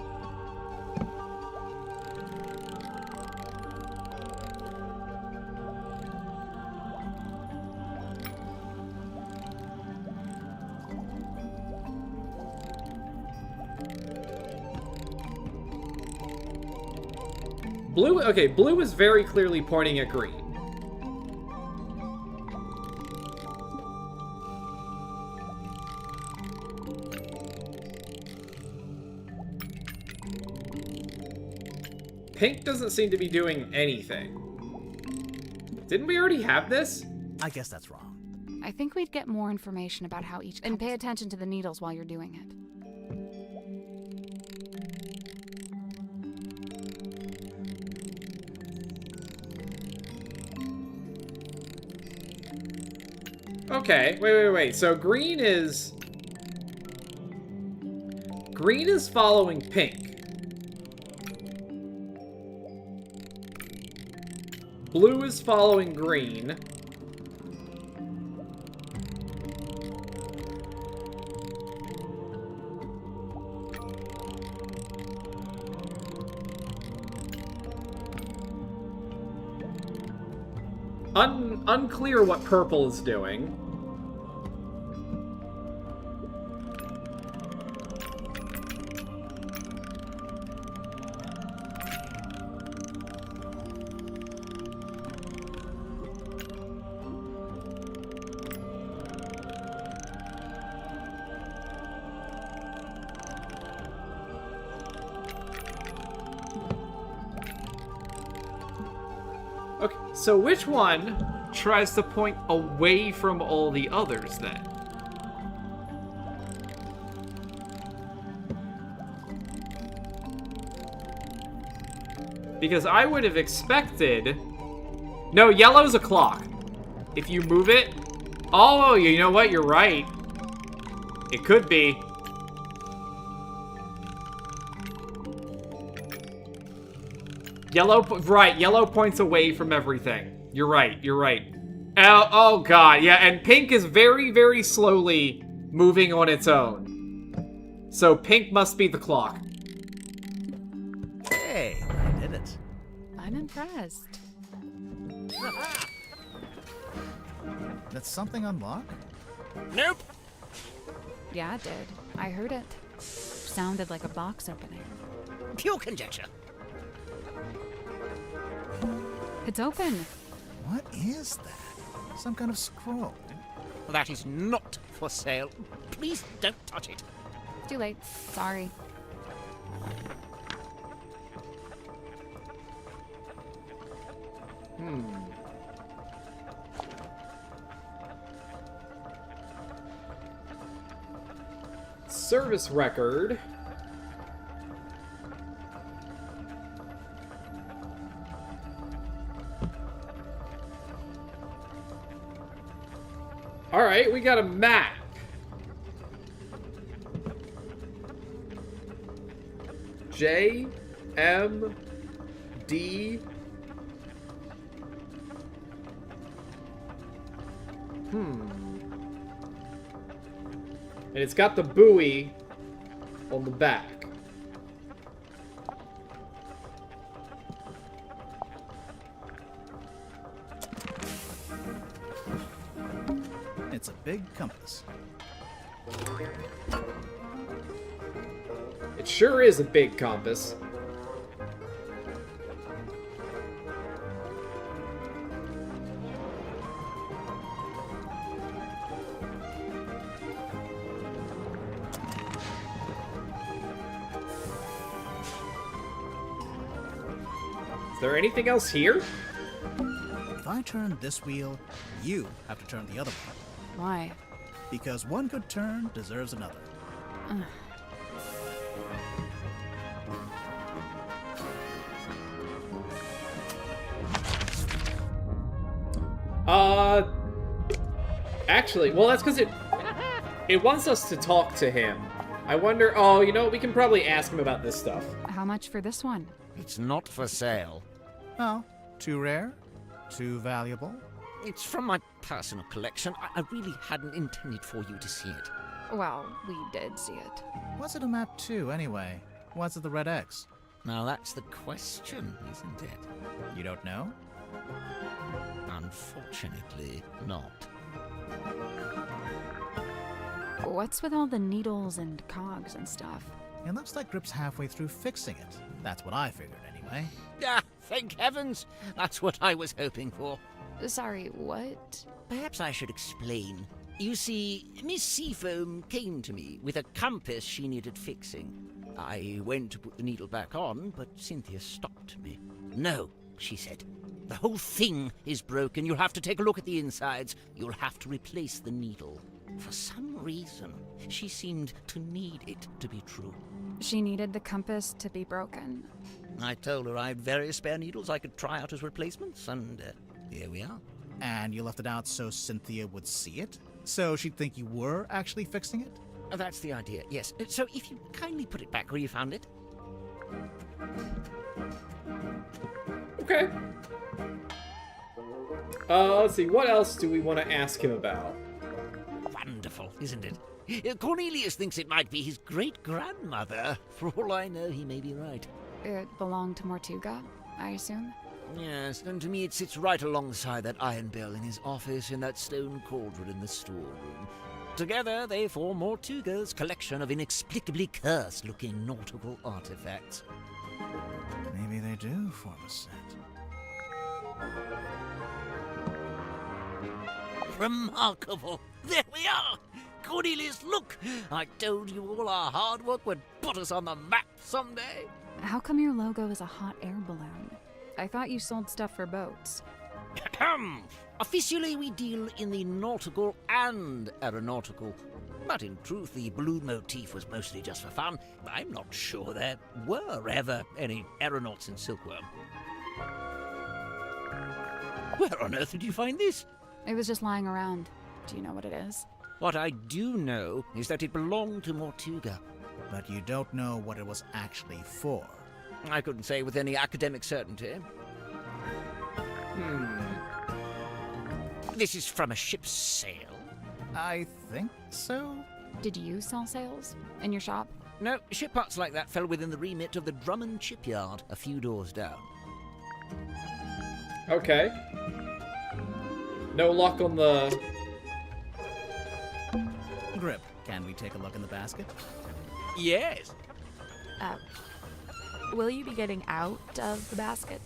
Blue, okay, blue is very clearly pointing at green. Pink doesn't seem to be doing anything. Didn't we already have this? I guess that's wrong. I think we'd get more information about how each... And pay attention to the needles while you're doing it. Okay, wait. So green is following pink. Blue is following green. Unclear what purple is doing. Okay, so which one tries to point away from all the others, then? Because I would have expected... No, yellow's a clock. If you move it... Oh, you know what? You're right. It could be. Yellow... Right, yellow points away from everything. You're right, you're right. Oh, god, yeah, and pink is very, very slowly moving on its own. So pink must be the clock. Hey, I did it. I'm impressed. Did something unlock? Nope. Yeah, it did. I heard it. Sounded like a box opening. Pure conjecture. It's open. What is that? Some kind of scroll? That is not for sale. Please don't touch it. Too late. Sorry. Service record. Alright, we got a map. J, M, D. And it's got the buoy on the back. It's a big compass. It sure is a big compass. Is there anything else here? If I turn this wheel, you have to turn the other one. Why? Because one good turn deserves another. Actually, well, that's because it wants us to talk to him. I wonder, oh, you know, we can probably ask him about this stuff. How much for this one? It's not for sale. Oh, too rare? Too valuable? It's from my personal collection. I really hadn't intended for you to see it. Well, we did see it. What's it a map to, anyway? What's at the red X? Now that's the question, isn't it? You don't know? Unfortunately, not. What's with all the needles and cogs and stuff? It looks like Grip's halfway through fixing it. That's what I figured, anyway. Ah, thank heavens! That's what I was hoping for. Sorry, what? Perhaps I should explain. You see, Miss Seafoam came to me with a compass she needed fixing. I went to put the needle back on, but Cynthia stopped me. No, she said. The whole thing is broken. You'll have to take a look at the insides. You'll have to replace the needle. For some reason, she seemed to need it to be true. She needed the compass to be broken. I told her I had various spare needles I could try out as replacements, and here we are. And you left it out so Cynthia would see it? So she'd think you were actually fixing it? That's the idea, yes. So if you kindly put it back where you found it. Okay. Let's see, what else do we want to ask him about? Wonderful, isn't it? Cornelius thinks it might be his great-grandmother. For all I know, he may be right. It belonged to Mortuga, I assume? Yes, and to me it sits right alongside that iron bell in his office and that stone cauldron in the storeroom. Together, they form Mortuga's collection of inexplicably cursed-looking nautical artifacts. Maybe they do form a set. Remarkable! There we are! Cornelius, look! I told you all our hard work would put us on the map someday. How come your logo is a hot air balloon? I thought you sold stuff for boats. Officially, we deal in the nautical and aeronautical. But in truth, the balloon motif was mostly just for fun. I'm not sure there were ever any aeronauts in Silkworm. Where on earth did you find this? It was just lying around. Do you know what it is? What I do know is that it belonged to Mortuga. But you don't know what it was actually for. I couldn't say with any academic certainty. This is from a ship's sail. I think so? Did you sell sails in your shop? No, ship parts like that fell within the remit of the Drummond shipyard, a few doors down. Okay. No luck on the... Grip, can we take a look in the basket? Yes. Will you be getting out of the basket?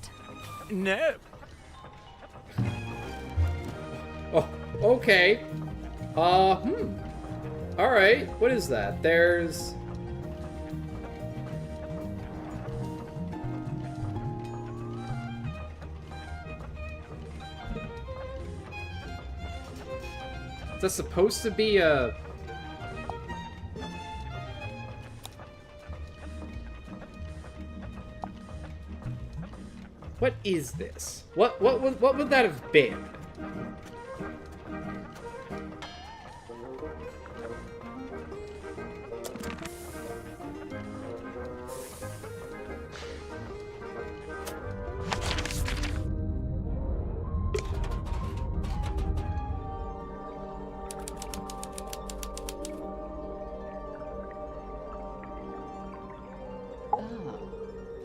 No. Oh, okay. Alright, what is that? There's... Is that supposed to be a... What is this? What would that have been?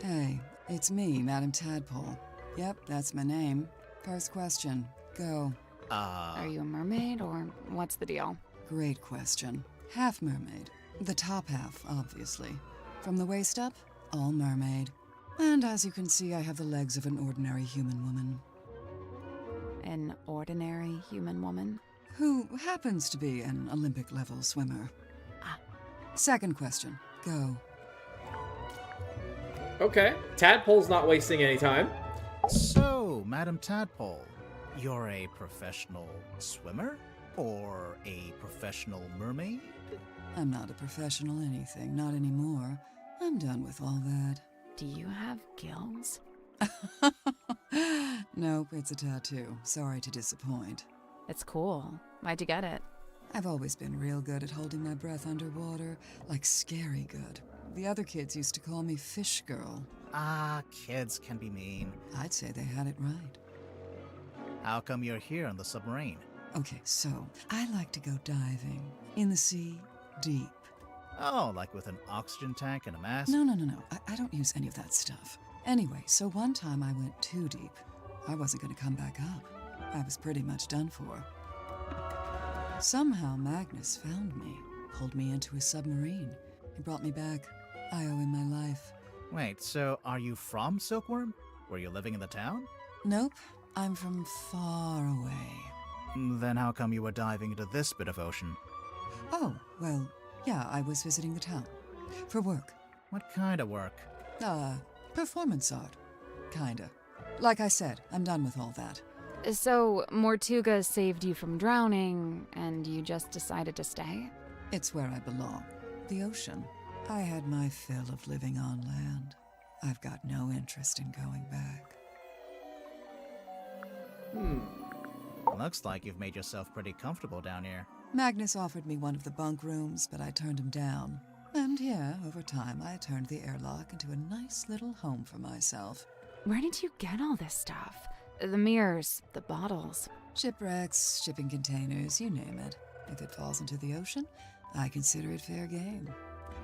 Hey, it's me, Madam Tadpole. Yep, that's my name. First question. Go. Are you a mermaid, or what's the deal? Great question. Half mermaid. The top half, obviously. From the waist up, all mermaid. And as you can see, I have the legs of an ordinary human woman. An ordinary human woman? Who happens to be an Olympic-level swimmer. Second question. Go. Okay. Tadpole's not wasting any time. So, Madam Tadpole, you're a professional swimmer? Or a professional mermaid? I'm not a professional anything, not anymore. I'm done with all that. Do you have gills? Nope, it's a tattoo. Sorry to disappoint. It's cool. Why'd you get it? I've always been real good at holding my breath underwater, like scary good. The other kids used to call me Fish Girl. Kids can be mean. I'd say they had it right. How come you're here on the submarine? Okay, so I like to go diving. In the sea, deep. Oh, like with an oxygen tank and a mask? No. I don't use any of that stuff. Anyway, so one time I went too deep. I wasn't going to come back up. I was pretty much done for. Somehow Magnus found me, pulled me into his submarine. He brought me back. I owe him my life. Wait, so are you from Silkworm? Were you living in the town? Nope, I'm from far away. Then how come you were diving into this bit of ocean? Oh, well, yeah, I was visiting the town. For work. What kind of work? Performance art. Kinda. Like I said, I'm done with all that. So, Mortuga saved you from drowning, and you just decided to stay? It's where I belong. The ocean. I had my fill of living on land. I've got no interest in going back. Looks like you've made yourself pretty comfortable down here. Magnus offered me one of the bunk rooms, but I turned him down. And yeah, over time I turned the airlock into a nice little home for myself. Where did you get all this stuff? The mirrors, the bottles. Shipwrecks, shipping containers, you name it. If it falls into the ocean, I consider it fair game.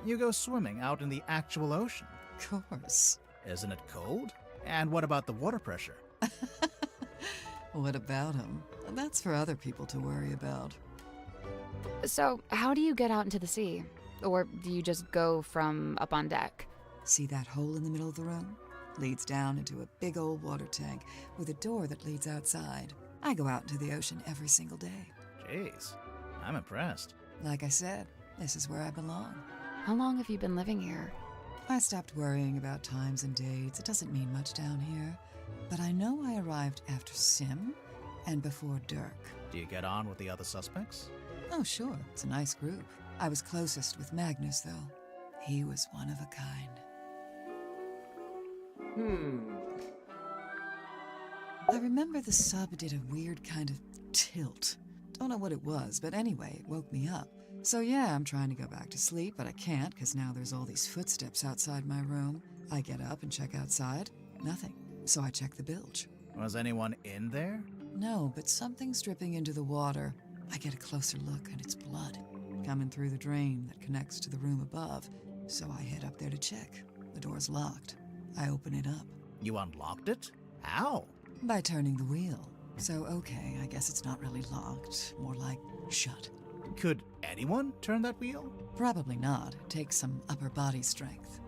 You go swimming out in the actual ocean? Of course. Isn't it cold? And what about the water pressure? What about him? That's for other people to worry about. So, how do you get out into the sea? Or do you just go from up on deck? See that hole in the middle of the room? Leads down into a big old water tank with a door that leads outside. I go out into the ocean every single day. Jeez, I'm impressed. Like I said, this is where I belong. How long have you been living here? I stopped worrying about times and dates. It doesn't mean much down here. But I know I arrived after Sim and before Dirk. Do you get on with the other suspects? Oh, sure. It's a nice group. I was closest with Magnus, though. He was one of a kind. I remember the sub did a weird kind of tilt. Don't know what it was, but anyway, it woke me up. So yeah, I'm trying to go back to sleep, but I can't because now there's all these footsteps outside my room. I get up and check outside. Nothing. So I check the bilge. Was anyone in there? No, but something's dripping into the water. I get a closer look and it's blood coming through the drain that connects to the room above. So I head up there to check. The door's locked. I open it up. You unlocked it? How? By turning the wheel. So okay, I guess it's not really locked. More like shut. Could anyone turn that wheel? Probably not. It takes some upper body strength.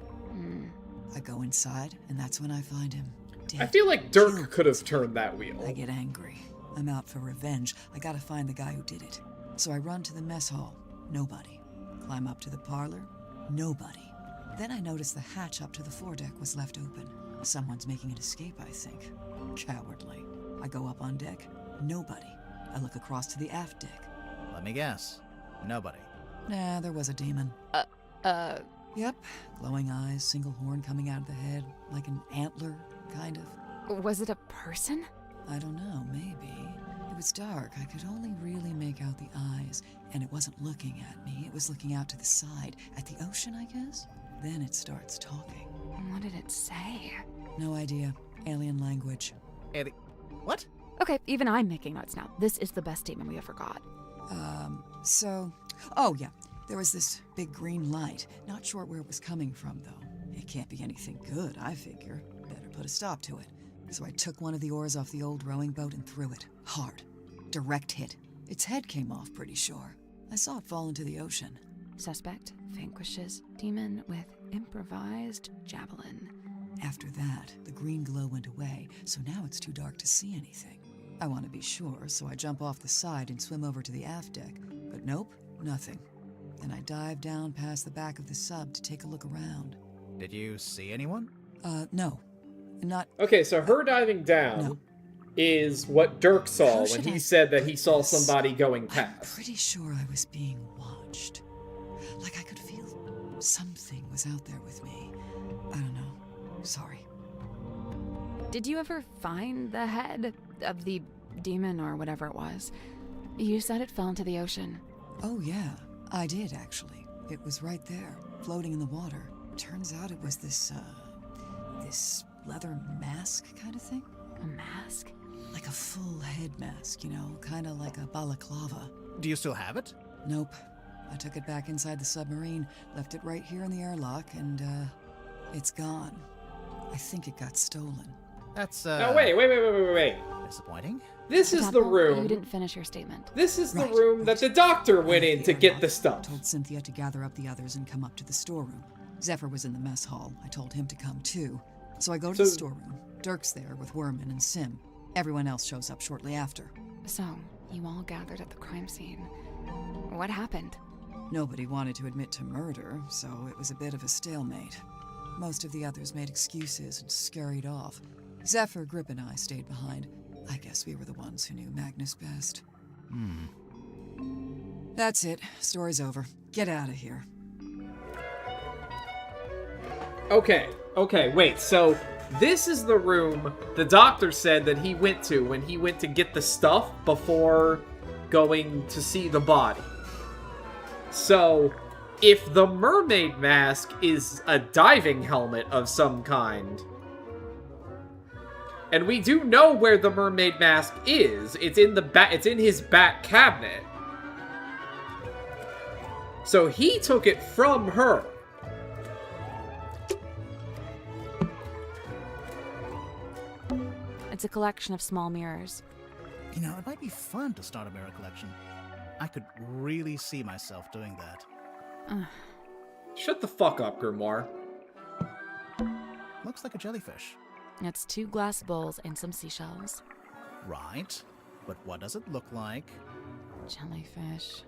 I go inside, and that's when I find him. Dead. I feel like Dirk could have turned that wheel. I get angry. I'm out for revenge. I gotta find the guy who did it. So I run to the mess hall. Nobody. Climb up to the parlor. Nobody. Then I notice the hatch up to the foredeck was left open. Someone's making an escape, I think. Cowardly. I go up on deck. Nobody. I look across to the aft deck. Let me guess. Nobody. Nah, there was a demon. Yep. Glowing eyes, single horn coming out of the head, like an antler, kind of. Was it a person? I don't know, maybe. It was dark. I could only really make out the eyes, and it wasn't looking at me. It was looking out to the side, at the ocean, I guess. Then it starts talking. What did it say? No idea. Alien language. What? Okay, even I'm making notes now. This is the best statement we ever got. Oh yeah, there was this big green light. Not sure where it was coming from, though. It can't be anything good, I figure. Better put a stop to it. So I took one of the oars off the old rowing boat and threw it. Hard. Direct hit. Its head came off, pretty sure. I saw it fall into the ocean. Suspect vanquishes demon with improvised javelin. After that, the green glow went away, so now it's too dark to see anything. I want to be sure, so I jump off the side and swim over to the aft deck. But nope, nothing. Then I dive down past the back of the sub to take a look around. Did you see anyone? No. Not... Okay, so her diving down is what Dirk saw when he said that he saw somebody going past. I'm pretty sure I was being watched. Like I could feel something was out there with me. I don't know. Sorry. Did you ever find the head of the demon or whatever it was? You said it fell into the ocean. Oh yeah, I did actually. It was right there, floating in the water. Turns out it was this leather mask kind of thing. A mask? Like a full head mask, you know, kind of like a balaclava. Do you still have it? Nope. I took it back inside the submarine, left it right here in the airlock, and it's gone. I think it got stolen. That's, No, wait. disappointing. This is the room. You didn't finish your statement. This is the room that the doctor went in to get the stuff. I told Cynthia to gather up the others and come up to the storeroom. Zephyr was in the mess hall. I told him to come too. So I go to the storeroom. Dirk's there with Werman and Sim. Everyone else shows up shortly after. So, you all gathered at the crime scene. What happened? Nobody wanted to admit to murder, so it was a bit of a stalemate. Most of the others made excuses and scurried off. Zephyr, Grip, and I stayed behind. I guess we were the ones who knew Magnus best. That's it. Story's over. Get out of here. Okay, wait, so this is the room the doctor said that he went to when he went to get the stuff before going to see the body. So, if the mermaid mask is a diving helmet of some kind, and we do know where the mermaid mask is, it's in his back cabinet. So he took it from her. It's a collection of small mirrors. You know, it might be fun to start a mirror collection. I could really see myself doing that. Shut the fuck up, Grimoire. Looks like a jellyfish. It's 2 glass bowls and some seashells. Right. But what does it look like? Jellyfish.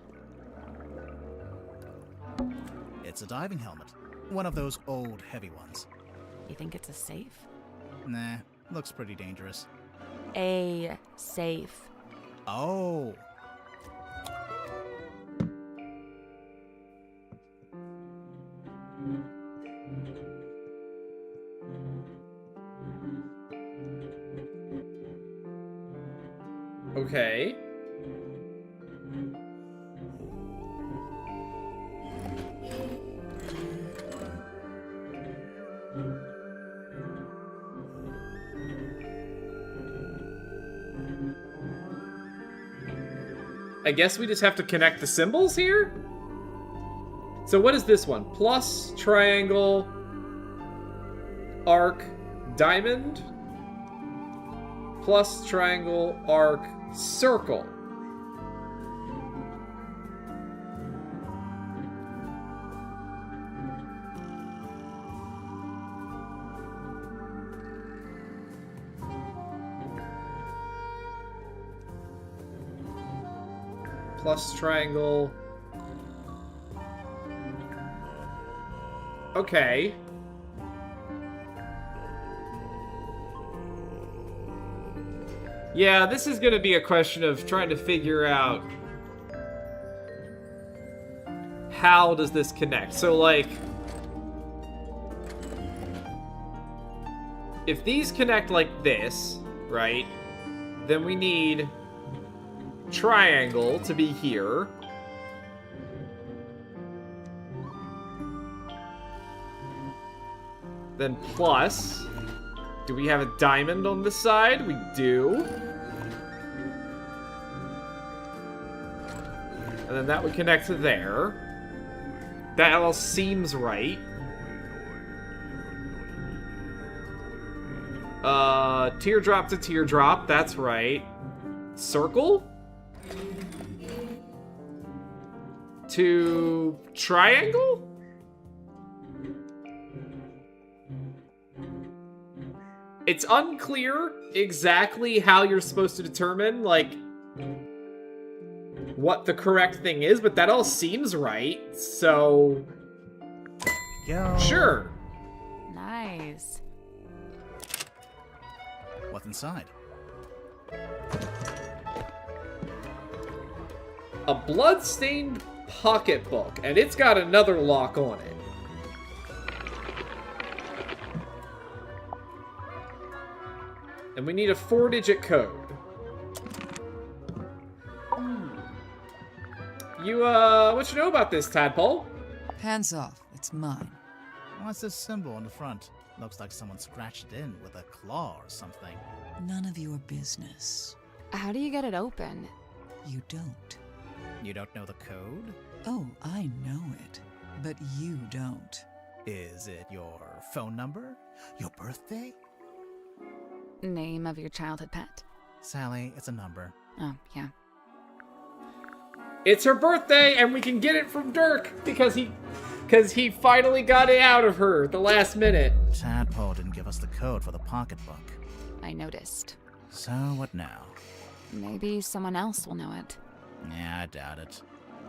It's a diving helmet. One of those old, heavy ones. You think it's a safe? Nah, looks pretty dangerous. A safe. Oh. Okay. I guess we just have to connect the symbols here? So what is this one? Plus, triangle, arc, diamond. Plus, triangle, arc, circle. Plus triangle. Okay. Yeah, this is gonna be a question of trying to figure out how does this connect. So, like, if these connect like this, right, then we need triangle to be here. Then plus. Do we have a diamond on this side? We do. And then that would connect to there. That all seems right. Teardrop to teardrop, that's right. Circle? To triangle? It's unclear exactly how you're supposed to determine, like, what the correct thing is, but that all seems right, so... Yo. Sure. Nice. What's inside? A blood-stained pocketbook, and it's got another lock on it. And we need a 4-digit code. You, what you know about this, Tadpole? Hands off. It's mine. What's this symbol on the front? Looks like someone scratched it in with a claw or something. None of your business. How do you get it open? You don't. You don't know the code? Oh, I know it. But you don't. Is it your phone number? Your birthday? Name of your childhood pet? Sally, it's a number. Oh, yeah. It's her birthday, and we can get it from Dirk, because he finally got it out of her at the last minute. Tadpole didn't give us the code for the pocketbook. I noticed. So what now? Maybe someone else will know it. Yeah, I doubt it.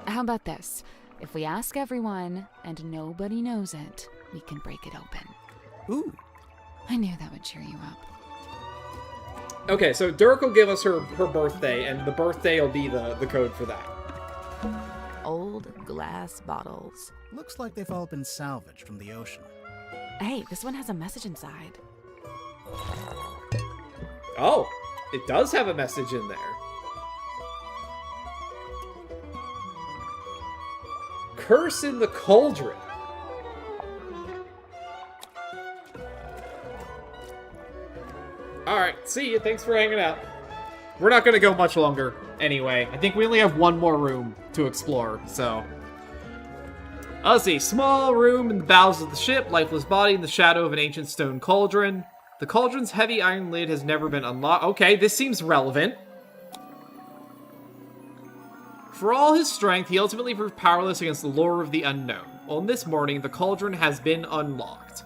How about this? If we ask everyone, and nobody knows it, we can break it open. Ooh. I knew that would cheer you up. Okay, so Dirk will give us her birthday, and the birthday will be the code for that. Old glass bottles. Looks like they've all been salvaged from the ocean. Hey, this one has a message inside. Oh, it does have a message in there. Curse in the cauldron. Alright, see you. Thanks for hanging out. We're not going to go much longer anyway. I think we only have one more room to explore, so... Let's see. Small room in the bowels of the ship, lifeless body in the shadow of an ancient stone cauldron. The cauldron's heavy iron lid has never been unlocked. Okay, this seems relevant. For all his strength, he ultimately proved powerless against the lure of the unknown. On this morning, the cauldron has been unlocked.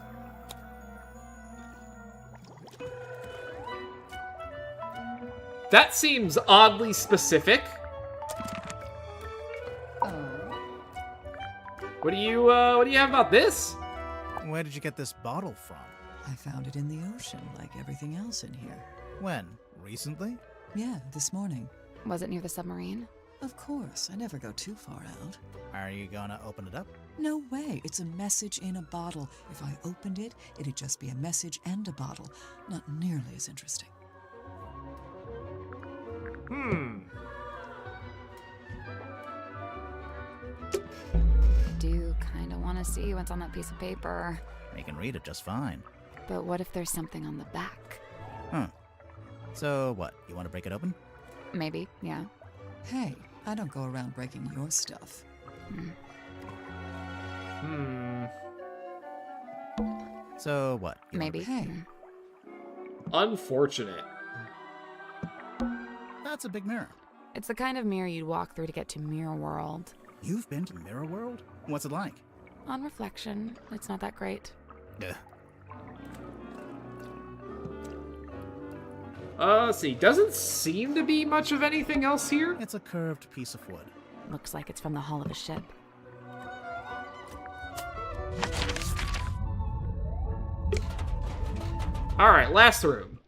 That seems oddly specific. What do you have about this? Where did you get this bottle from? I found it in the ocean, like everything else in here. When? Recently? Yeah, this morning. Was it near the submarine? Of course, I never go too far out. Are you gonna open it up? No way, it's a message in a bottle. If I opened it, it'd just be a message and a bottle. Not nearly as interesting. Do kind of want to see what's on that piece of paper. You can read it just fine. But what if there's something on the back? So what, you want to break it open? Maybe, yeah. Hey, I don't go around breaking your stuff. So what? Maybe. Hey. Unfortunate. That's a big mirror. It's the kind of mirror you'd walk through to get to Mirror World. You've been to Mirror World? What's it like? On reflection, it's not that great. Let's see. Doesn't seem to be much of anything else here. It's a curved piece of wood. Looks like it's from the hull of a ship. Alright, last room.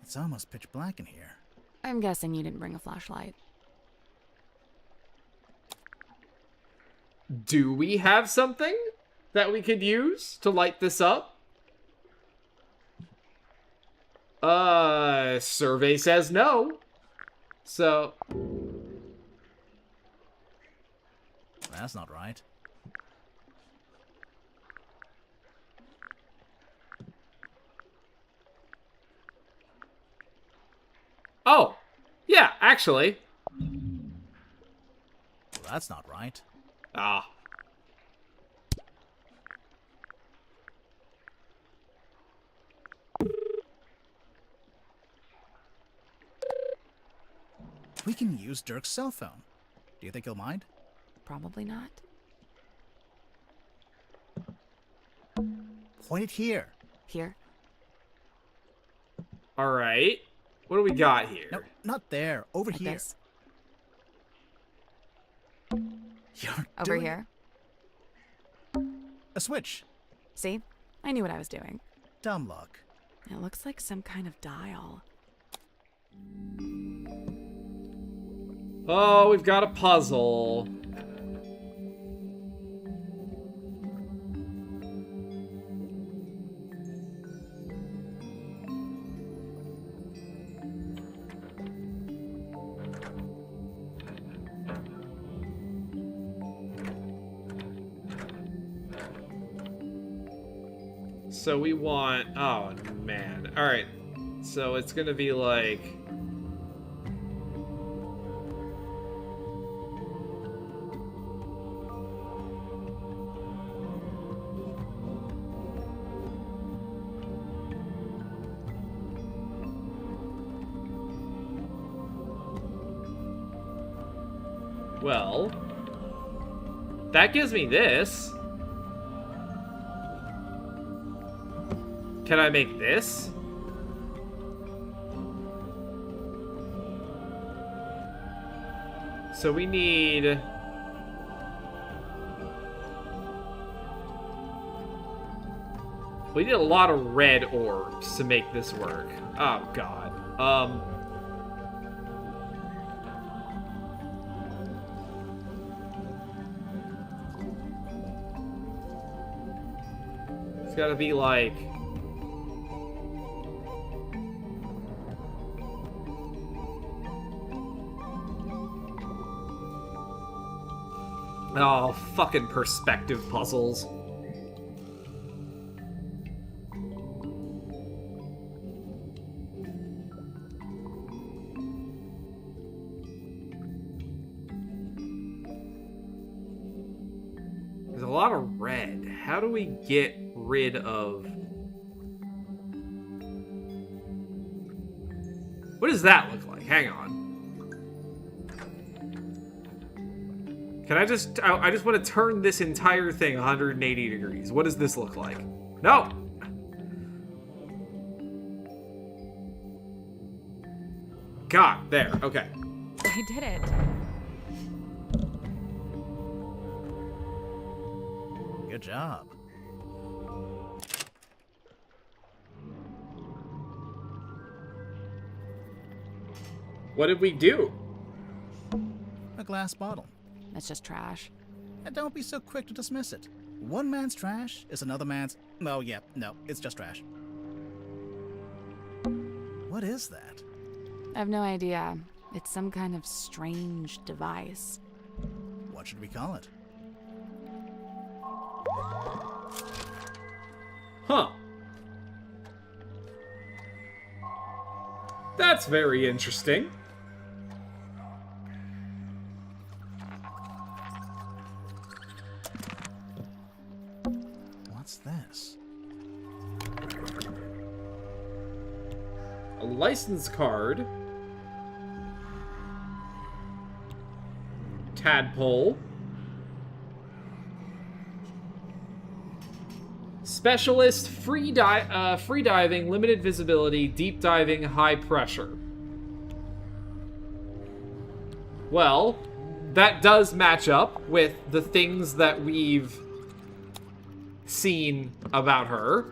It's almost pitch black in here. I'm guessing you didn't bring a flashlight. Do we have something that we could use to light this up? Survey says no. So... That's not right. Oh, yeah, actually. That's not right. Ah. We can use Dirk's cell phone. Do you think he'll mind? Probably not. Point it here. Here? Alright. What do we got here? No, not there. Over Like here. this? You're Over doing here? a switch. See? I knew what I was doing. Dumb luck. It looks like some kind of dial. Oh, we've got a puzzle. So we want... Oh, man. Alright. So it's gonna be like... Well... That gives me this. Can I make this? So we need... We need a lot of red orbs to make this work. Oh, God. It's gotta be like... Oh, fucking perspective puzzles. There's a lot of red. How do we get rid of... What does that look like? Hang on. Can I just... I just want to turn this entire thing 180 degrees. What does this look like? No! God, there. Okay. I did it. Good job. What did we do? A glass bottle. It's just trash. And don't be so quick to dismiss it. One man's trash is another man's... Oh, yeah, no, it's just trash. What is that? I have no idea. It's some kind of strange device. What should we call it? Huh. That's very interesting. What's this? A license card. Tadpole. Specialist, free diving, limited visibility, deep diving, high pressure. Well, that does match up with the things that we've seen about her.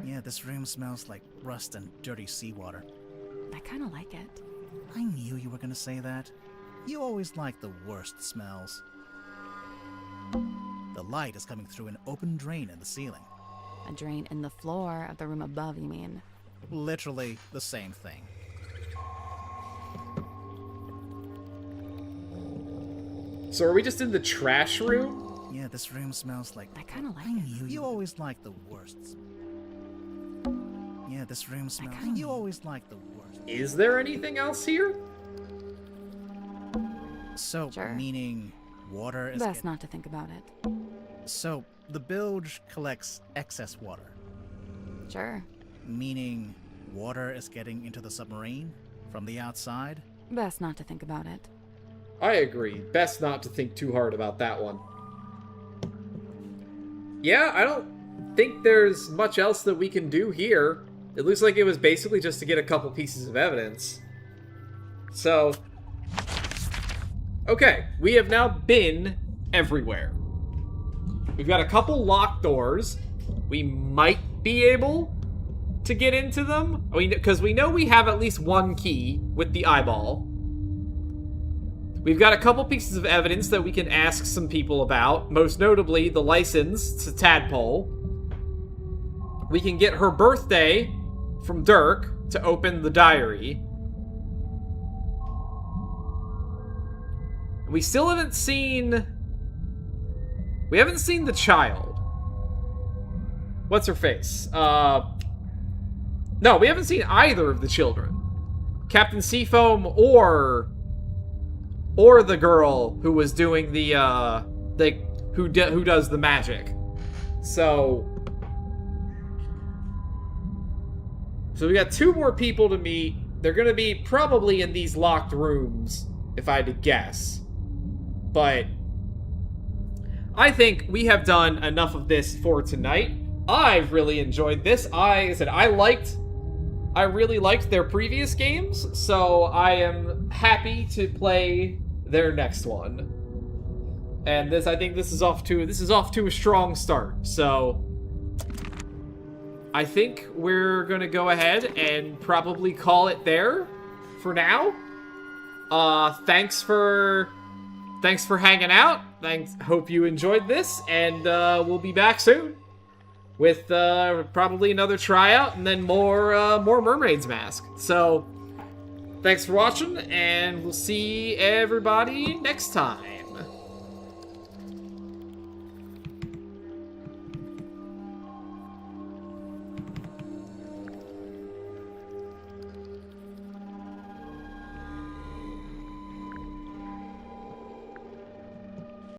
Yeah, this room smells like rust and dirty seawater. I kind of like it. I knew you were gonna say that. You always like the worst smells. The light is coming through an open drain in the ceiling. A drain in the floor of the room above, you mean? Literally the same thing. So are we just in the trash room? Yeah, this room smells like... I kind of like I it. knew you always like the worst. Yeah, this room smells... You always like the worst. Is there anything else here? So, Sure. meaning water is... Best not to think about it. So, the bilge collects excess water. Sure. Meaning water is getting into the submarine from the outside? Best not to think about it. I agree. Best not to think too hard about that one. Yeah, I don't think there's much else that we can do here. It looks like it was basically just to get a couple pieces of evidence. So... okay, we have now been everywhere. We've got a couple locked doors. We might be able to get into them. Because we know we have at least one key with the eyeball. We've got a couple pieces of evidence that we can ask some people about. Most notably, the license to Tadpole. We can get her birthday from Dirk to open the diary. We still haven't seen... we haven't seen the child. What's her face? No, we haven't seen either of the children. Captain Seafoam or the girl who was doing the, who does the magic. So we got two more people to meet. They're gonna be probably in these locked rooms, if I had to guess. But I think we have done enough of this for tonight. I've really enjoyed this. I really liked their previous games, so I am happy to play their next one. And I think this is off to a strong start. So I think we're gonna go ahead and probably call it there for now. Thanks for hanging out. Hope you enjoyed this, and we'll be back soon with probably another tryout and then more Mermaid's Mask. So thanks for watching, and we'll see everybody next time.